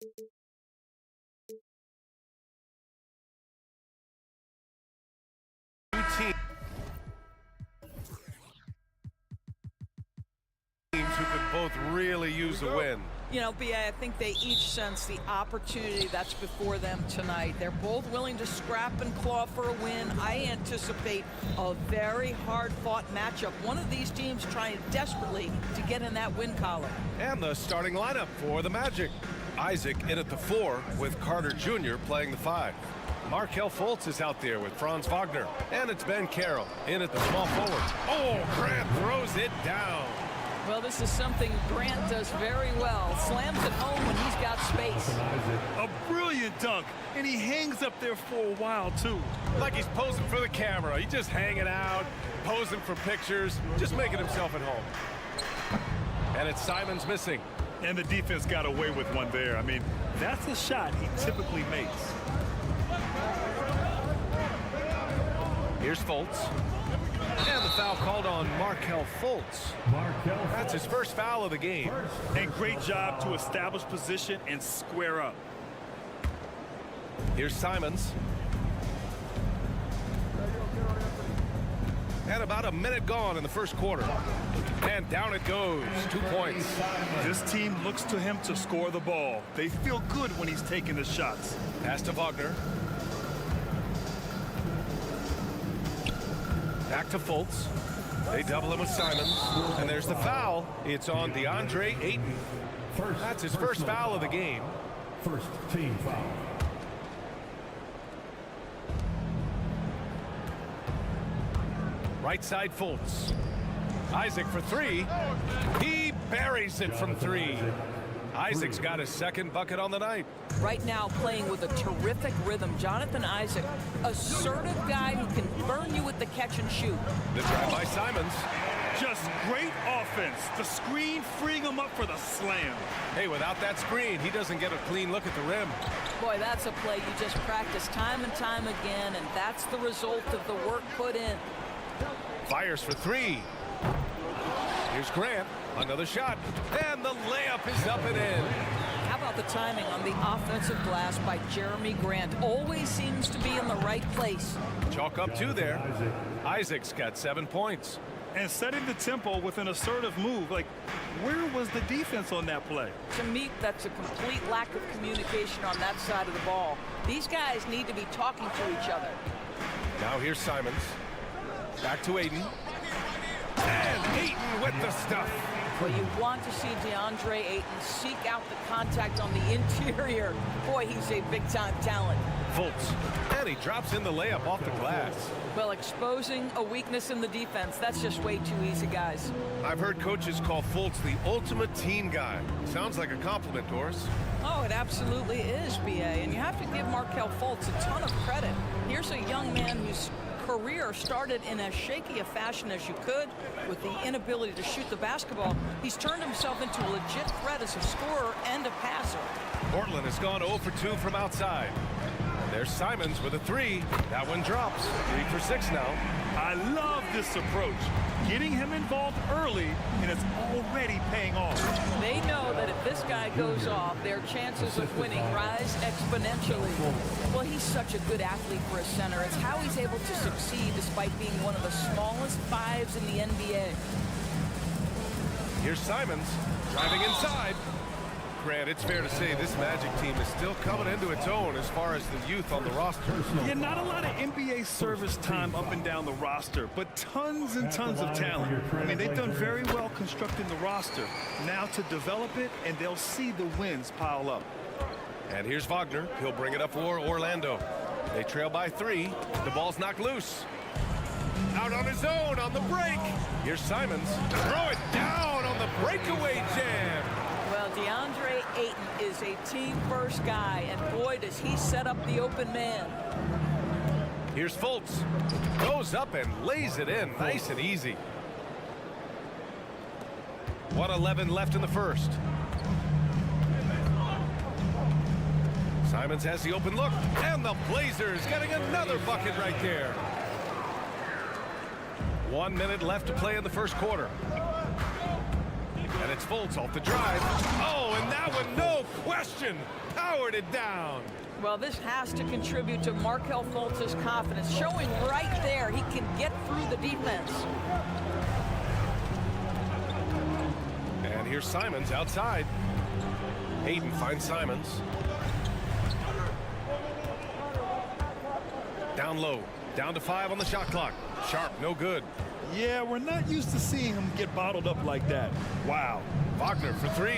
Teams who could both really use a win. You know, B.A., I think they each sense the opportunity that's before them tonight. They're both willing to scrap and claw for a win. I anticipate a very hard-fought matchup. One of these teams trying desperately to get in that win column. And the starting lineup for the Magic. Isaac in at the 4 with Carter Jr. playing the 5. Markelle Fultz is out there with Franz Wagner. And it's Ben Carroll in at the small forward. Oh, Grant throws it down. Well, this is something Grant does very well. Slams it home when he's got space. A brilliant dunk, and he hangs up there for a while, too. Like he's posing for the camera. He's just hanging out, posing for pictures, just making himself at home. And it's Simons missing. And the defense got away with one there. I mean, that's a shot he typically makes. Here's Fultz. And the foul called on Markelle Fultz. That's his first foul of the game. And great job to establish position and square up. Here's Simons. And about a minute gone in the first quarter. And down it goes. 2 points. This team looks to him to score the ball. They feel good when he's taking the shots. Pass to Wagner. Back to Fultz. They double him with Simons. And there's the foul. It's on DeAndre Ayton. That's his first foul of the game. First team foul. Right side Fultz. Isaac for 3. He buries it from 3. Isaac's got his second bucket on the night. Right now playing with a terrific rhythm. Jonathan Isaac, assertive guy who can burn you with the catch and shoot. The drive by Simons. Just great offense. The screen freeing him up for the slam. Hey, without that screen, he doesn't get a clean look at the rim. Boy, that's a play you just practice time and time again, and that's the result of the work put in. Fires for 3. Here's Grant. Another shot. And the layup is up and in. How about the timing on the offensive glass by Jeremy Grant? Always seems to be in the right place. Chalk up 2 there. Isaac's got 7 points. And setting the tempo with an assertive move. Like, where was the defense on that play? To me, that's a complete lack of communication on that side of the ball. These guys need to be talking to each other. Now here's Simons. Back to Ayton. And Ayton with the stuff. Well, you want to see DeAndre Ayton seek out the contact on the interior. Boy, he's a big-time talent. Fultz. And he drops in the layup off the glass. Well, exposing a weakness in the defense, that's just way too easy, guys. I've heard coaches call Fultz the ultimate team guy. Sounds like a compliment, Doris. Oh, it absolutely is, B.A. And you have to give Markelle Fultz a ton of credit. Here's a young man who's career started in as shaky a fashion as you could with the inability to shoot the basketball. He's turned himself into a legit threat as a scorer and a passer. Portland has gone 0 for 2 from outside. There's Simons with a 3. That one drops. 3 for 6 now. I love this approach. Getting him involved early, and it's already paying off. They know that if this guy goes off, their chances of winning rise exponentially. Well, he's such a good athlete for a center. It's how he's able to succeed despite being one of the smallest 5s in the NBA. Here's Simons driving inside. Grant, it's fair to say this Magic team is still coming into its own as far as the youth on the roster. Yeah, not a lot of NBA service time up and down the roster, but tons and tons of talent. I mean, they've done very well constructing the roster. Now to develop it, and they'll see the wins pile up. And here's Wagner. He'll bring it up for Orlando. They trail by 3. The ball's knocked loose. Out on his own on the break. Here's Simons. Throw it down on the breakaway jam. Well, DeAndre Ayton is a team-first guy, and boy, does he set up the open man. Here's Fultz. Goes up and lays it in. Nice and easy. 1:11 left in the first. Simons has the open look, and the Blazers getting another bucket right there. 1 minute left to play in the first quarter. And it's Fultz off the drive. Oh, and that one, no question, powered it down. Well, this has to contribute to Markelle Fultz's confidence, showing right there he can get through the defense. And here's Simons outside. Hayden finds Simons. Down low, down to 5 on the shot clock. Sharp, no good. Yeah, we're not used to seeing him get bottled up like that. Wow. Wagner for 3.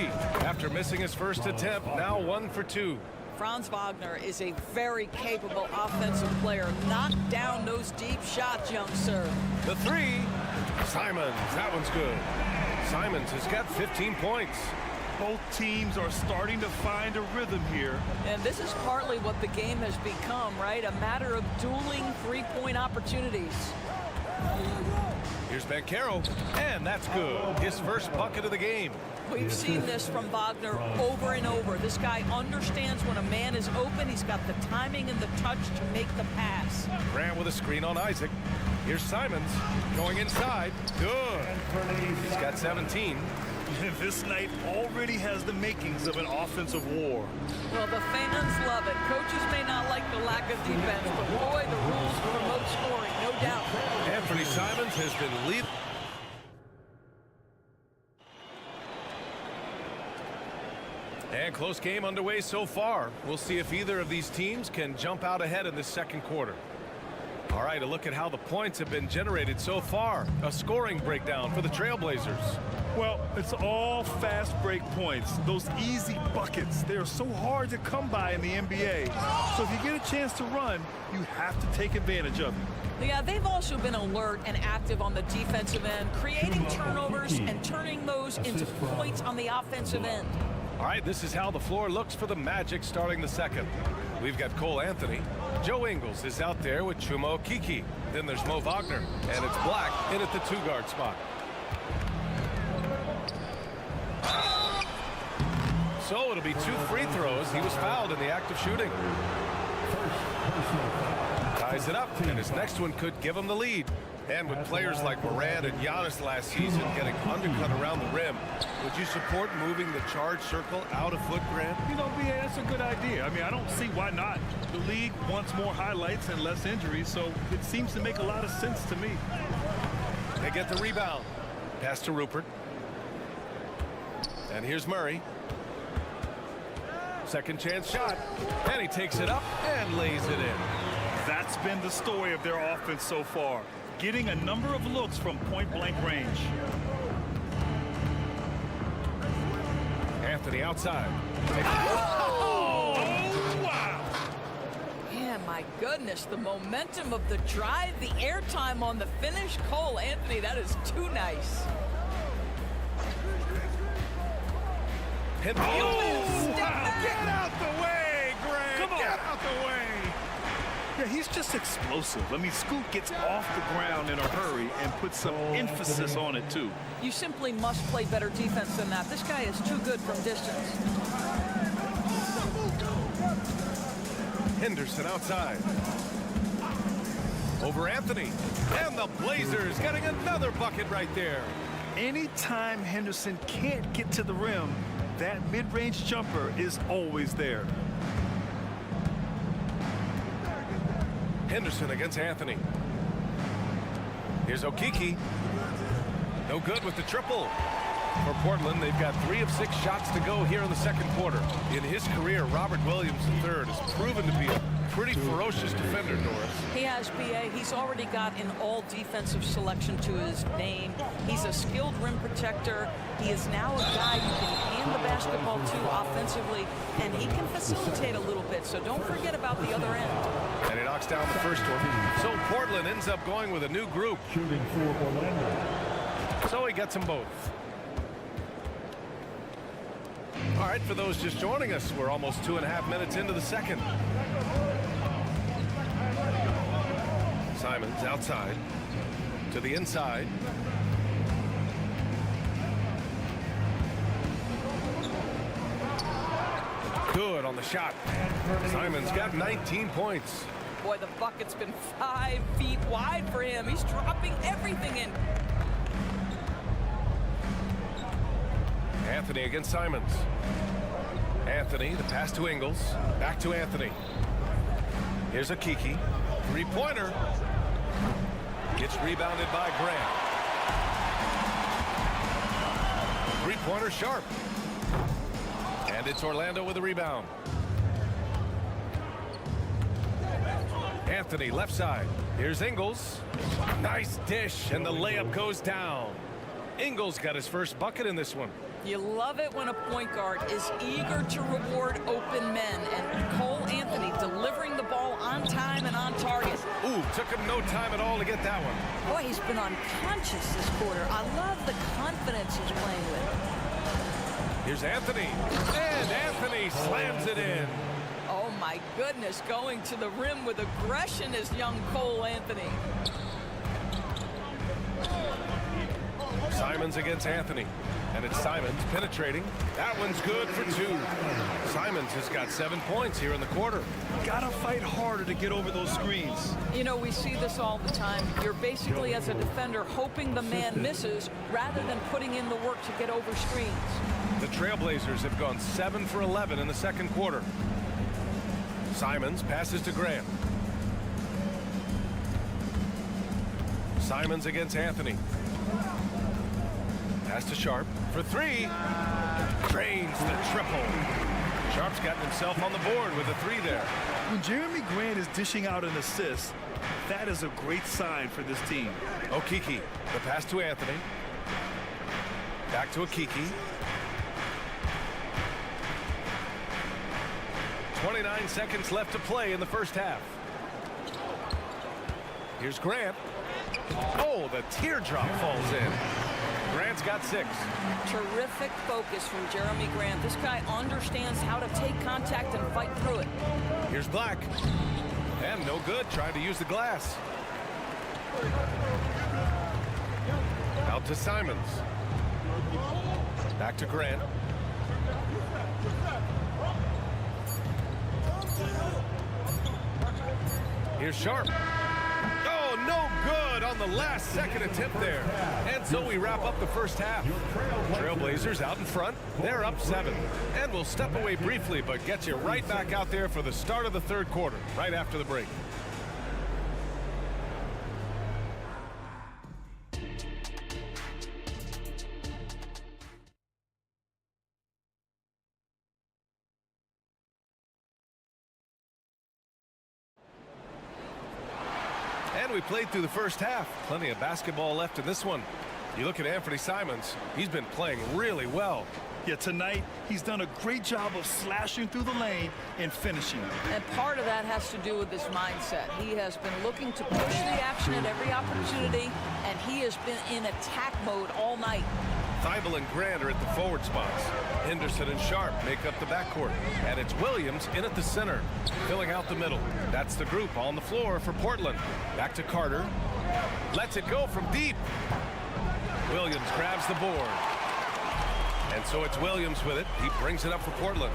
After missing his first attempt, now 1 for 2. Franz Wagner is a very capable offensive player. Knock down those deep shots, young sir. The 3. Simons, that one's good. Simons has got 15 points. Both teams are starting to find a rhythm here. And this is partly what the game has become, right? A matter of dueling three-point opportunities. Here's Banchero, and that's good. His first bucket of the game. We've seen this from Wagner over and over. This guy understands when a man is open. He's got the timing and the touch to make the pass. Grant with a screen on Isaac. Here's Simons going inside. Good. He's got 17. This night already has the makings of an offensive war. Well, the fans love it. Coaches may not like the lack of defense, but boy, the rules promote scoring, no doubt. Anthony Simons has been leading. And close game underway so far. We'll see if either of these teams can jump out ahead in this second quarter. All right, a look at how the points have been generated so far. A scoring breakdown for the Trailblazers. Well, it's all fast break points. Those easy buckets, they are so hard to come by in the NBA. So if you get a chance to run, you have to take advantage of it. Yeah, they've also been alert and active on the defensive end, creating turnovers and turning those into points on the offensive end. All right, this is how the floor looks for the Magic starting the second. We've got Cole Anthony. Joe Ingles is out there with Chuma Okeke. Then there's Mo Wagner, and it's Black in at the 2-guard spot. So it'll be 2 free throws. He was fouled in the act of shooting. Ties it up, and his next one could give him the lead. And with players like Morant and Giannis last season getting undercut around the rim, would you support moving the charge circle out a foot, Grant? You know, BA, that's a good idea. I mean, I don't see why not. The league wants more highlights and less injuries, so it seems to make a lot of sense to me. They get the rebound. Pass to Rupert. And here's Murray. Second chance shot. And he takes it up and lays it in. That's been the story of their offense so far. Getting a number of looks from point-blank range. Anthony outside. Oh, wow. Man, my goodness, the momentum of the drive, the airtime on the finish. Cole Anthony, that is too nice. Hit the Get out the way, Grant. Come on. Get out the way. Yeah, he's just explosive. I mean, Scoot gets off the ground in a hurry and puts some emphasis on it, too. You simply must play better defense than that. This guy is too good from distance. Henderson outside. Over Anthony. And the Blazers getting another bucket right there. Anytime Henderson can't get to the rim, that mid-range jumper is always there. Henderson against Anthony. Here's Okeke. No good with the triple. For Portland, they've got 3 of 6 shots to go here in the second quarter. In his career, Robert Williams III has proven to be a pretty ferocious defender, Doris. He has, BA. He's already got an all-defensive selection to his name. He's a skilled rim protector. He is now a guy you can hand the basketball to offensively, and he can facilitate a little bit, so don't forget about the other end. And he knocks down the first one. So Portland ends up going with a new group. Shooting for Orlando. So he gets them both. All right, for those just joining us, we're almost 2.5 minutes into the second. Simons outside to the inside. Good on the shot. Simons got 19 points. Boy, the bucket's been 5 feet wide for him. He's dropping everything in. Anthony against Simons. Anthony, the pass to Ingles. Back to Anthony. Here's a Kiki. Three-pointer. Gets rebounded by Grant. Three-pointer Sharp. And it's Orlando with a rebound. Anthony, left side. Here's Ingles. Nice dish, and the layup goes down. Ingles got his first bucket in this one. You love it when a point guard is eager to reward open men, and Cole Anthony delivering the ball on time and on target. Ooh, took him no time at all to get that one. Boy, he's been unconscious this quarter. I love the confidence he's playing with. Here's Anthony, and Anthony slams it in. Oh my goodness, going to the rim with aggression is young Cole Anthony. Simons against Anthony. And it's Simons penetrating. That one's good for 2. Simons has got 7 points here in the quarter. Gotta fight harder to get over those screens. You know, we see this all the time. You're basically, as a defender, hoping the man misses rather than putting in the work to get over screens. The Trailblazers have gone 7 for 11 in the second quarter. Simons passes to Grant. Simons against Anthony. Pass to Sharp for 3. Drains the triple. Sharp's gotten himself on the board with a 3 there. When Jeremy Grant is dishing out an assist, that is a great sign for this team. Okiki, the pass to Anthony. Back to Okiki. 29 seconds left to play in the first half. Here's Grant. Oh, the teardrop falls in. Grant's got 6. Terrific focus from Jeremy Grant. This guy understands how to take contact and fight through it. Here's Black. And no good, trying to use the glass. Out to Simons. Back to Grant. Here's Sharp. Oh, no good on the last second attempt there. And so we wrap up the first half. Trailblazers out in front. They're up 7. And we'll step away briefly, but get you right back out there for the start of the third quarter, right after the break. And we played through the first half. Plenty of basketball left in this one. You look at Anthony Simons. He's been playing really well. Yeah, tonight he's done a great job of slashing through the lane and finishing. And part of that has to do with his mindset. He has been looking to push the action at every opportunity, and he has been in attack mode all night. Thibault and Grant are at the forward spots. Henderson and Sharp make up the backcourt. And it's Williams in at the center, filling out the middle. That's the group on the floor for Portland. Back to Carter. Lets it go from deep. Williams grabs the board. And so it's Williams with it. He brings it up for Portland.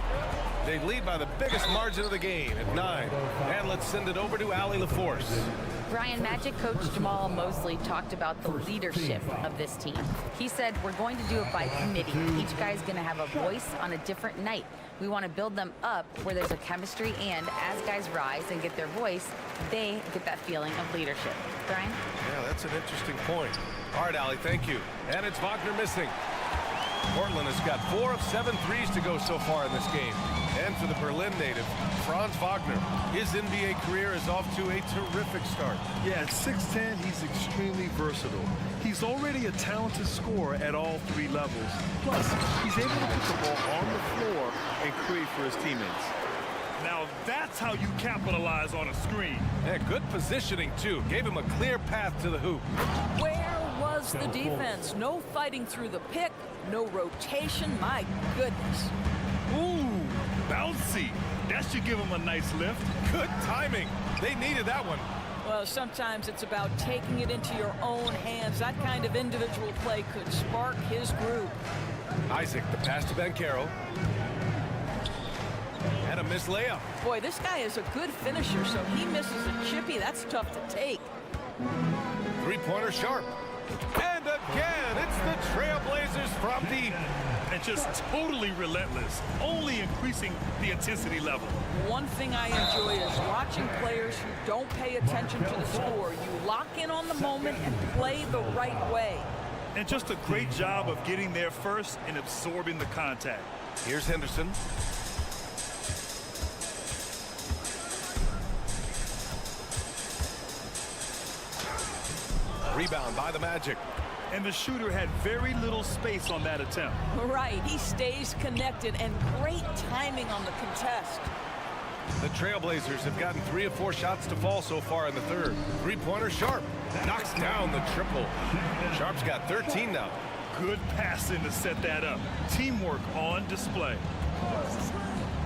They lead by the biggest margin of the game at 9. And let's send it over to Allie LaForce. Brian, Magic coach Jamal Mosley talked about the leadership of this team. He said, we're going to do it by committee. Each guy's going to have a voice on a different night. We want to build them up where there's a chemistry, and as guys rise and get their voice, they get that feeling of leadership. Brian? Yeah, that's an interesting point. All right, Allie, thank you. And it's Wagner missing. Portland has got 4 of 7 threes to go so far in this game. And for the Berlin native, Franz Wagner, his NBA career is off to a terrific start. Yeah, at 6'10", he's extremely versatile. He's already a talented scorer at all 3 levels. Plus, he's able to put the ball on the floor and create for his teammates. Now that's how you capitalize on a screen. Yeah, good positioning, too. Gave him a clear path to the hoop. Where was the defense? No fighting through the pick, no rotation. My goodness. Ooh, bouncy. That should give him a nice lift. Good timing. They needed that one. Well, sometimes it's about taking it into your own hands. That kind of individual play could spark his group. Isaac, the pass to Banchero. And a missed layup. Boy, this guy is a good finisher, so he misses a chippy. That's tough to take. Three-pointer Sharp. And a again. It's the Trailblazers from deep. And just totally relentless, only increasing the intensity level. One thing I enjoy is watching players who don't pay attention to the score. You lock in on the moment and play the right way. And just a great job of getting there first and absorbing the contact. Here's Henderson. Rebound by the Magic. And the shooter had very little space on that attempt. Right, he stays connected, and great timing on the contest. The Trailblazers have gotten 3 of 4 shots to fall so far in the third. Three-pointer Sharp knocks down the triple. Sharp's got 13 now. Good passing to set that up. Teamwork on display.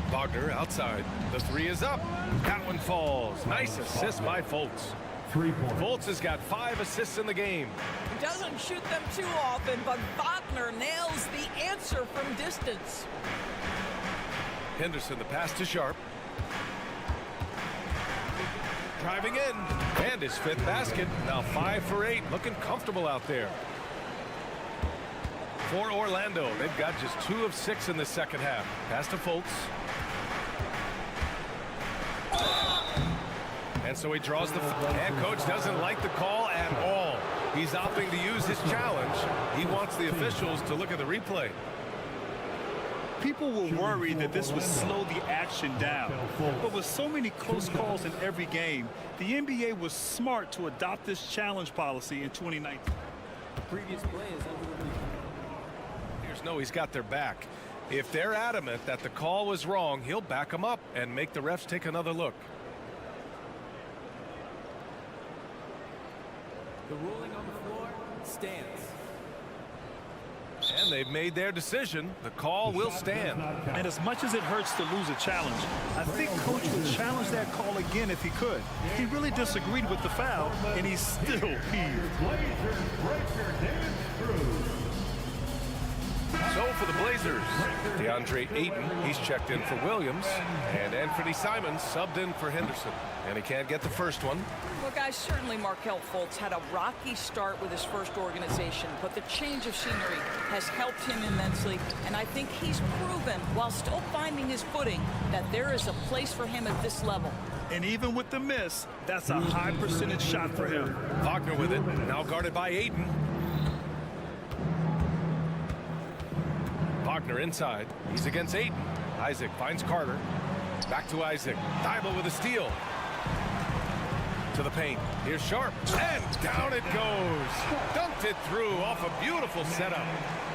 Wagner outside. The 3 is up. That one falls. Nice assist by Fultz. Fultz has got 5 assists in the game. He doesn't shoot them too often, but Wagner nails the answer from distance. Henderson, the pass to Sharp. Driving in. And his 5th basket. Now 5 for 8. Looking comfortable out there. For Orlando, they've got just 2 of 6 in the second half. Pass to Fultz. And so he draws the... And coach doesn't like the call at all. He's opting to use his challenge. He wants the officials to look at the replay. People were worried that this would slow the action down. But with so many close calls in every game, the NBA was smart to adopt this challenge policy in 2019. The previous play is under review. He's got their back. If they're adamant that the call was wrong, he'll back them up and make the refs take another look. The ruling on the floor stands. And they've made their decision. The call will stand. And as much as it hurts to lose a challenge, I think coach would challenge that call again if he could. He really disagreed with the foul, and he's still peeved. So for the Blazers, DeAndre Ayton, he's checked in for Williams, and Anthony Simons subbed in for Henderson. And he can't get the first one. Well, guys, certainly Markelle Fultz had a rocky start with his first organization, but the change of scenery has helped him immensely, and I think he's proven, while still finding his footing, that there is a place for him at this level. And even with the miss, that's a high percentage shot for him. Wagner with it, now guarded by Ayton. Wagner inside. He's against Ayton. Isaac finds Carter. Back to Isaac. Thibault with a steal. To the paint. Here's Sharp. And down it goes. Dunked it through off a beautiful setup.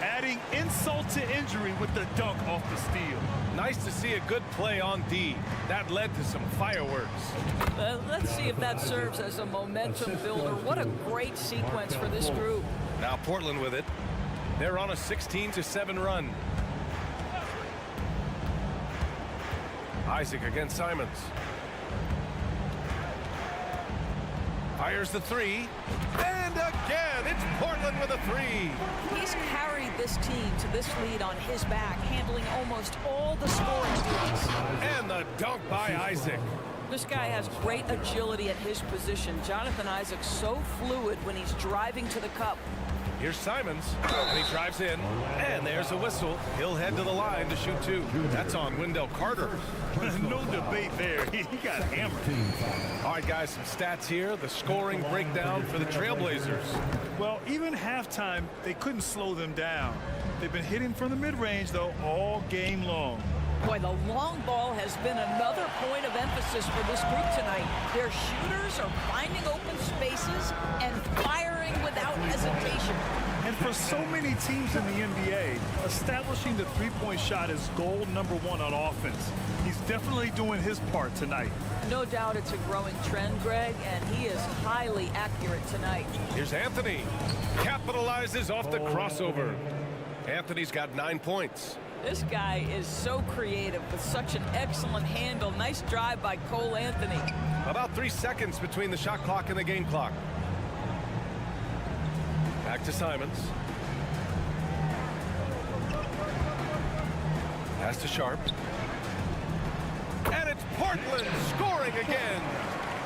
Adding insult to injury with the dunk off the steal. Nice to see a good play on D. That led to some fireworks. Let's see if that serves as a momentum builder. What a great sequence for this group. Now Portland with it. They're on a 16-7 run. Isaac against Simons. Fires the 3. And again, it's Portland with a 3. He's carried this team to this lead on his back, handling almost all the scoring duties. And the dunk by Isaac. This guy has great agility at his position. Jonathan Isaac's so fluid when he's driving to the cup. Here's Simons, and he drives in, and there's a whistle. He'll head to the line to shoot 2. That's on Wendell Carter. No debate there. He got hammered. All right, guys, some stats here. The scoring breakdown for the Trailblazers. Well, even halftime, they couldn't slow them down. They've been hitting from the mid-range, though, all game long. Boy, the long ball has been another point of emphasis for this group tonight. Their shooters are finding open spaces and firing without hesitation. And for so many teams in the NBA, establishing the three-point shot is goal number 1 on offense. He's definitely doing his part tonight. No doubt it's a growing trend, Greg, and he is highly accurate tonight. Here's Anthony. Capitalizes off the crossover. Anthony's got 9 points. This guy is so creative with such an excellent handle. Nice drive by Cole Anthony. About 3 seconds between the shot clock and the game clock. Back to Simons. Pass to Sharp. And it's Portland scoring again.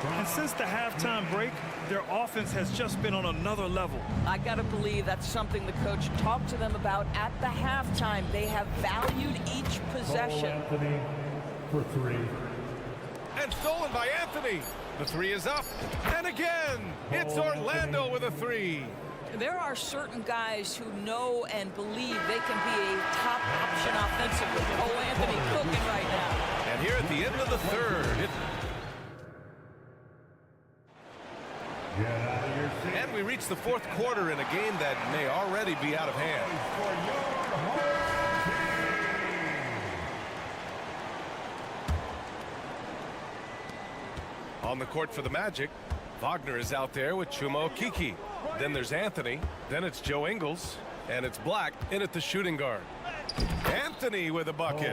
And since the halftime break, their offense has just been on another level. I got to believe that's something the coach talked to them about at the halftime. They have valued each possession. Anthony for three. And stolen by Anthony. The three is up. And again, it's Orlando with a three. There are certain guys who know and believe they can be a top option offensively. Cole Anthony cooking right now. And here at the end of the third, and we reach the fourth quarter in a game that may already be out of hand. On the court for the Magic, Wagner is out there with Chuma Okeke. Then there's Anthony. Then it's Joe Ingles. And it's Black in at the shooting guard. Anthony with a bucket.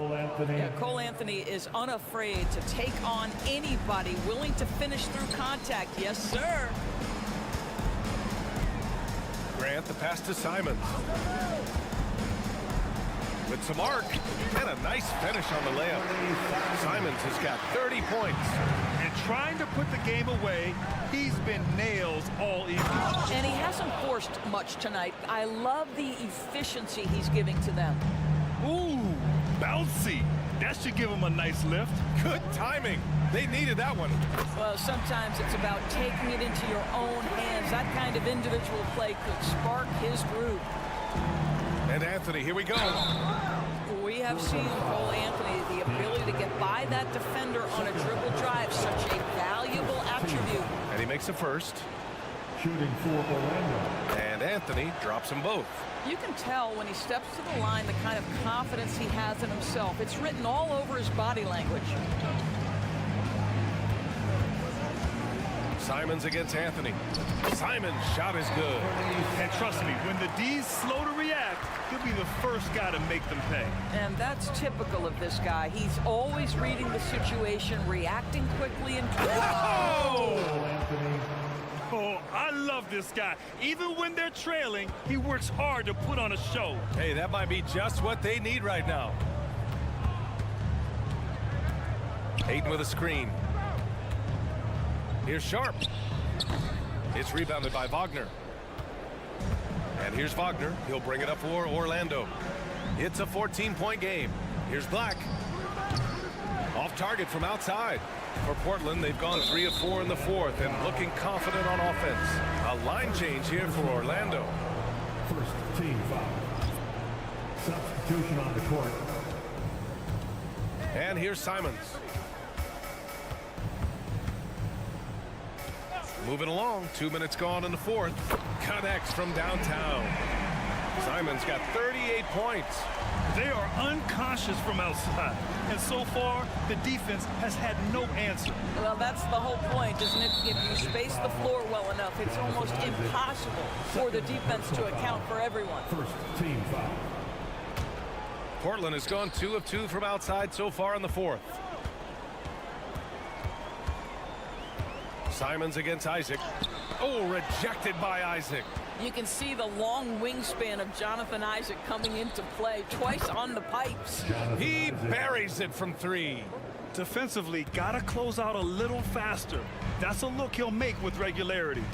Cole Anthony is unafraid to take on anybody willing to finish through contact. Yes, sir. Grant the pass to Simons. With some arc and a nice finish on the layup. Simons has got 30 points. And trying to put the game away, he's been nails all evening. And he hasn't forced much tonight. I love the efficiency he's giving to them. Ooh, bouncy. That should give him a nice lift. Good timing. They needed that one. Well, sometimes it's about taking it into your own hands. That kind of individual play could spark his groove. And Anthony, here we go. We have seen Cole Anthony, the ability to get by that defender on a dribble drive, such a valuable attribute. And he makes a first. Shooting for Orlando. And Anthony drops them both. You can tell when he steps to the line the kind of confidence he has in himself. It's written all over his body language. Simons against Anthony. Simon's shot is good. And trust me, when the D's slow to react, he'll be the first guy to make them pay. And that's typical of this guy. He's always reading the situation, reacting quickly and Oh, I love this guy. Even when they're trailing, he works hard to put on a show. Hey, that might be just what they need right now. Ayton with a screen. Here's Sharp. It's rebounded by Wagner. And here's Wagner. He'll bring it up for Orlando. It's a 14-point game. Here's Black. Off target from outside. For Portland, they've gone 3 of 4 in the fourth and looking confident on offense. A line change here for Orlando. First team foul. Substitution on the court. And here's Simons. Moving along, 2 minutes gone in the fourth. Connects from downtown. Simons got 38 points. They are unconscious from outside. And so far, the defense has had no answer. Well, that's the whole point, isn't it? If you space the floor well enough, it's almost impossible for the defense to account for everyone. First team foul. Portland has gone 2 of 2 from outside so far in the fourth. Simons against Isaac. Oh, rejected by Isaac. You can see the long wingspan of Jonathan Isaac coming into play twice on the pipes. He buries it from 3. Defensively, gotta close out a little faster. That's a look he'll make with regularity.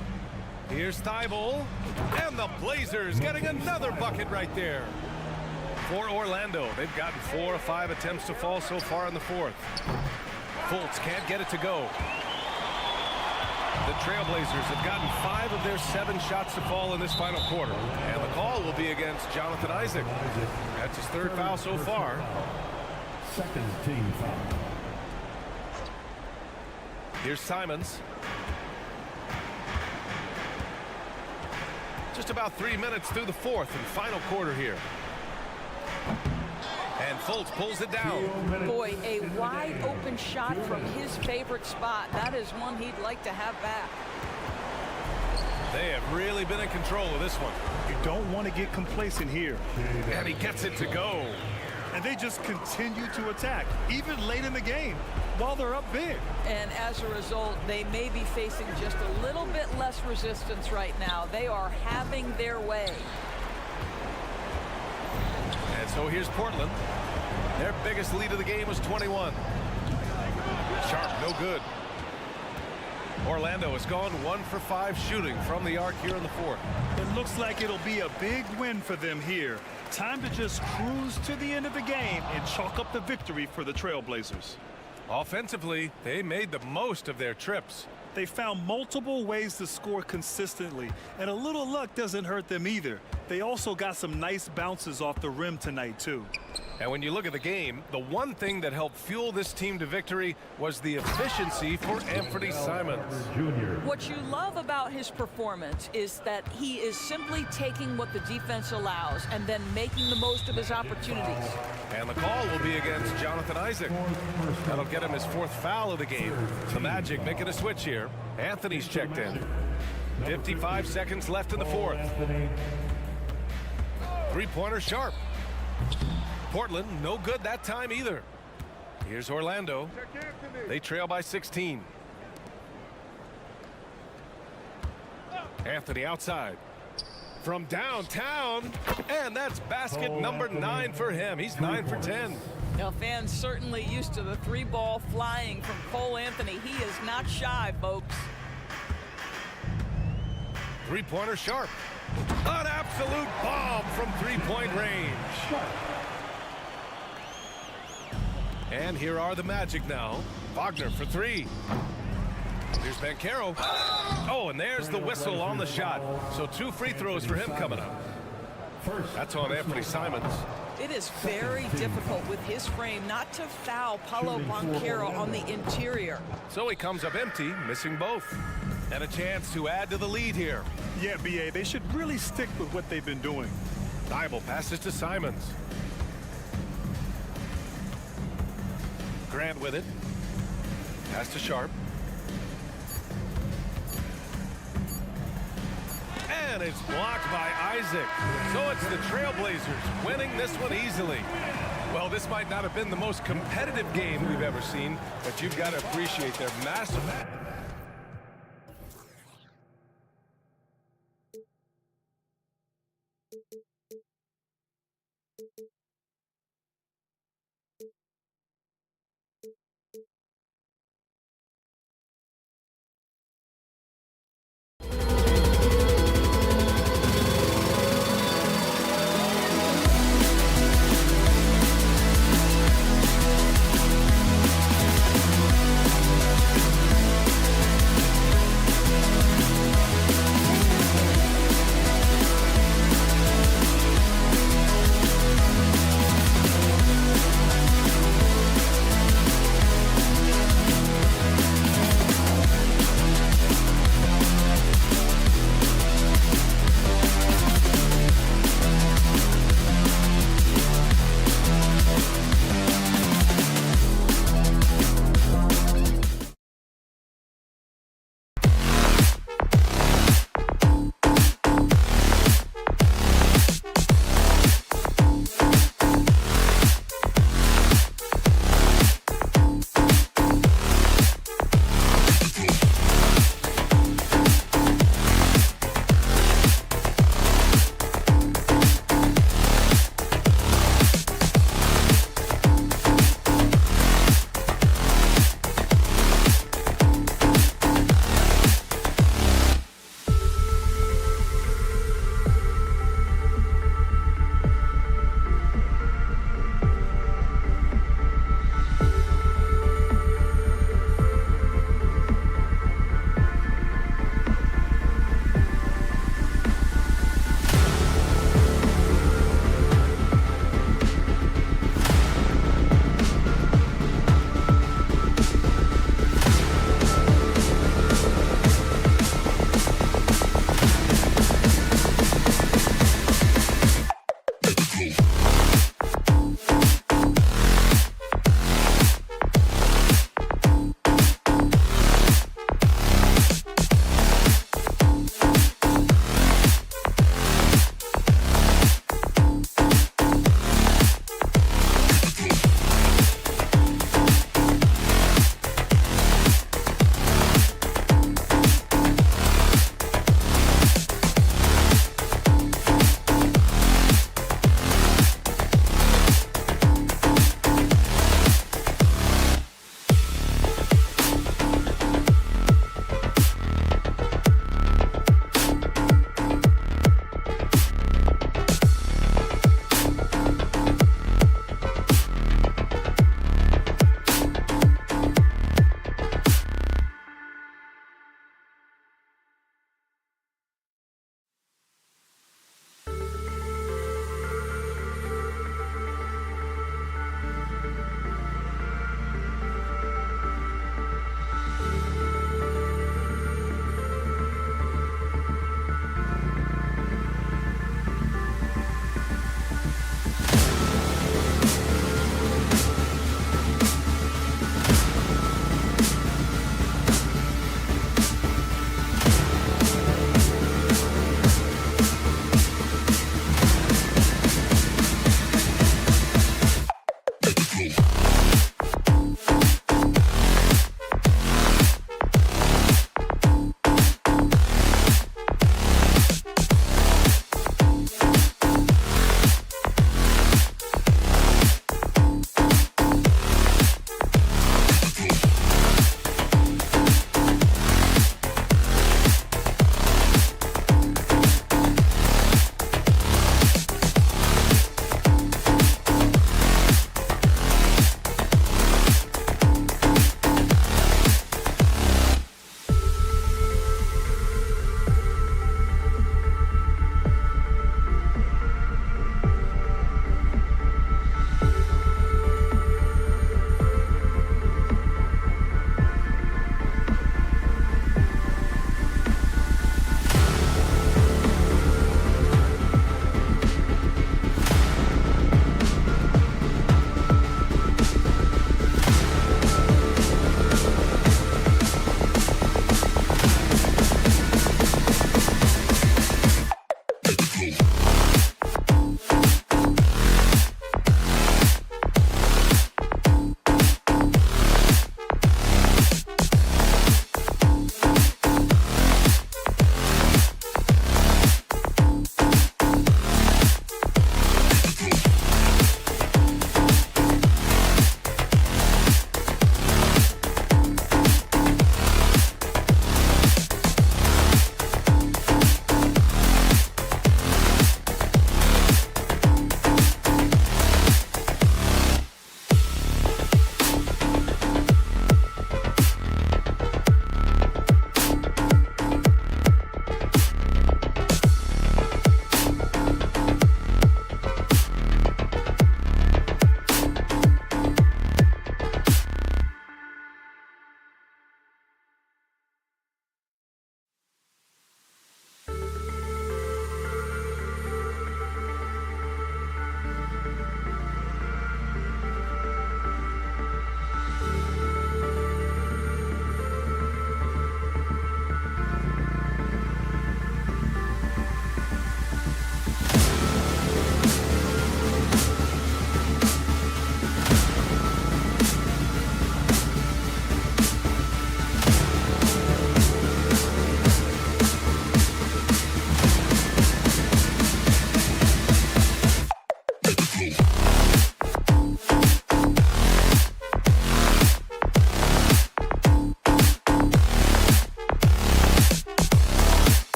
Here's Thibault. And the Blazers getting another bucket right there. For Orlando, they've gotten 4 of 5 attempts to fall so far in the fourth. Fultz can't get it to go. The Trailblazers have gotten 5 of their 7 shots to fall in this final quarter. And the call will be against Jonathan Isaac. That's his 3rd foul so far. Second team foul. Here's Simons. Just about 3 minutes through the fourth and final quarter here. And Fultz pulls it down. Boy, a wide open shot from his favorite spot. That is one he'd like to have back. They have really been in control of this one. You don't want to get complacent here. And he gets it to go. And they just continue to attack, even late in the game, while they're up big. And as a result, they may be facing just a little bit less resistance right now. They are having their way. And so here's Portland. Their biggest lead of the game was 21. Sharp, no good. Orlando has gone 1 for 5 shooting from the arc here in the fourth. It looks like it'll be a big win for them here. Time to just cruise to the end of the game and chalk up the victory for the Trailblazers. Offensively, they made the most of their trips. They found multiple ways to score consistently, and a little luck doesn't hurt them either. They also got some nice bounces off the rim tonight, too. And when you look at the game, the one thing that helped fuel this team to victory was the efficiency for Anthony Simons. What you love about his performance is that he is simply taking what the defense allows and then making the most of his opportunities. And the call will be against Jonathan Isaac. That'll get him his 4th foul of the game. The Magic making a switch here. Anthony's checked in. 55 seconds left in the fourth. Three-pointer sharp. Portland, no good that time either. Here's Orlando. They trail by 16. Anthony outside. From downtown, and that's basket number 9 for him. He's 9 for 10. Now, fans certainly used to the 3-ball flying from Cole Anthony. He is not shy, folks. Three-pointer sharp. An absolute bomb from 3-point range. And here are the Magic now. Wagner for 3. Here's Banchero. Oh, and there's the whistle on the shot. So 2 free throws for him coming up. That's on Anthony Simons. It is very difficult with his frame not to foul Paolo Banchero on the interior. So he comes up empty, missing both. And a chance to add to the lead here. Yeah, B.A., they should really stick with what they've been doing. Thibault passes to Simons. Grant with it. Pass to Sharp. And it's blocked by Isaac. So it's the Trailblazers winning this one easily. Well, this might not have been the most competitive game we've ever seen, but you've got to appreciate their massive.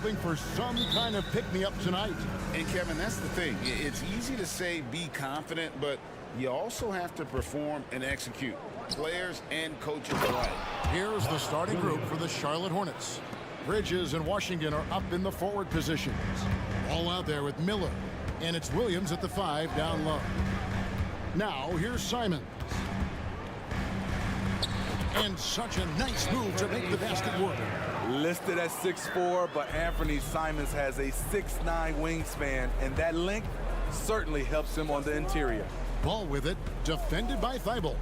hoping for some kind of pick-me-up tonight. And Kevin, that's the thing. It's easy to say be confident, but you also have to perform and execute. Players and coaches alike. Here's the starting group for the Charlotte Hornets. Bridges and Washington are up in the forward positions. All out there with Miller. And it's Williams at the 5 down low. Now here's Simons. And such a nice move to make the basket work. Listed at 6'4", but Anthony Simons has a 6'9" wingspan, and that length certainly helps him on the interior. Ball with it, defended by Thibault.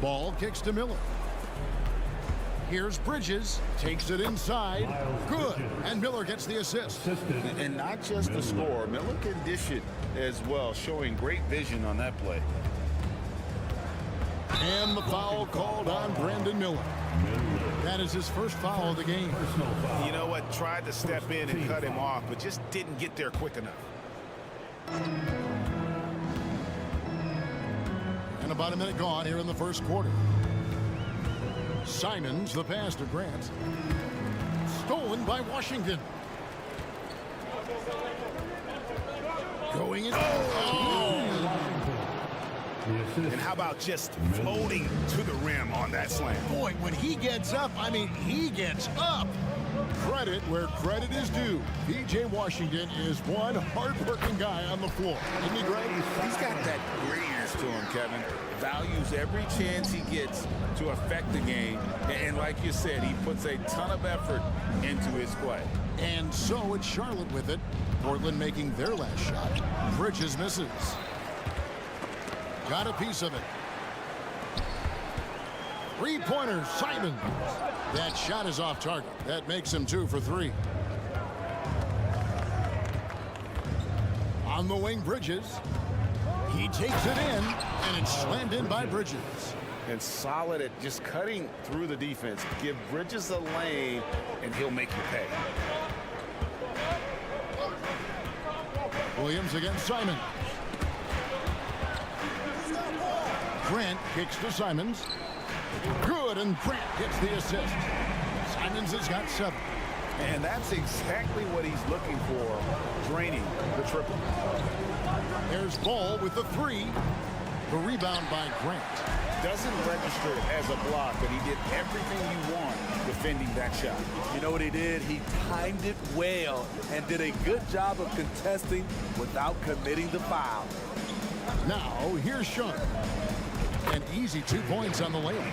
Ball kicks to Miller. Here's Bridges, takes it inside. Good, and Miller gets the assist. And not just the score, Miller can dish it as well, showing great vision on that play. And the foul called on Brandon Miller. That is his first foul of the game. You know what? Tried to step in and cut him off, but just didn't get there quick enough. And about a minute gone here in the first quarter. Simons, the pass to Grant. Stolen by Washington. Going in. And how about just floating to the rim on that slam? Boy, when he gets up, I mean, he gets up. Credit where credit is due. P.J. Washington is one hard-working guy on the floor. Isn't he great? He's got that greatness to him, Kevin. Values every chance he gets to affect the game. And like you said, he puts a ton of effort into his play. And so it's Charlotte with it. Portland making their last shot. Bridges misses. Got a piece of it. Three-pointer, Simons. That shot is off target. That makes him 2 for 3. On the wing, Bridges. He takes it in, and it's slammed in by Bridges. And solid at just cutting through the defense. Give Bridges a lane, and he'll make you pay. Williams against Simons. Grant kicks to Simons. Good, and Grant gets the assist. Simons has got 7. And that's exactly what he's looking for, draining the triple. There's Ball with the 3. The rebound by Grant. Doesn't register as a block, but he did everything you want defending that shot. You know what he did? He timed it well and did a good job of contesting without committing the foul. Now, here's Sean. An easy 2 points on the layup.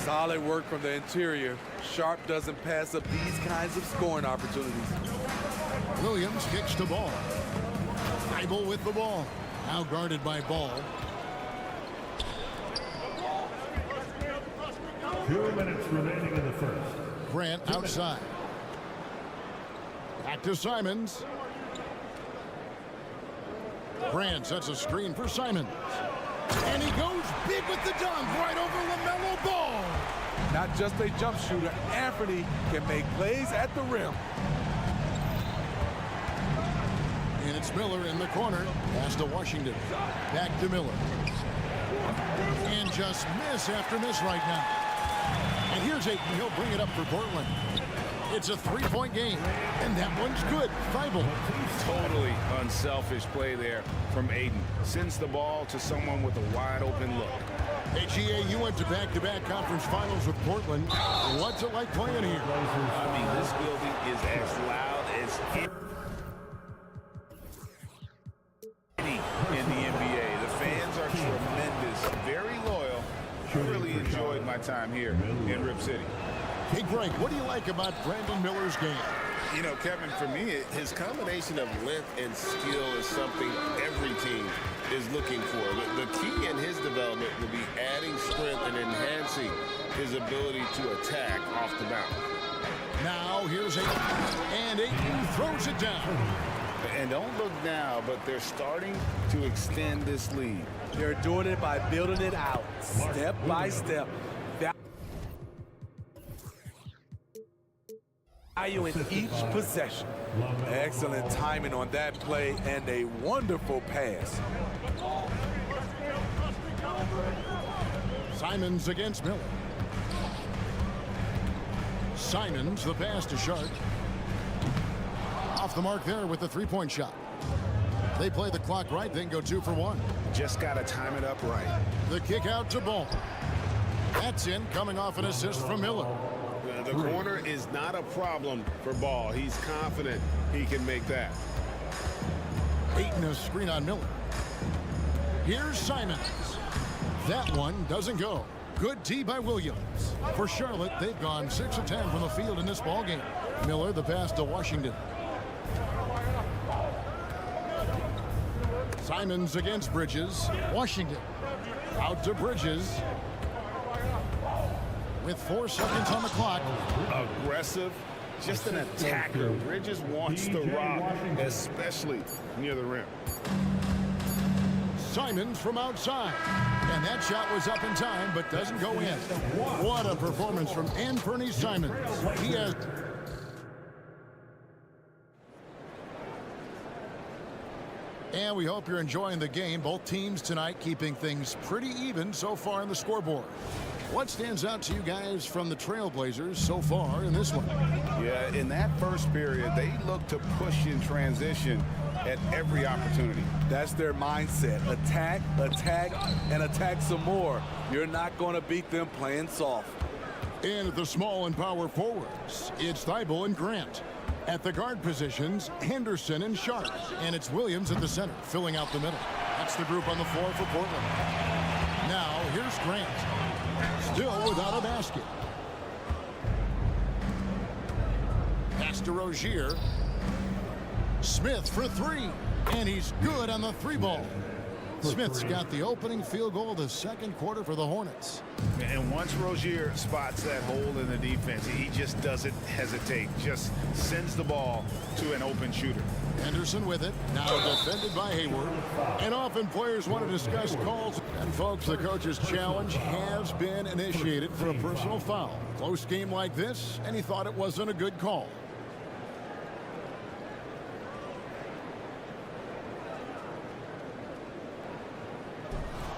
Solid work from the interior. Sharp doesn't pass up these kinds of scoring opportunities. Williams kicks to Ball. Thibault with the ball. Now guarded by Ball. 2 minutes remaining in the first. Grant outside. Back to Simons. Grant sets a screen for Simons. And he goes big with the dunk right over LaMelo Ball. Not just a jump shooter, Anthony can make plays at the rim. And it's Miller in the corner. Pass to Washington. Back to Miller. And just miss after miss right now. And here's Ayton. He'll bring it up for Portland. It's a 3-point game, and that one's good. Thibault. Totally unselfish play there from Ayton. Sends the ball to someone with a wide-open look. Hey, GA, you went to back-to-back conference finals with Portland. What's it like playing here? I mean, this building is as loud as any in the NBA. The fans are tremendous, very loyal. I really enjoyed my time here in Rip City. Hey, Greg, what do you like about Brandon Miller's game? You know, Kevin, for me, his combination of length and skill is something every team is looking for. The key in his development will be adding strength and enhancing his ability to attack off the bounce. Now, here's Ayton. And Ayton throws it down. And don't look now, but they're starting to extend this lead. They're doing it by building it out, step by step. Value in each possession. Excellent timing on that play and a wonderful pass. Simons against Miller. Simons, the pass to Sharp. Off the mark there with the three-point shot. They play the clock right, then go 2 for 1. Just got to time it up right. The kick out to Ball. That's in, coming off an assist from Miller. The corner is not a problem for Ball. He's confident he can make that. Ayton a screen on Miller. Here's Simons. That one doesn't go. Good D by Williams. For Charlotte, they've gone 6 of 10 from the field in this ballgame. Miller, the pass to Washington. Simons against Bridges. Washington. Out to Bridges. With 4 seconds on the clock. Aggressive. Just an attacker. Bridges wants the rock, especially near the rim. Simons from outside. And that shot was up in time, but doesn't go in. What a performance from Anthony Simons. He has... And we hope you're enjoying the game. Both teams tonight keeping things pretty even so far in the scoreboard. What stands out to you guys from the Trailblazers so far in this one? Yeah, in that first period, they look to push in transition at every opportunity. That's their mindset. Attack, attack, and attack some more. You're not going to beat them playing soft. And at the small and power forwards, it's Thibault and Grant. At the guard positions, Henderson and Sharp. And it's Williams at the center, filling out the middle. That's the group on the floor for Portland. Now, here's Grant. Still without a basket. Pass to Rozier. Smith for 3. And he's good on the 3-ball. Smith's got the opening field goal of the second quarter for the Hornets. And once Rozier spots that hole in the defense, he just doesn't hesitate. Just sends the ball to an open shooter. Henderson with it. Now defended by Hayward. And often players want to discuss calls. And folks, the coach's challenge has been initiated for a personal foul. Close game like this, and he thought it wasn't a good call.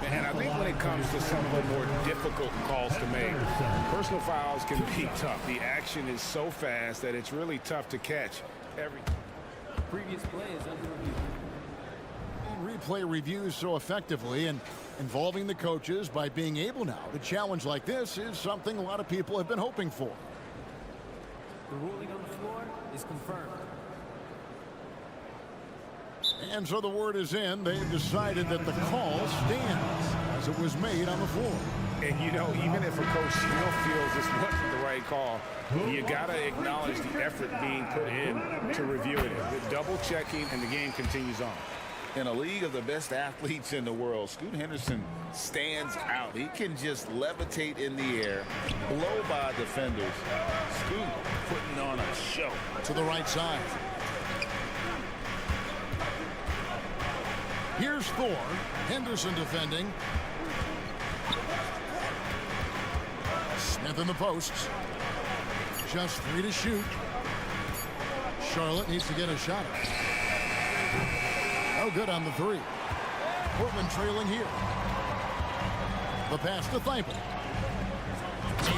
And I think when it comes to some of the more difficult calls to make, personal fouls can be tough. The action is so fast that it's really tough to catch. Previous play is under review. Replay reviews so effectively and involving the coaches by being able now to challenge like this is something a lot of people have been hoping for. The ruling on the floor is confirmed. And so the word is in. They've decided that the call stands as it was made on the floor. And, you know, even if a coach feels this wasn't the right call, you got to acknowledge the effort being put in to review it. With double checking, and the game continues on. In a league of the best athletes in the world, Scoot Henderson stands out. He can just levitate in the air, blow by defenders. Scoot putting on a show. To the right side. Here's Thor. Henderson defending. Smith in the posts. Just 3 to shoot. Charlotte needs to get a shot. No good on the 3. Portland trailing here. The pass to Thibault.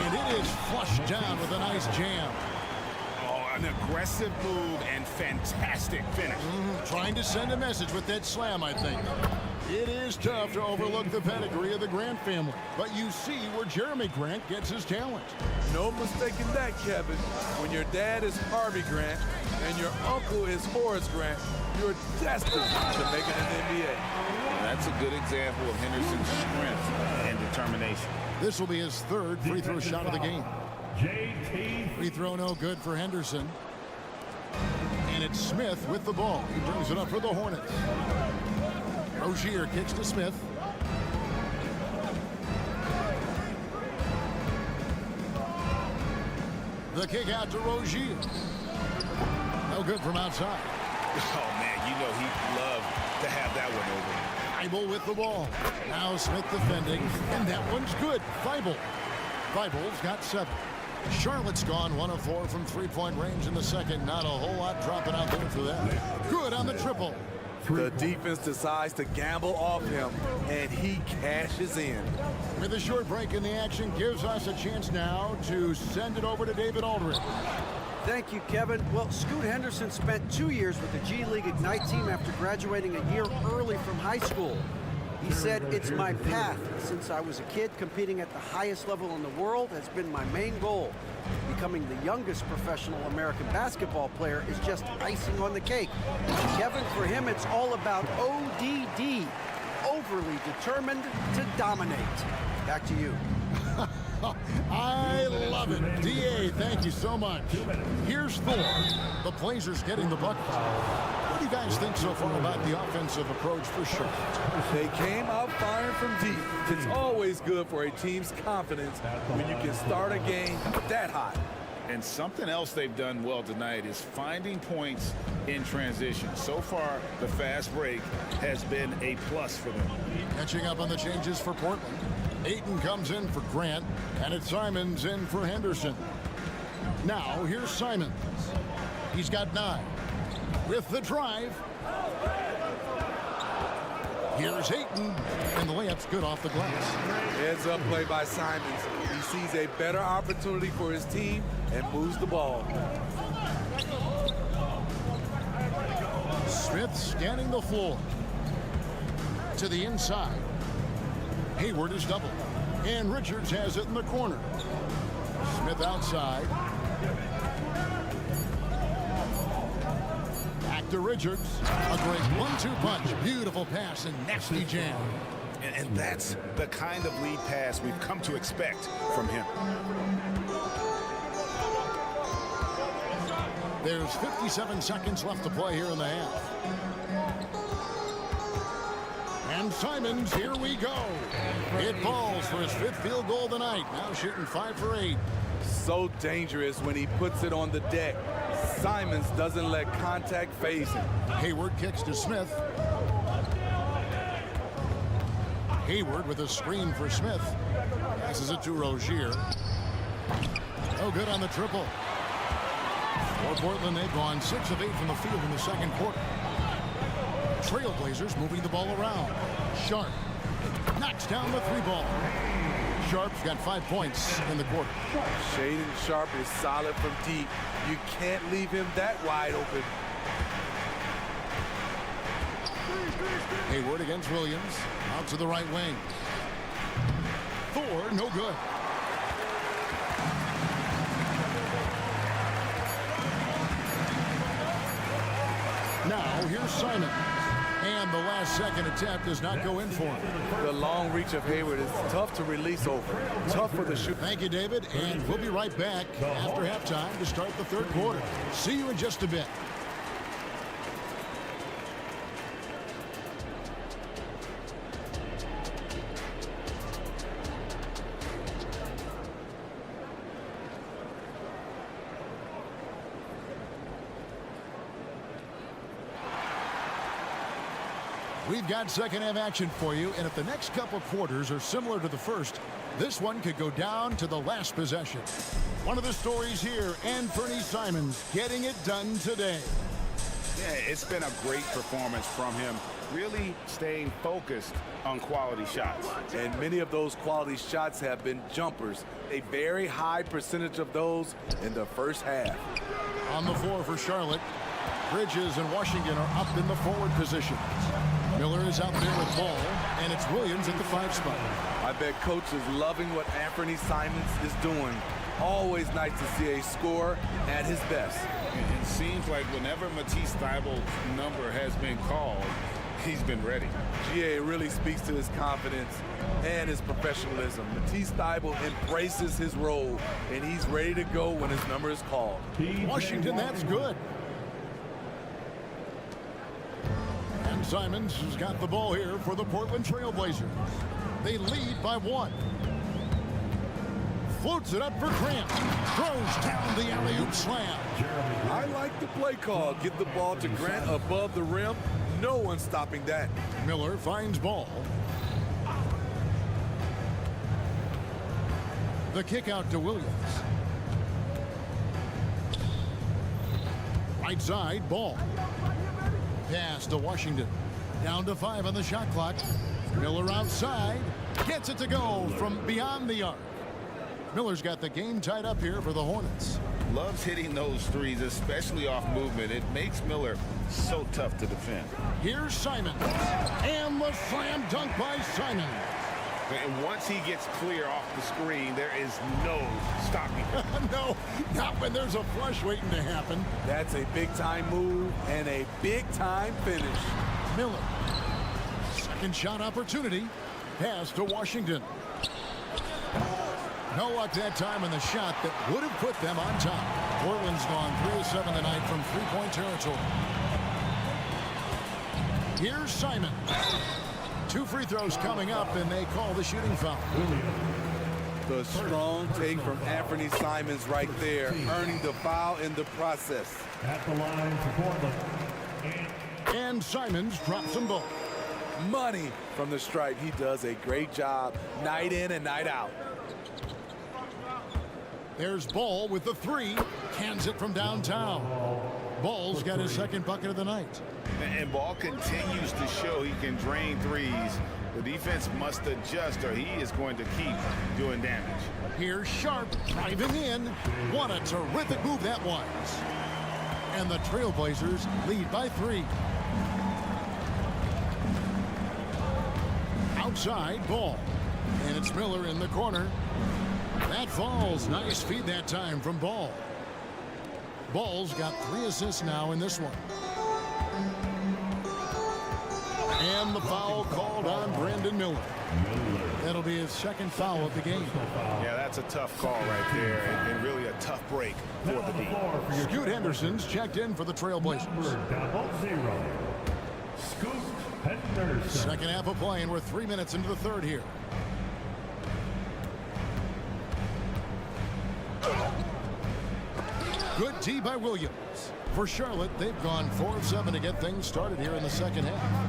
And it is flushed down with a nice jam. An aggressive move and fantastic finish. Trying to send a message with that slam, I think. It is tough to overlook the pedigree of the Grant family, but you see where Jeremy Grant gets his talent. No mistaking that, Kevin. When your dad is Harvey Grant and your uncle is Horace Grant, you're destined to make it in the NBA. That's a good example of Henderson's strength and determination. This will be his 3rd free throw shot of the game. Free throw no good for Henderson. And it's Smith with the ball. He brings it up for the Hornets. Rozier kicks to Smith. The kick out to Rozier. No good from outside. Oh, man, you know he'd love to have that one over. Thibault with the ball. Now Smith defending, and that one's good. Thibault. Thibault's got 7. Charlotte's gone 1 of 4 from 3-point range in the second. Not a whole lot dropping out there for that. Good on the triple. The defense decides to gamble off him, and he cashes in. With a short break in the action, gives us a chance now to send it over to David Aldridge. Thank you, Kevin. Well, Scoot Henderson spent 2 years with the G League Ignite team after graduating a year early from high school. He said, "It's my path. Since I was a kid, competing at the highest level in the world has been my main goal. Becoming the youngest professional American basketball player is just icing on the cake." Kevin, for him, it's all about ODD, overly determined to dominate. Back to you. I love it. DA, thank you so much. Here's Thor. The Blazers getting the bucket. What do you guys think so far about the offensive approach for sure? They came out firing from deep. It's always good for a team's confidence when you can start a game that hot. And something else they've done well tonight is finding points in transition. So far, the fast break has been a plus for them. Catching up on the changes for Portland. Ayton comes in for Grant, and it's Simons in for Henderson. Now, here's Simons. He's got 9. With the drive. Here's Ayton, and the layup's good off the glass. Heads up play by Simons. He sees a better opportunity for his team and moves the ball. Smith scanning the floor. To the inside. Hayward is doubled. And Richards has it in the corner. Smith outside. Back to Richards. A great 1-2 punch. Beautiful pass and nasty jam. And that's the kind of lead pass we've come to expect from him. There's 57 seconds left to play here in the half. And Simons, here we go. It falls for his 5th field goal of the night. Now shooting 5 for 8. So dangerous when he puts it on the deck. Simons doesn't let contact phase him. Hayward kicks to Smith. Hayward with a screen for Smith. Passes it to Rozier. No good on the triple. For Portland, they've gone 6 of 8 from the field in the second quarter. Trailblazers moving the ball around. Sharp knocks down the 3-ball. Sharp's got 5 points in the quarter. Shaden Sharp is solid from deep. You can't leave him that wide open. Hayward against Williams. Out to the right wing. Thor, no good. Now, here's Simon. And the last second attempt does not go in for him. The long reach of Hayward is tough to release over. Tough for the shooter. Thank you, David. And we'll be right back after halftime to start the third quarter. See you in just a bit. We've got second half action for you, and if the next couple quarters are similar to the first, this one could go down to the last possession. One of the stories here, Anthony Simons getting it done today. Yeah, it's been a great performance from him, really staying focused on quality shots. And many of those quality shots have been jumpers. A very high percentage of those in the first half. On the floor for Charlotte, Bridges and Washington are up in the forward position. Miller is out there with ball, and it's Williams at the 5 spot. I bet coach is loving what Anthony Simons is doing. Always nice to see a scorer at his best. It seems like whenever Matisse Thybulle's number has been called, he's been ready. GA really speaks to his confidence and his professionalism. Matisse Thybulle embraces his role, and he's ready to go when his number is called. Washington, that's good. Simons has got the ball here for the Portland Trailblazers. They lead by 1. Floats it up for Grant. Throws down the alley-oop slam. I like the play call. Get the ball to Grant above the rim. No one's stopping that. Miller finds ball. The kick out to Williams. Right side, ball. pass to Washington. Down to 5 on the shot clock. Miller outside. Gets it to go from beyond the arc. Miller's got the game tied up here for the Hornets. Loves hitting those threes, especially off movement. It makes Miller so tough to defend. Here's Simons. And the slam dunk by Simons. And once he gets clear off the screen, there is no stopping him. No, not when there's a flush waiting to happen. That's a big-time move and a big-time finish. Miller. Second shot opportunity. Pass to Washington. No luck that time in the shot that would have put them on top. Portland's gone 3 of 7 tonight from three-point territory. Here's Simon. 2 free throws coming up, and they call the shooting foul. The strong take from Anthony Simons right there, earning the foul in the process. At the line for Portland. And Simons drops them both. Money from the stripe. He does a great job night in and night out. There's Ball with the 3. Cans it from downtown. Ball's got his second bucket of the night. And Ball continues to show he can drain threes. The defense must adjust or he is going to keep doing damage. Here's Sharp driving in. What a terrific move that was. And the Trailblazers lead by 3. Outside, Ball. And it's Miller in the corner. That falls. Nice feed that time from Ball. Ball's got 3 assists now in this one. And the foul called on Brandon Miller. That'll be his second foul of the game. Yeah, that's a tough call right there, and really a tough break for the team. Scoot Henderson's checked in for the Trailblazers. Second half of play, and we're 3 minutes into the third here. Good tee by Williams. For Charlotte, they've gone 4 of 7 to get things started here in the second half.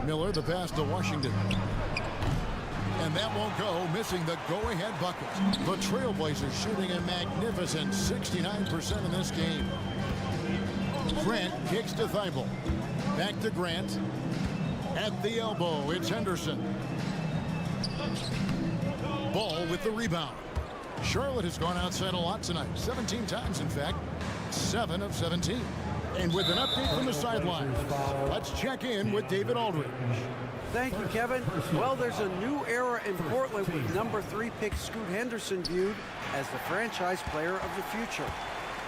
Miller, the pass to Washington. And that won't go, missing the go-ahead bucket. The Trailblazers shooting a magnificent 69% in this game. Grant kicks to Thibault. Back to Grant. At the elbow, it's Henderson. Ball with the rebound. Charlotte has gone outside a lot tonight. 17 times, in fact. 7 of 17. And with an update from the sidelines, let's check in with David Aldridge. Thank you, Kevin. Well, there's a new era in Portland with number 3 pick Scoot Henderson viewed as the franchise player of the future.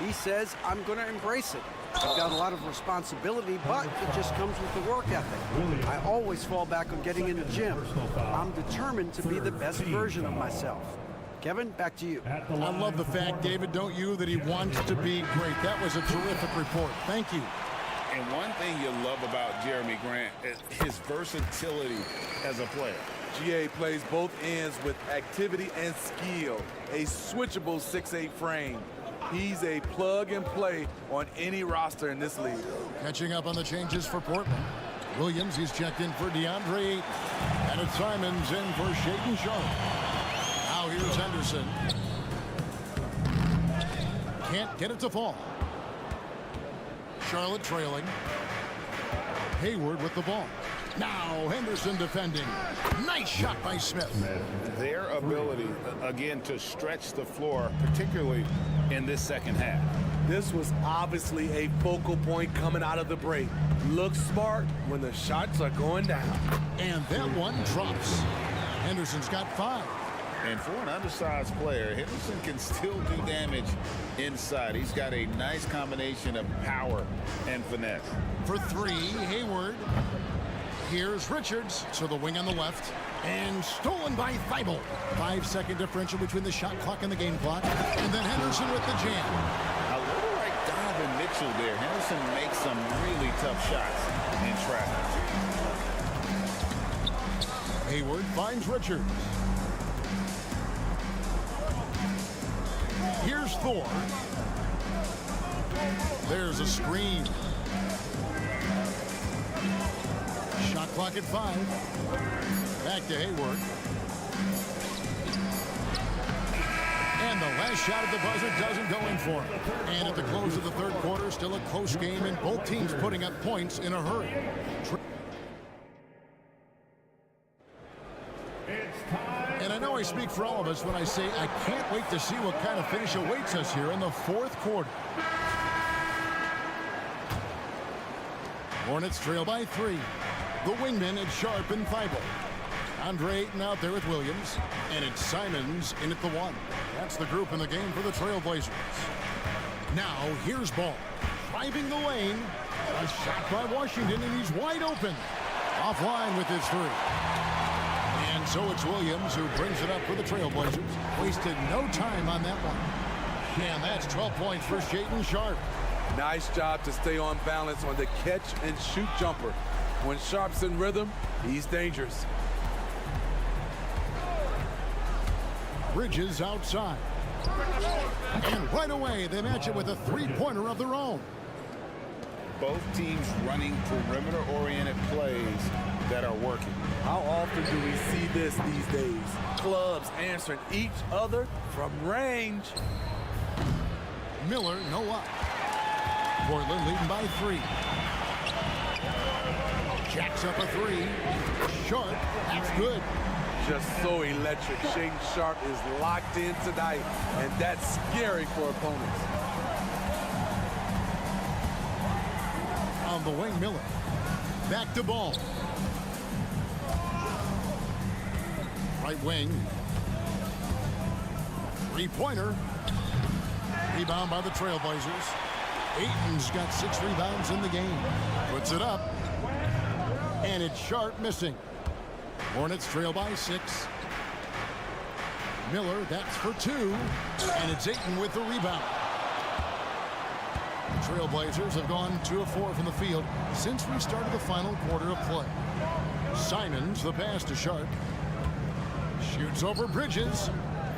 He says, I'm going to embrace it. I've got a lot of responsibility, but it just comes with the work ethic. I always fall back on getting in the gym. I'm determined to be the best version of myself. Kevin, back to you. I love the fact, David, don't you, that he wants to be great. That was a terrific report. Thank you. And one thing you love about Jeremy Grant is his versatility as a player. GA plays both ends with activity and skill. A switchable 6'8" frame. He's a plug and play on any roster in this league. Catching up on the changes for Portland. Williams, he's checked in for DeAndre Ayton. And it's Simons in for Shaden Sharp. Now here's Henderson. Can't get it to fall. Charlotte trailing. Hayward with the ball. Now Henderson defending. Nice shot by Smith. Their ability, again, to stretch the floor, particularly in this second half. This was obviously a focal point coming out of the break. Look smart when the shots are going down. And that one drops. Henderson's got 5. And for an undersized player, Henderson can still do damage inside. He's got a nice combination of power and finesse. For 3, Hayward. Here's Richards to the wing on the left. And stolen by Thibault. 5-second differential between the shot clock and the game clock. And then Henderson with the jam. A little like Donovan Mitchell there. Henderson makes some really tough shots in traffic. Hayward finds Richards. Here's Thor. There's a screen. Shot clock at 5. Back to Hayward. And And the last shot at the buzzer doesn't go in for him. And at the close of the third quarter, still a close game, and both teams putting up points in a hurry. And I know I speak for all of us when I say I can't wait to see what kind of finish awaits us here in the fourth quarter. Hornets trail by 3. The wingmen at Sharp and Thibault. Andre Ayton out there with Williams. And it's Simons in at the 1. That's the group in the game for the Trailblazers. Now here's Ball. Driving the lane. A shot by Washington, and he's wide open. Offline with his 3. And so it's Williams who brings it up for the Trailblazers. Wasted no time on that one. And that's 12 points for Shaedon Sharpe. Nice job to stay on balance on the catch and shoot jumper. When Sharpe's in rhythm, he's dangerous. Bridges outside. And right away, they match it with a three-pointer of their own. Both teams running perimeter-oriented plays that are working. How often do we see this these days? Clubs answering each other from range. Miller, no up. Portland leading by 3. Jacks up a 3. Sharpe, that's good. Just so electric. Shaedon Sharpe is locked in tonight, and that's scary for opponents. On the wing, Miller. Back to Ball. Right wing. Three-pointer. Rebound by the Trailblazers. Ayton's got 6 rebounds in the game. Puts it up. And it's Sharpe missing. Hornets trail by 6. Miller, that's for 2. And it's Ayton with the rebound. The Trailblazers have gone 2 of 4 from the field since we started the final quarter of play. Simons, the pass to Sharpe. Shoots over Bridges.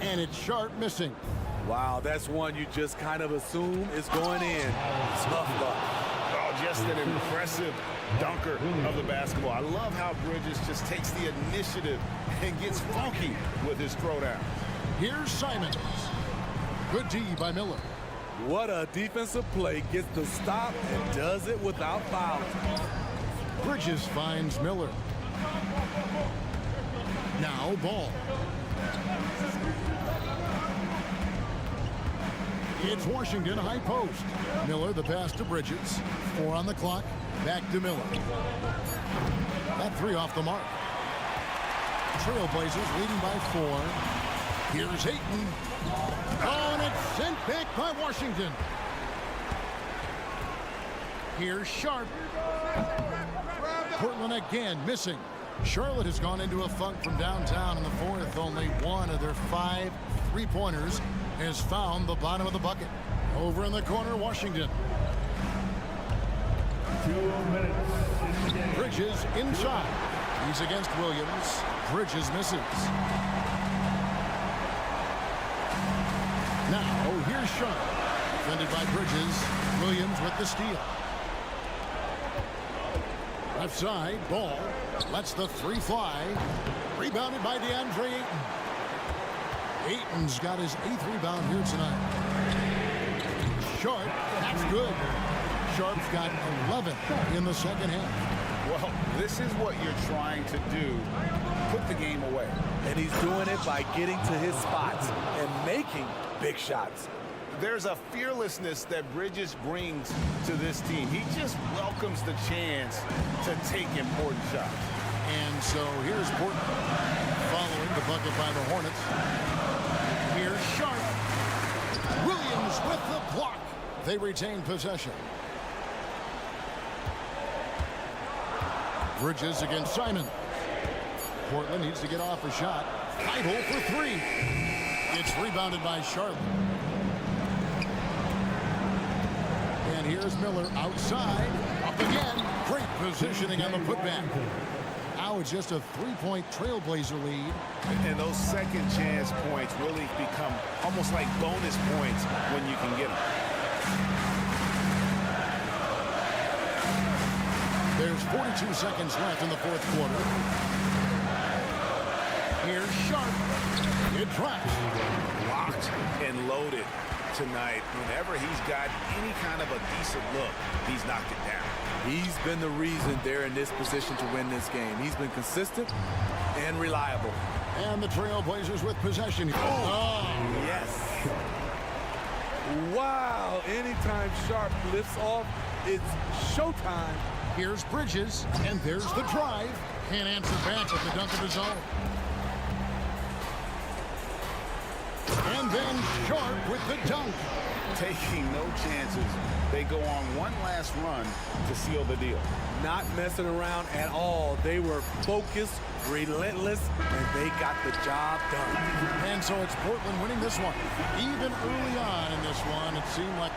And it's Sharpe missing. Wow, that's one you just kind of assume is going in. Tough luck. Oh, just an impressive dunker of the basketball. I love how Bridges just takes the initiative and gets funky with his throwdown. Here's Simons. Good D by Miller. What a defensive play. Gets the stop and does it without foul. Bridges finds Miller. Now Ball. It's Washington high post. Miller the pass to Bridges. 4 on the clock. Back to Miller. That 3 off the mark. Trailblazers leading by 4. Here's Ayton. Oh, and it's sent back by Washington. Here's Sharpe. Portland again missing. Charlotte has gone into a funk from downtown in the 4th. Only one of their 5 3-pointers has found the bottom of the bucket. Over in the corner, Washington. 2 minutes. Bridges inside. He's against Williams. Bridges misses. Now, here's Sharpe. Defended by Bridges. Williams with the steal. Left side, Ball. Lets the 3 fly. Rebounded by DeAndre Ayton. Ayton's got his 8th rebound here tonight. Sharpe, that's good. Sharpe's got 11 in the second half. Well, this is what you're trying to do. Put the game away. And he's doing it by getting to his spots and making big shots. There's a fearlessness that Bridges brings to this team. He just welcomes the chance to take important shots. And so here's Portland following the bucket by the Hornets. Here's Sharpe. Williams with the block. They retain possession. Bridges against Simon. Portland needs to get off a shot. Thibault for 3. It's rebounded by Charlotte. And here's Miller outside. Up again. Great positioning on the putback. Now it's just a 3-point Trailblazer lead. And those second chance points really become almost like bonus points when you can get them. There's 42 seconds left in the 4th quarter. Here's Sharp. It drops. Locked and loaded tonight. Whenever he's got any kind of a decent look, he's knocked it down. He's been the reason they're in this position to win this game. He's been consistent and reliable. And the Trailblazers with possession. Oh, yes. Wow. Anytime Sharp lifts off, it's showtime. Here's Bridges, and there's the drive. Can't answer back with the dunk of his own. And then Sharp with the dunk. Taking no chances. They go on one last run to seal the deal. Not messing around at all. They were focused, relentless, and they got the job done. And so it's Portland winning this one. Even early on in this one, it seemed like